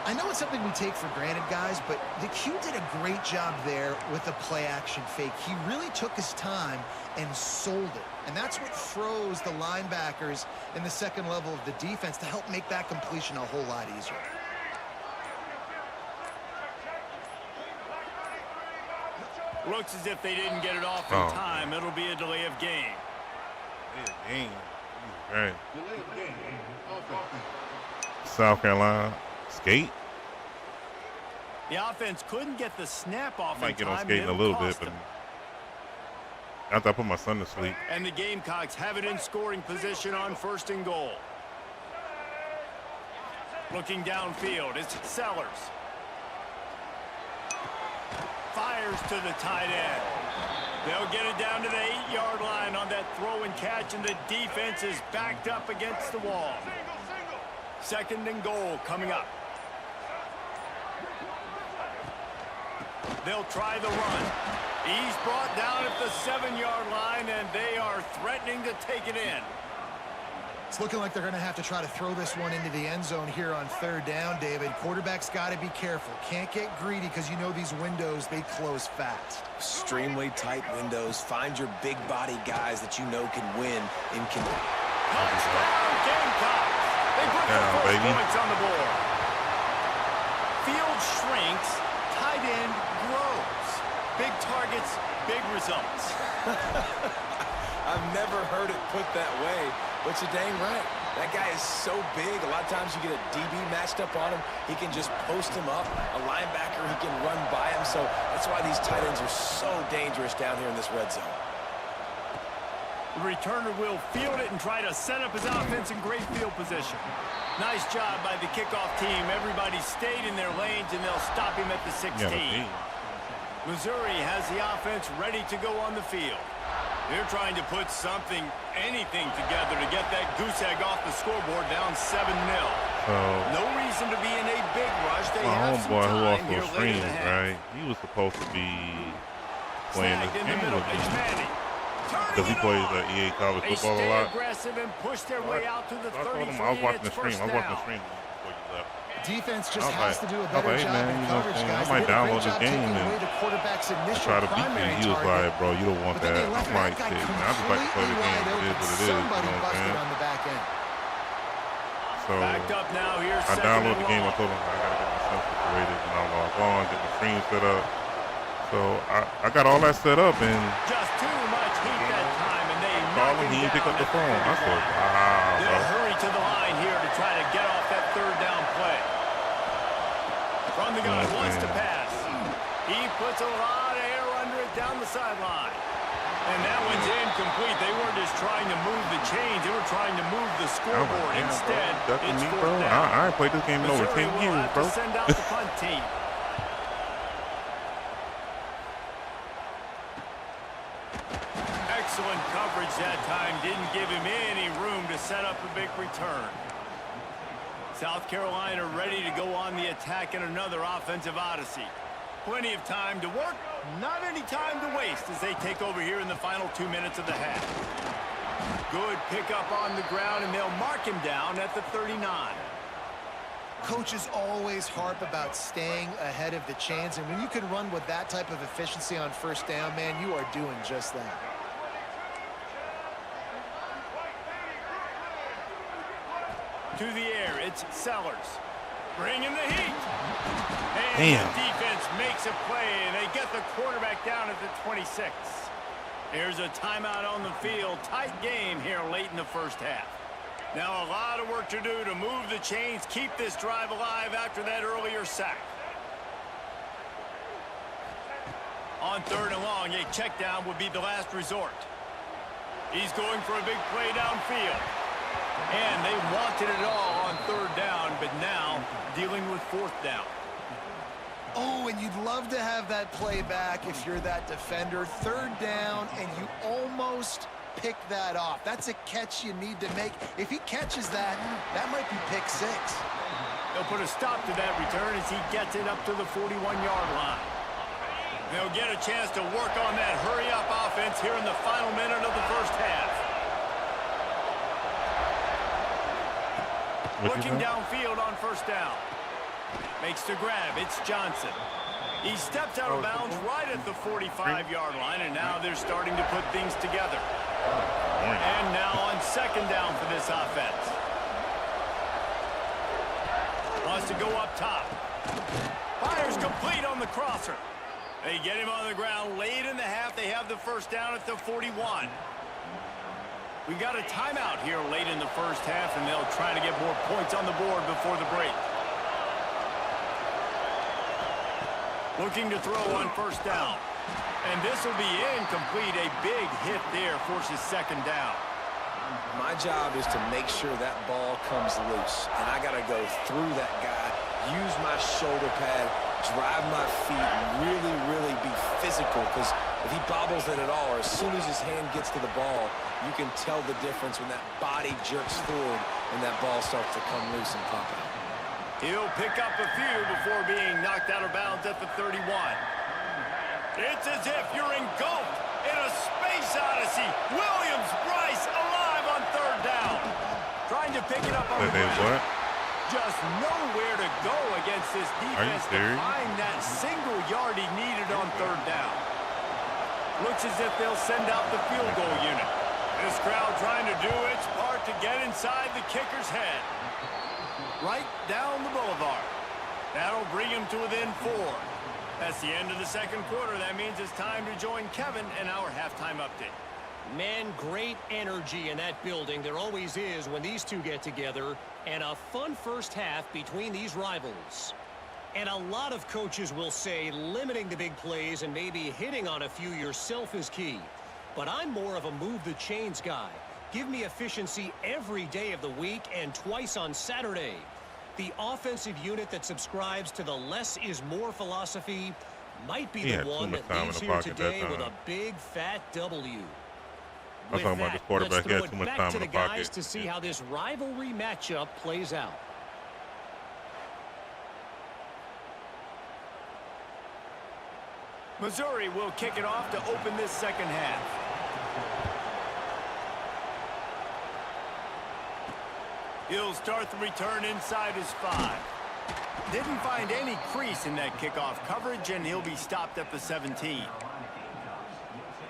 I know it's something we take for granted, guys, but the Q did a great job there with the play-action fake. He really took his time and sold it. And that's what froze the linebackers in the 2nd level of the defense to help make that completion a whole lot easier. Looks as if they didn't get it off in time. It'll be a delay of game. Game. Right. Delay of game. Offense. South Carolina. Skate. The offense couldn't get the snap off Might in get time, on and skating a it'll little bit, cost but them. after I put my son to sleep. And the Gamecocks have it in scoring position on 1st and goal. Looking downfield, it's Sellers. Fires to the tight end. They'll get it down to the 8-yard line on that throw and catch, and the defense is backed up against the wall. 2nd and goal coming up. They'll try the run. He's brought down at the 7-yard line, and they are threatening to take it in. It's looking like they're going to have to try to throw this one into the end zone here on third down, David. Quarterback's got to be careful. Can't get greedy because you know these windows, they close fast. Extremely tight windows. Find your big body guys that you know can win in Touchdown Gamecocks. They bring the 4 points on the board. Field shrinks, tight end grows. Big targets, big results. I've never heard it put that way, but you're dang right. That guy is so big. A lot of times you get a DB matched up on him. He can just post him up. A linebacker, he can run by him. So that's why these tight ends are so dangerous down here in this red zone. The returner will field it and try to set up his offense in great field position. Nice job by the kickoff team. Everybody stayed in their lanes, and they'll stop him at the 16. Missouri has the offense ready to go on the field. They're trying to put anything together to get that goose egg off the scoreboard down 7-0. No reason to be in a big rush. They have some homeboy who time here also late in streams, the half. right? He was supposed to be playing Snagged this in the game middle. with It's me Manning. because he plays EA college They football a stay lot. aggressive and push their way out to the So I told 33. him I was watching the It's stream. first I was watching the down. stream before you left. Defense just I was has like- to do a I was better like, job man, in you know what I'm coverage, saying? I guys. might They did a download great this job game taking and away the quarterback's I initial try to beat you. primary He was target. like, bro, you don't want But then they that. left I'm like, that guy shit, man, I just like to play the completely game. wide It is open. what it is. You know Somebody what I'm busted saying? on the back end. So Backed up now here. I downloaded the game. I told him I gotta get my stuff situated and I'll log on, get the stream set up. So I got all that set up and Just too much heat that time, and they called knock him. He him didn't pick down up the at phone. I 35. said, wow, bro. They'll hurry to the line here to try to get off that third down play. From the gun, Oh, wants to man. pass. He puts a lot of air under it down the sideline. And that one's incomplete. They weren't just trying to move the chains. They were trying to move the I was scoreboard. like, damn, bro, Instead, you ducking it's me, fourth bro. down. I ain't played this game in over Missouri 10 will years, have bro. to send out the punt team. Excellent coverage that time. Didn't give him any room to set up a big return. South Carolina ready to go on the attack in another offensive odyssey. Plenty of time to work, not any time to waste as they take over here in the final 2 minutes of the half. Good pickup on the ground, and they'll mark him down at the 39. Coaches always harp about staying ahead of the chains, and when you can run with that type of efficiency on first down, man, you are doing just that. To the air, it's Sellers. Bringing the heat. And Damn. the defense makes a play, and they get the quarterback down at the 26. Here's a timeout on the field. Tight game here late in the first half. Now a lot of work to do to move the chains, keep this drive alive after that earlier sack. On third and long, a check down would be the last resort. He's going for a big play downfield. And they wanted it all on third down, but now dealing with fourth down. Oh, and you'd love to have that play back if you're that defender. Third down, and you almost pick that off. That's a catch you need to make. If he catches that, that might be pick six. They'll put a stop to that return as he gets it up to the 41-yard line. They'll get a chance to work on that hurry-up offense here in the final minute of the first half. Looking downfield on first down. Makes the grab. It's Johnson. He steps out of bounds right at the 45-yard line, and now they're starting to put things together. And now on second down for this offense. Wants to go up top. Fires complete on the crosser. They get him on the ground late in the half. They have the first down at the 41. We got a timeout here late in the first half, and they'll try to get more points on the board before the break. Looking to throw on first down. And this will be incomplete. A big hit there forces second down. My job is to make sure that ball comes loose. And I got to go through that guy, use my shoulder pad, drive my feet, and really be physical. Because if he bobbles it at all, or as soon as his hand gets to the ball, you can tell the difference when that body jerks forward and that ball starts to come loose and pop out. He'll pick up a few before being knocked out of bounds at the 31. It's as if you're engulfed in a space odyssey. Williams-Brice alive on third down. Trying to pick it up on the They ground. what? Just nowhere to go against this defense to serious? find that single yard he needed on third down. Looks as if they'll send out the field goal unit. This crowd trying to do its part to get inside the kicker's head. Right down the boulevard. That'll bring him to within 4. That's the end of the second quarter. That means it's time to join Kevin in our halftime update. Man, great energy in that building. There always is when these two get together. And a fun first half between these rivals. And a lot of coaches will say limiting the big plays and maybe hitting on a few yourself is key. But I'm more of a move the chains guy. Give me efficiency every day of the week and twice on Saturday. The offensive unit that subscribes to the less is more philosophy might be the one that leaves here today with a big fat W. I'm talking about this quarterback. He had too much time in the pocket. To see how this rivalry matchup plays out. Missouri will kick it off to open this second half. He'll start the return inside his 5. Didn't find any crease in that kickoff coverage, and he'll be stopped at the 17.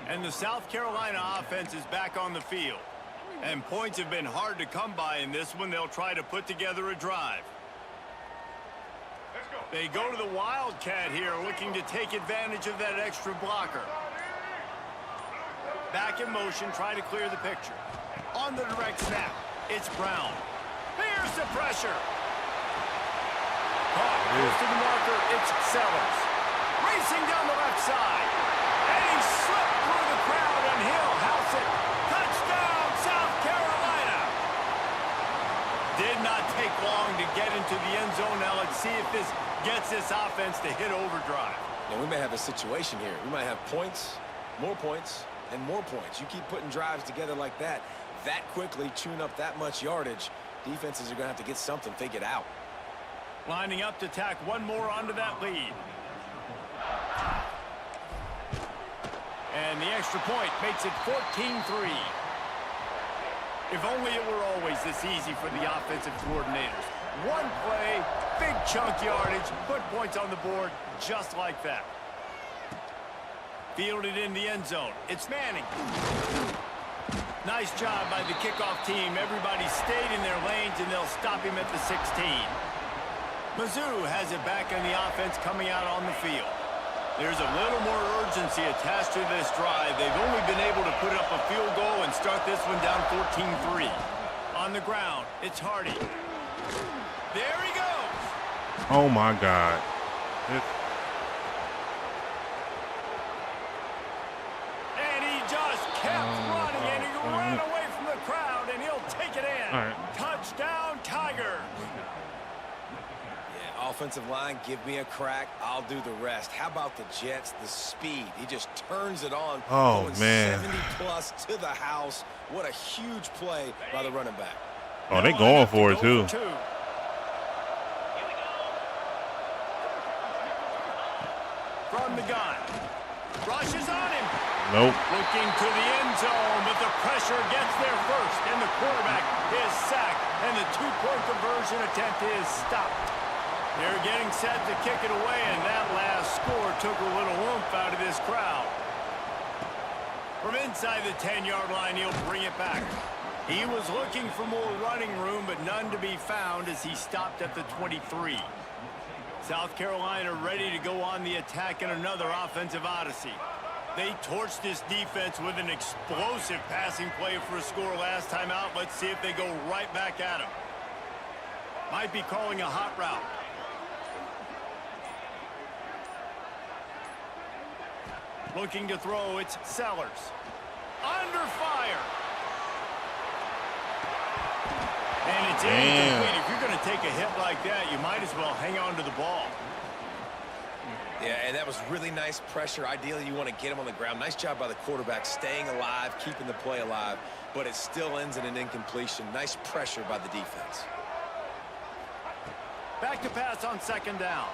And the South Carolina offense is back on the field. And points have been hard to come by in this one. They'll try to put together a drive. They go to the Wildcat here, looking to take advantage of that extra blocker. Back in motion, try to clear the picture. On the direct snap, it's Brown. Here's the pressure. Caught close to the marker, it's Sellers. Racing down the left side. And he slipped through the crowd, and he'll house it. Touchdown, South Carolina. Did not take long to get into the end zone. Now let's see if this gets this offense to hit overdrive. Yeah, we may have a situation here. We might have points, and more points. You keep putting drives together like that quickly, chewing up that much yardage, defenses are going to have to get something figured out. Lining up to tack one more onto that lead. And the extra point makes it 14-3. If only it were always this easy for the offensive coordinators. One play, big chunk yardage, put points on the board just like that. Fielded in the end zone. It's Manning. Nice job by the kickoff team. Everybody stayed in their lanes, and they'll stop him at the 16. Mizzou has it back in the offense coming out on the field. There's a little more urgency attached to this drive. They've only been able to put up a field goal and start this one down 14-3. On the ground, it's Hardy. There he goes. Oh, my God. And he just kept running, and he ran away from the crowd, and he'll take it in. All right. Touchdown, Tigers. Yeah, offensive line, give me a crack. I'll do the rest. How about the Jets? The speed. He just turns it on. Oh, going man. 70-plus to the house. What a huge play by the running back. Oh, they going for it, too. From the gun. Rushes on him. Nope. Looking to the end zone, but the pressure gets there first, and the quarterback is sacked, and the two-point conversion attempt is stopped. They're getting set to kick it away, and that last score took a little oomph out of this crowd. From inside the 10-yard line, he'll bring it back. He was looking for more running room, but none to be found as he stopped at the 23. South Carolina ready to go on the attack in another offensive odyssey. They torched this defense with an explosive passing play for a score last time out. Let's see if they go right back at him. Might be calling a hot route. Looking to throw, it's Sellers. Under fire. And it's incomplete. If you're going to take a hit like that, you might as well hang on to the ball. Yeah, and that was really nice pressure. Ideally, you want to get him on the ground. Nice job by the quarterback staying alive, keeping the play alive, but it still ends in an incompletion. Nice pressure by the defense. Back to pass on second down.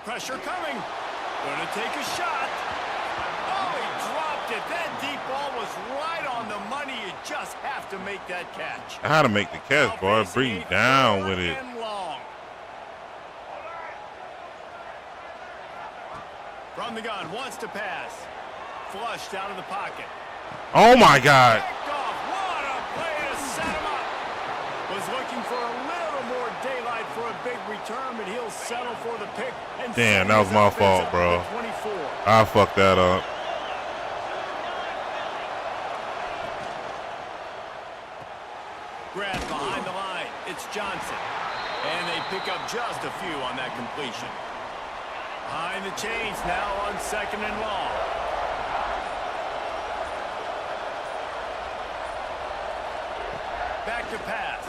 Pressure coming. Going to take a shot. Oh, he dropped it. if that deep ball was right on the money, you just have to make that catch. I had to make the catch, boy. Breathe down with it. From the gun, wants to pass. Flushed out of the pocket. Oh, my God. What a play to set him up. Was looking for a little more daylight for a big return, but he'll settle for the pick. And damn, that was my fault, bro. I fucked that up. Grab behind the line. It's Johnson. And they pick up just a few on that completion. Behind the chains now on 2nd and long. Back to pass.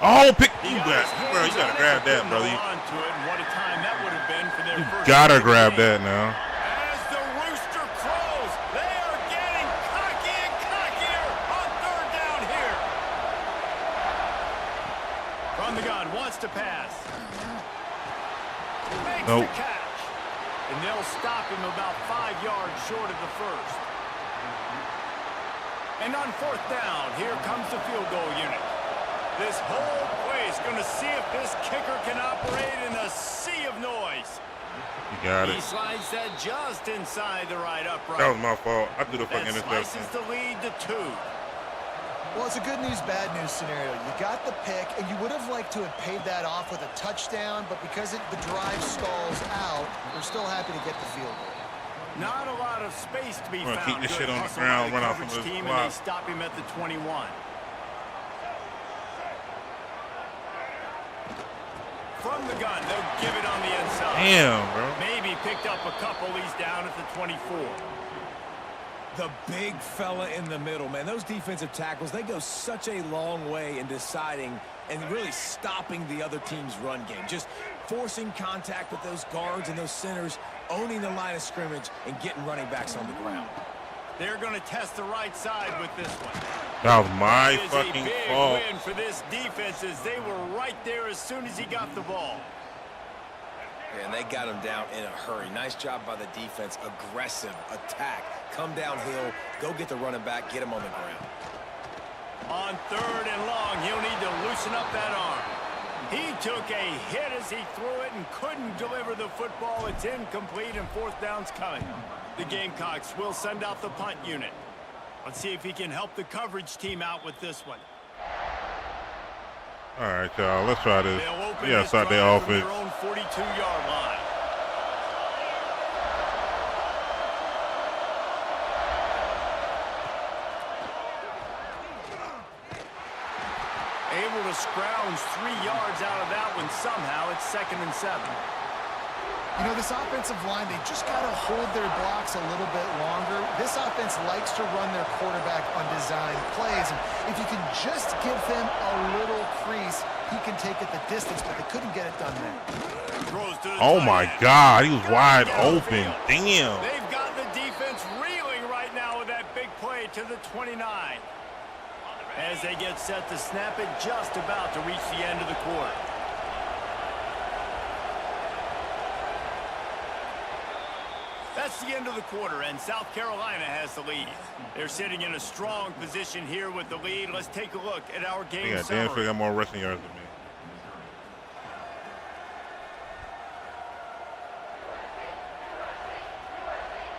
Oh, pick you back. Bro, you gotta grab that, brother. What a time that would have been for their first Gotta grab that now. As the rooster crows, they are getting cocky and cockier on 3rd down here. From the gun, wants to pass. Makes the catch. And they'll stop him about 5 yards short of the first. And on 4th down, here comes the field goal unit. This whole play is going to see if this kicker can operate in a sea of noise. You got it. He slides that just inside the right upright. That was my fault. I threw the fucking interception. Slices the lead to 2. Well, it's a good news, bad news scenario. You got the pick, and you would have liked to have paid that off with a touchdown, but because the drive stalls out, we're still happy to get the field goal. Not a lot of space to be found. Keep this shit on the Hustle ground, by the run off some coverage of this team, clock. and they stop him at the 21. From the gun, they'll give it on the inside. Damn, bro. Maybe picked up a couple. He's down at the 24. The big fella in the middle, man. Those defensive tackles, they go such a long way in deciding and really stopping the other team's run game. Just forcing contact with those guards and those centers, owning the line of scrimmage, and getting running backs on the ground. They're going to test the right side with this one. That was my It is fucking a big fault. win for this defense as they were right there as soon as he got the ball. And they got him down in a hurry. Nice job by the defense. Aggressive attack. Come downhill. Go get the running back. Get him on the ground. On 3rd and long, he'll need to loosen up that arm. He took a hit as he threw it and couldn't deliver the football. It's incomplete and 4th down's coming. The Gamecocks will send out the punt unit. Let's see if he can help the coverage team out with this one. All right, y'all. Let's try this. They'll open Yeah, this start their drive from offense. their own 42-yard line. Able to scrounge 3 yards out of that one somehow. It's 2nd and 7. You know, this offensive line, they just got to hold their blocks a little bit longer. This offense likes to run their quarterback on design plays. And if you can just give him a little crease, he can take it the distance, but they couldn't get it done there. Oh, my God. He was wide open. Damn. They've got the defense reeling right now with that big play to the 29. As they get set to snap it, just about to reach the end of the quarter. That's the end of the quarter, and South Carolina has the lead. They're sitting in a strong position here with the lead. Let's take a look at our game Yeah, summary. Dan sure got more rushing yards than me.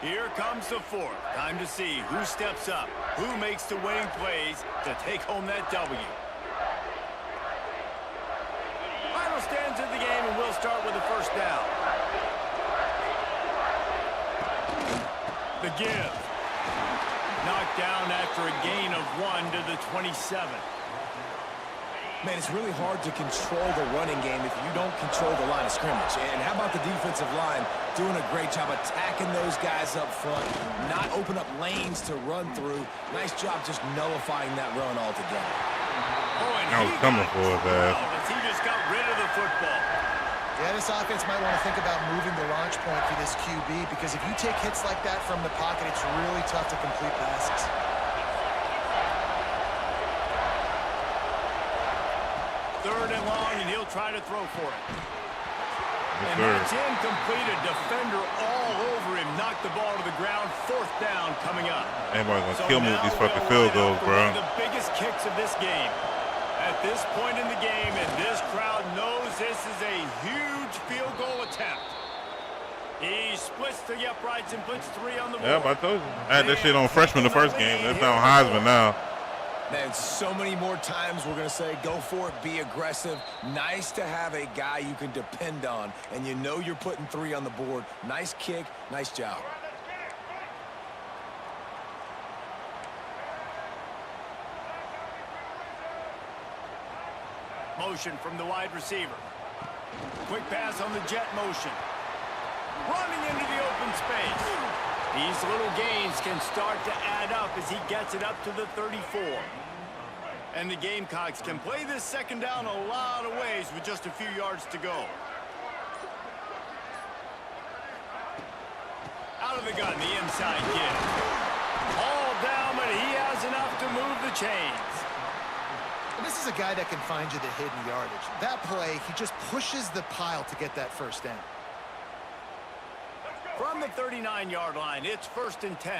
Here comes the 4th. Time to see who steps up, who makes the winning plays to take home that W. Final stands of the game, and we'll start with the 1st down. The give. Knocked down after a gain of 1 to the 27. Man, it's really hard to control the running game if you don't control the line of scrimmage. And how about the defensive line doing a great job attacking those guys up front, not open up lanes to run through. Nice job just nullifying that run altogether. Oh, and I was coming for his ass. He just got rid of the football. Yeah, this offense might want to think about moving the launch point for this QB, because if you take hits like that from the pocket, it's really tough to complete passes. Third and long, and he'll try to throw for it. Yes, And sir. that's incomplete. A defender all over him. Not get the ball to the ground. 4th down coming up. Everybody's gonna So kill me with now these fucking we'll field line goals, up for bro. one of the biggest kicks of this game. At this point in the game, and this crowd knows this is a huge field goal attempt. He splits the uprights and puts 3 on the board. Yeah, but I told you. I had that shit on freshman the first game. It's now Heisman now. Man, so many more times we're going to say, go for it, be aggressive. Nice to have a guy you can depend on, and you know you're putting 3 on the board. Nice kick, nice job. Motion from the wide receiver. Quick pass on the jet motion. Running into the open space. These little gains can start to add up as he gets it up to the 34. And the Gamecocks can play this 2nd down a lot of ways with just a few yards to go. Out of the gun, the inside give. All down, but he has enough to move the chains. And this is a guy that can find you the hidden yardage. That play, he just pushes the pile to get that 1st down. From the 39-yard line, it's 1st and 10.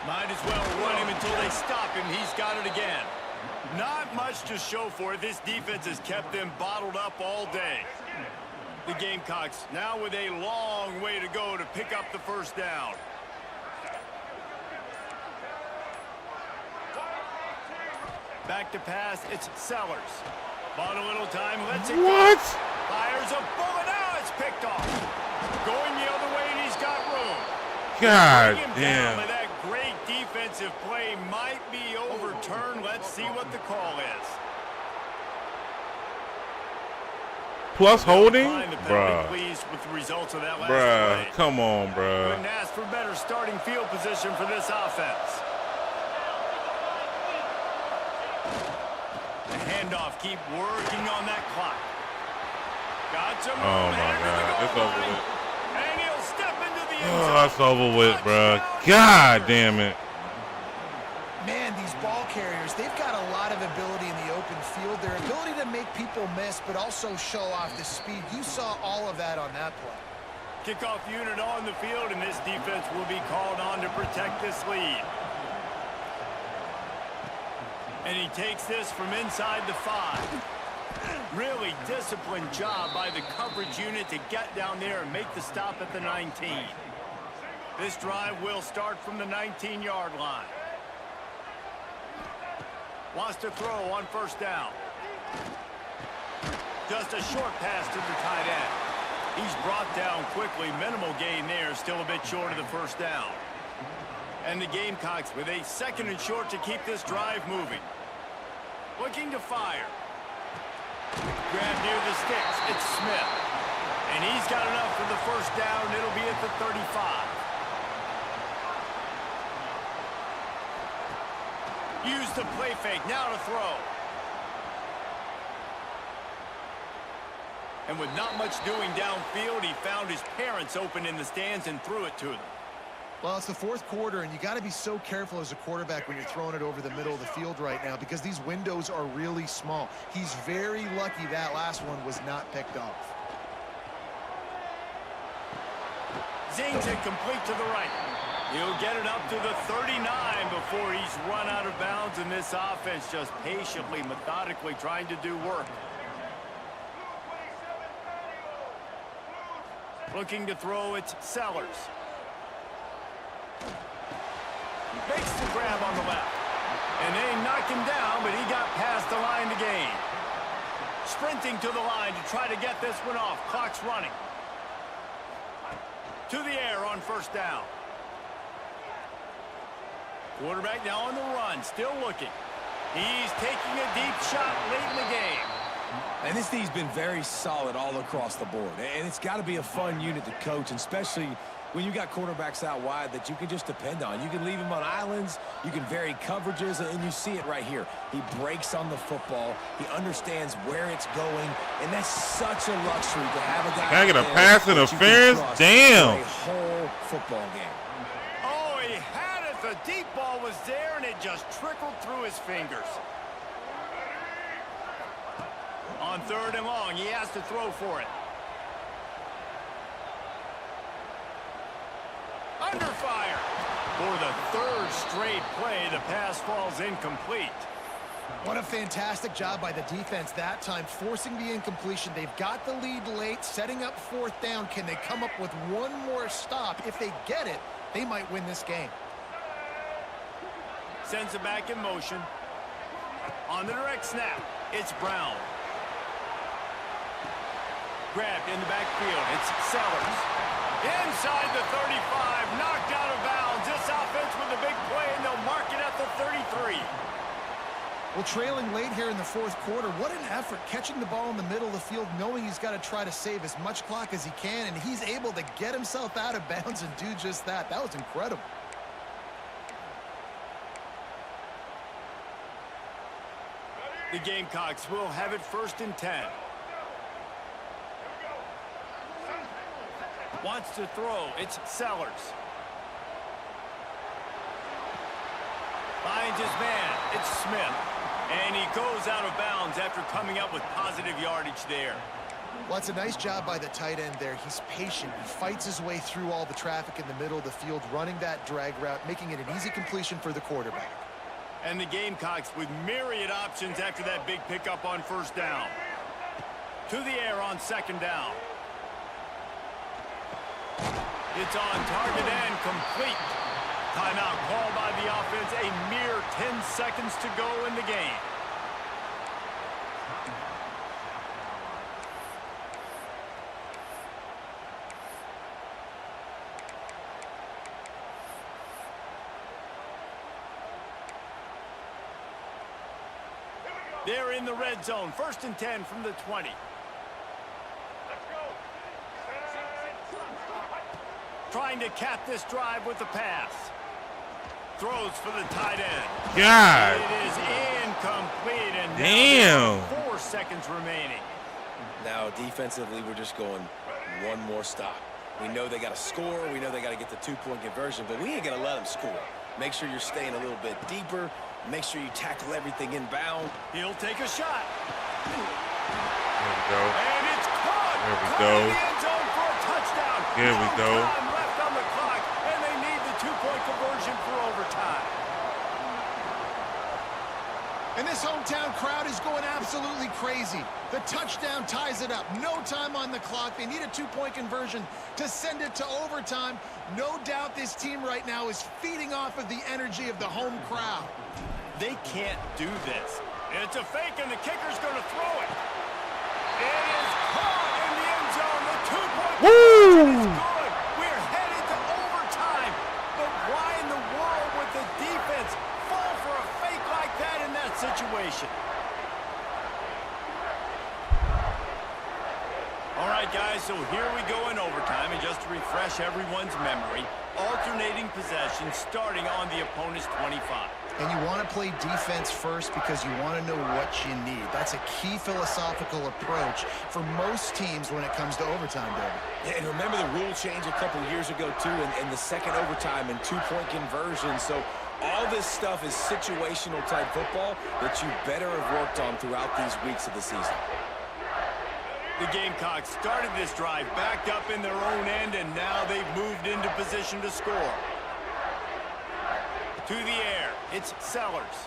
Might as well run him until they stop him. He's got it again. Not much to show for it. This defense has kept them bottled up all day. The Gamecocks now with a long way to go to pick up the 1st down. Back to pass, it's Sellers. Bought a little time, lets it What? go. Fires a bullet, now it's picked off. Going the other way, and he's got room. God Bring him down, damn. but that great defensive play might be overturned. Let's see what the call is. Plus holding? Find the penalty, Bruh. pleased with the results of that last Bruh. play. Come on, bruh. Couldn't ask for better starting field position for this offense. The handoff, keep working on that clock. Got some Oh room, my hand to the God. goal It's over line. with. And he'll step into the end Oh, zone. that's over with, bruh. God damn it. Man, these ball carriers, they've got a lot of ability in the open field. Their ability to make people miss, but also show off the speed. You saw all of that on that play. Kickoff unit on the field, and this defense will be called on to protect this lead. And he takes this from inside the 5. Really disciplined job by the coverage unit to get down there and make the stop at the 19. This drive will start from the 19-yard line. Wants to throw on 1st down. Just a short pass to the tight end. He's brought down quickly. Minimal gain there, still a bit short of the 1st down. And the Gamecocks with a 2nd and short to keep this drive moving. Looking to fire. Grab near the sticks. It's Smith. And he's got enough for the 1st down. It'll be at the 35. Use the play fake. Now to throw. And with not much doing downfield, he found his parents open in the stands and threw it to them. Well, it's the 4th quarter, and you got to be so careful as a quarterback when you're throwing it over the middle of the field right now because these windows are really small. He's very lucky that last one was not picked off. Zings it complete to the right. He'll get it up to the 39 before he's run out of bounds, and this offense just patiently, methodically trying to do work. Looking to throw, it's Sellers. Makes the grab on the left. And they knocked him down, but he got past the line to gain. Sprinting to the line to try to get this one off. Clock's running. To the air on 1st down. Quarterback now on the run, still looking. He's taking a deep shot late in the game. And this team's been very solid all across the board. And it's got to be a fun unit to coach, and especially when you got quarterbacks out wide that you can just depend on. You can leave him on islands, you can vary coverages, and you see it right here. He breaks on the football, he understands where it's going, and that's such a luxury to have a guy. Can I get a out there pass that you can interference? trust Damn. for a whole football game. Oh, he had it. The deep ball was there, and it just trickled through his fingers. On 3rd and long, he has to throw for it. Under fire. For the third straight play, the pass falls incomplete. What a fantastic job by the defense that time, forcing the incompletion. They've got the lead late, setting up fourth down. Can they come up with one more stop? If they get it, they might win this game. Sends it back in motion. On the direct snap, it's Brown. Grabbed in the backfield, it's Sellers. Inside the 35, knocked out of bounds. This offense with a big play, and they'll mark it at the 33. Well, trailing late here in the fourth quarter, what an effort catching the ball in the middle of the field, knowing he's got to try to save as much clock as he can, and he's able to get himself out of bounds and do just that. That was incredible. The Gamecocks will have it 1st and 10. Wants to throw. It's Sellers. Finds his man. It's Smith. And he goes out of bounds after coming up with positive yardage there. Well, it's a nice job by the tight end there. He's patient. He fights his way through all the traffic in the middle of the field, running that drag route, making it an easy completion for the quarterback. And the Gamecocks with myriad options after that big pickup on 1st down. To the air on 2nd down. It's on target and complete. Timeout called by the offense. A mere 10 seconds to go in the game. They're in the red zone. 1st and 10 from the 20. Trying to cap this drive with the pass. Throws for the tight end. God. It is incomplete, and damn. now 4 seconds remaining. Now, defensively, we're just going one more stop. We know they got to score. We know they got to get the 2-point conversion, but we ain't going to let them score. Make sure you're staying a little bit deeper. Make sure you tackle everything inbound. He'll take a shot. There we go. And it's caught. There we Caught go. in the end zone for a touchdown. Here we No go. time left on the clock, and they need the 2-point conversion for overtime. And this hometown crowd is going absolutely crazy. The touchdown ties it up. No time on the clock. They need a 2-point conversion to send it to overtime. No doubt this team right now is feeding off of the energy of the home crowd. They can't do this. It's a fake, and the kicker's going to throw it. It is caught in the end zone. The 2-point conversion is good. We're headed to overtime. But why in the world would the defense fall for a fake like that in that situation? All right, guys, so here we go in overtime, and just to refresh everyone's memory, alternating possession starting on the opponent's 25. And you want to play defense first because you want to know what you need. That's a key philosophical approach for most teams when it comes to overtime, David. Yeah, and remember the rule change a couple years ago, too, in the second overtime and 2-point conversion. So all this stuff is situational type football that you better have worked on throughout these weeks of the season. The Gamecocks started this drive backed up in their own end, and now they've moved into position to score. To the air, it's Sellers.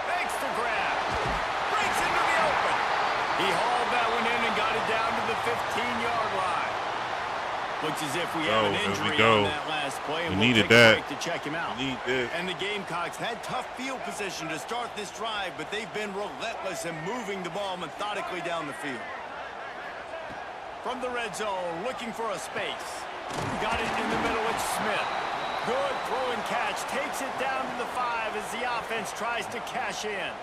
Makes the grab. Breaks into the open. He hauled that one in and got it down to the 15-yard line. Looks as if we have an injury on that last play, and we'll take a break to check him out. And the Gamecocks had tough field position to start this drive, but they've been relentless in moving the ball methodically down the field. From the red zone, looking for a space. Got it in the middle, it's Smith. Good throw and catch, takes it down to the 5 as the offense tries to cash in.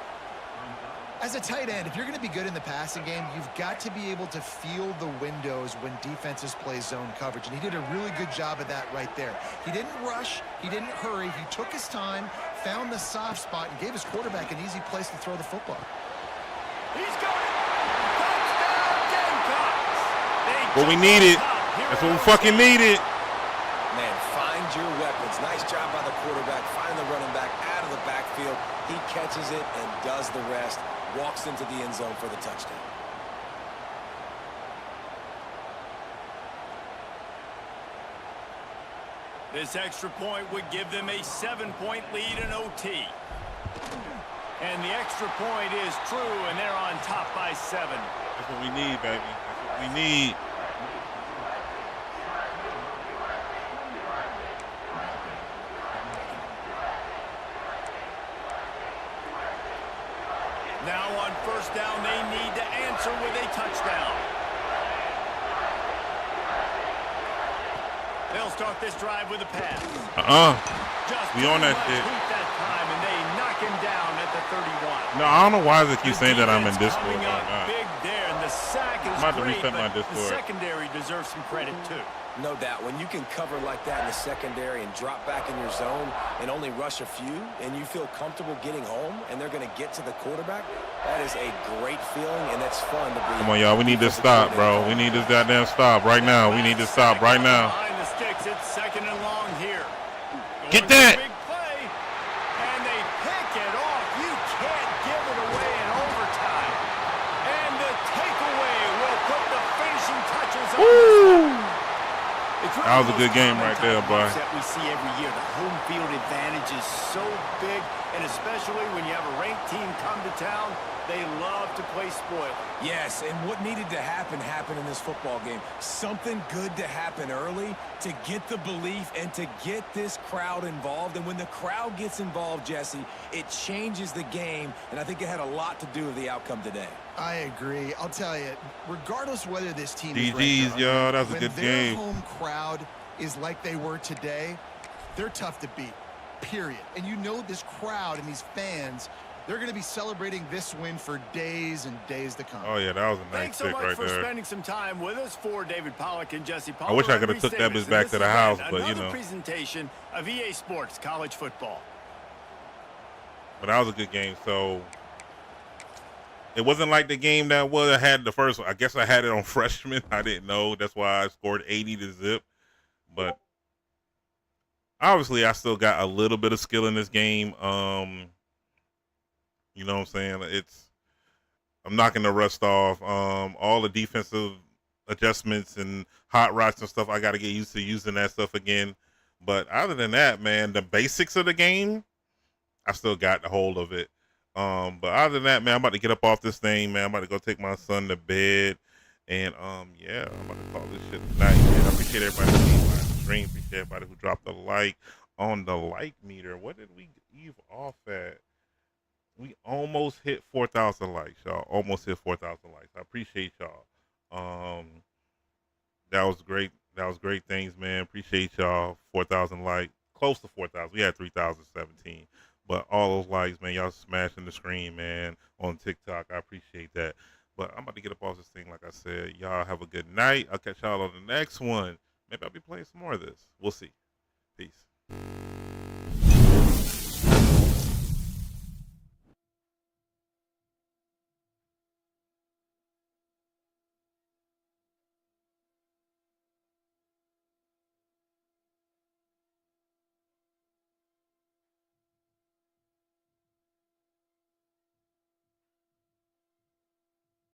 As a tight end, if you're going to be good in the passing game, you've got to be able to feel the windows when defenses play zone coverage, and he did a really good job of that right there. He didn't rush, he didn't hurry, he took his time, found the soft spot, and gave his quarterback an easy place to throw the football. He's got it! Touchdown, Gamecocks! What we needed. That's what we fucking needed. Man, find your weapons. Nice job by the quarterback. Find the running back out of the backfield. He catches it and does the rest. Walks into the end zone for the touchdown. This extra point would give them a 7-point lead in OT. And the extra point is true, and they're on top by 7. That's what we need, baby. That's what we need. Now on first down, they need to answer with a touchdown. They'll start this drive with a pass. We on that shit. That time, and they knock him down at the 31. No, I don't know why they keep saying that I'm in Defense Discord. coming up big there, and the sack is I'm about to great, reset my but the Discord. secondary deserves some credit too. No doubt. When you can cover like that in the secondary and drop back in your zone and only rush a few, and you feel comfortable getting home, and they're going to get to the quarterback, that is a great feeling, and that's fun to be. Come on, y'all. We need this stop, bro. We need this goddamn stop right now. We need this stop right now. Behind the sticks, it's second and long here. Get Going for that. a big play, and they pick it off. You can't give it away in overtime. And the takeaway will put the finishing touches on this. That was a good game right there, boy. That we see every year. The home field advantage is so big, and especially when you have a ranked team come to town, they love to play spoil. Yes, and what needed to happen happened in this football game. Something good to happen early to get the belief and to get this crowd involved. And when the crowd gets involved, Jesse, it changes the game, and I think it had a lot to do with the outcome today. I agree. I'll tell you, regardless whether this team is GG's, ranked or yo. not, That was a when good their game. home crowd is like they were today, they're tough to beat, period. And you know this crowd and these fans, they're going to be celebrating this win for days and days to come. Oh, yeah, that was a nice Thanks so pick much right for there. spending some time with us. For David Pollack and Jesse Palmer, I wish I I'm could have Reese took that Davis, bitch back and to this the has house, been but, you another know. presentation of EA Sports College Football. But that was a good game. So it wasn't like the game that I had the first one. I guess I had it on freshman. I didn't know. That's why I scored 80 to zip. But obviously, I still got a little bit of skill in this game. You know what I'm saying? I'm knocking the rust off. All the defensive adjustments and hot routes and stuff, I got to get used to using that stuff again. But other than that, man, the basics of the game, I still got the hold of it. But other than that, man, I'm about to get up off this thing, man. I'm about to go take my son to bed. And, yeah, I'm about to call this shit tonight, man. I appreciate everybody who came by the stream. Appreciate everybody who dropped a like on the like meter. What did we leave off at? We almost hit 4,000 likes, y'all. Almost hit 4,000 likes. I appreciate y'all. That was great. That was great things, man. Appreciate y'all. 4,000 likes. Close to 4,000. We had 3,017. But all those likes, man, y'all smashing the screen, man, on TikTok. I appreciate that. But I'm about to get up off this thing, like I said. Y'all have a good night. I'll catch y'all on the next one. Maybe I'll be playing some more of this. We'll see. Peace.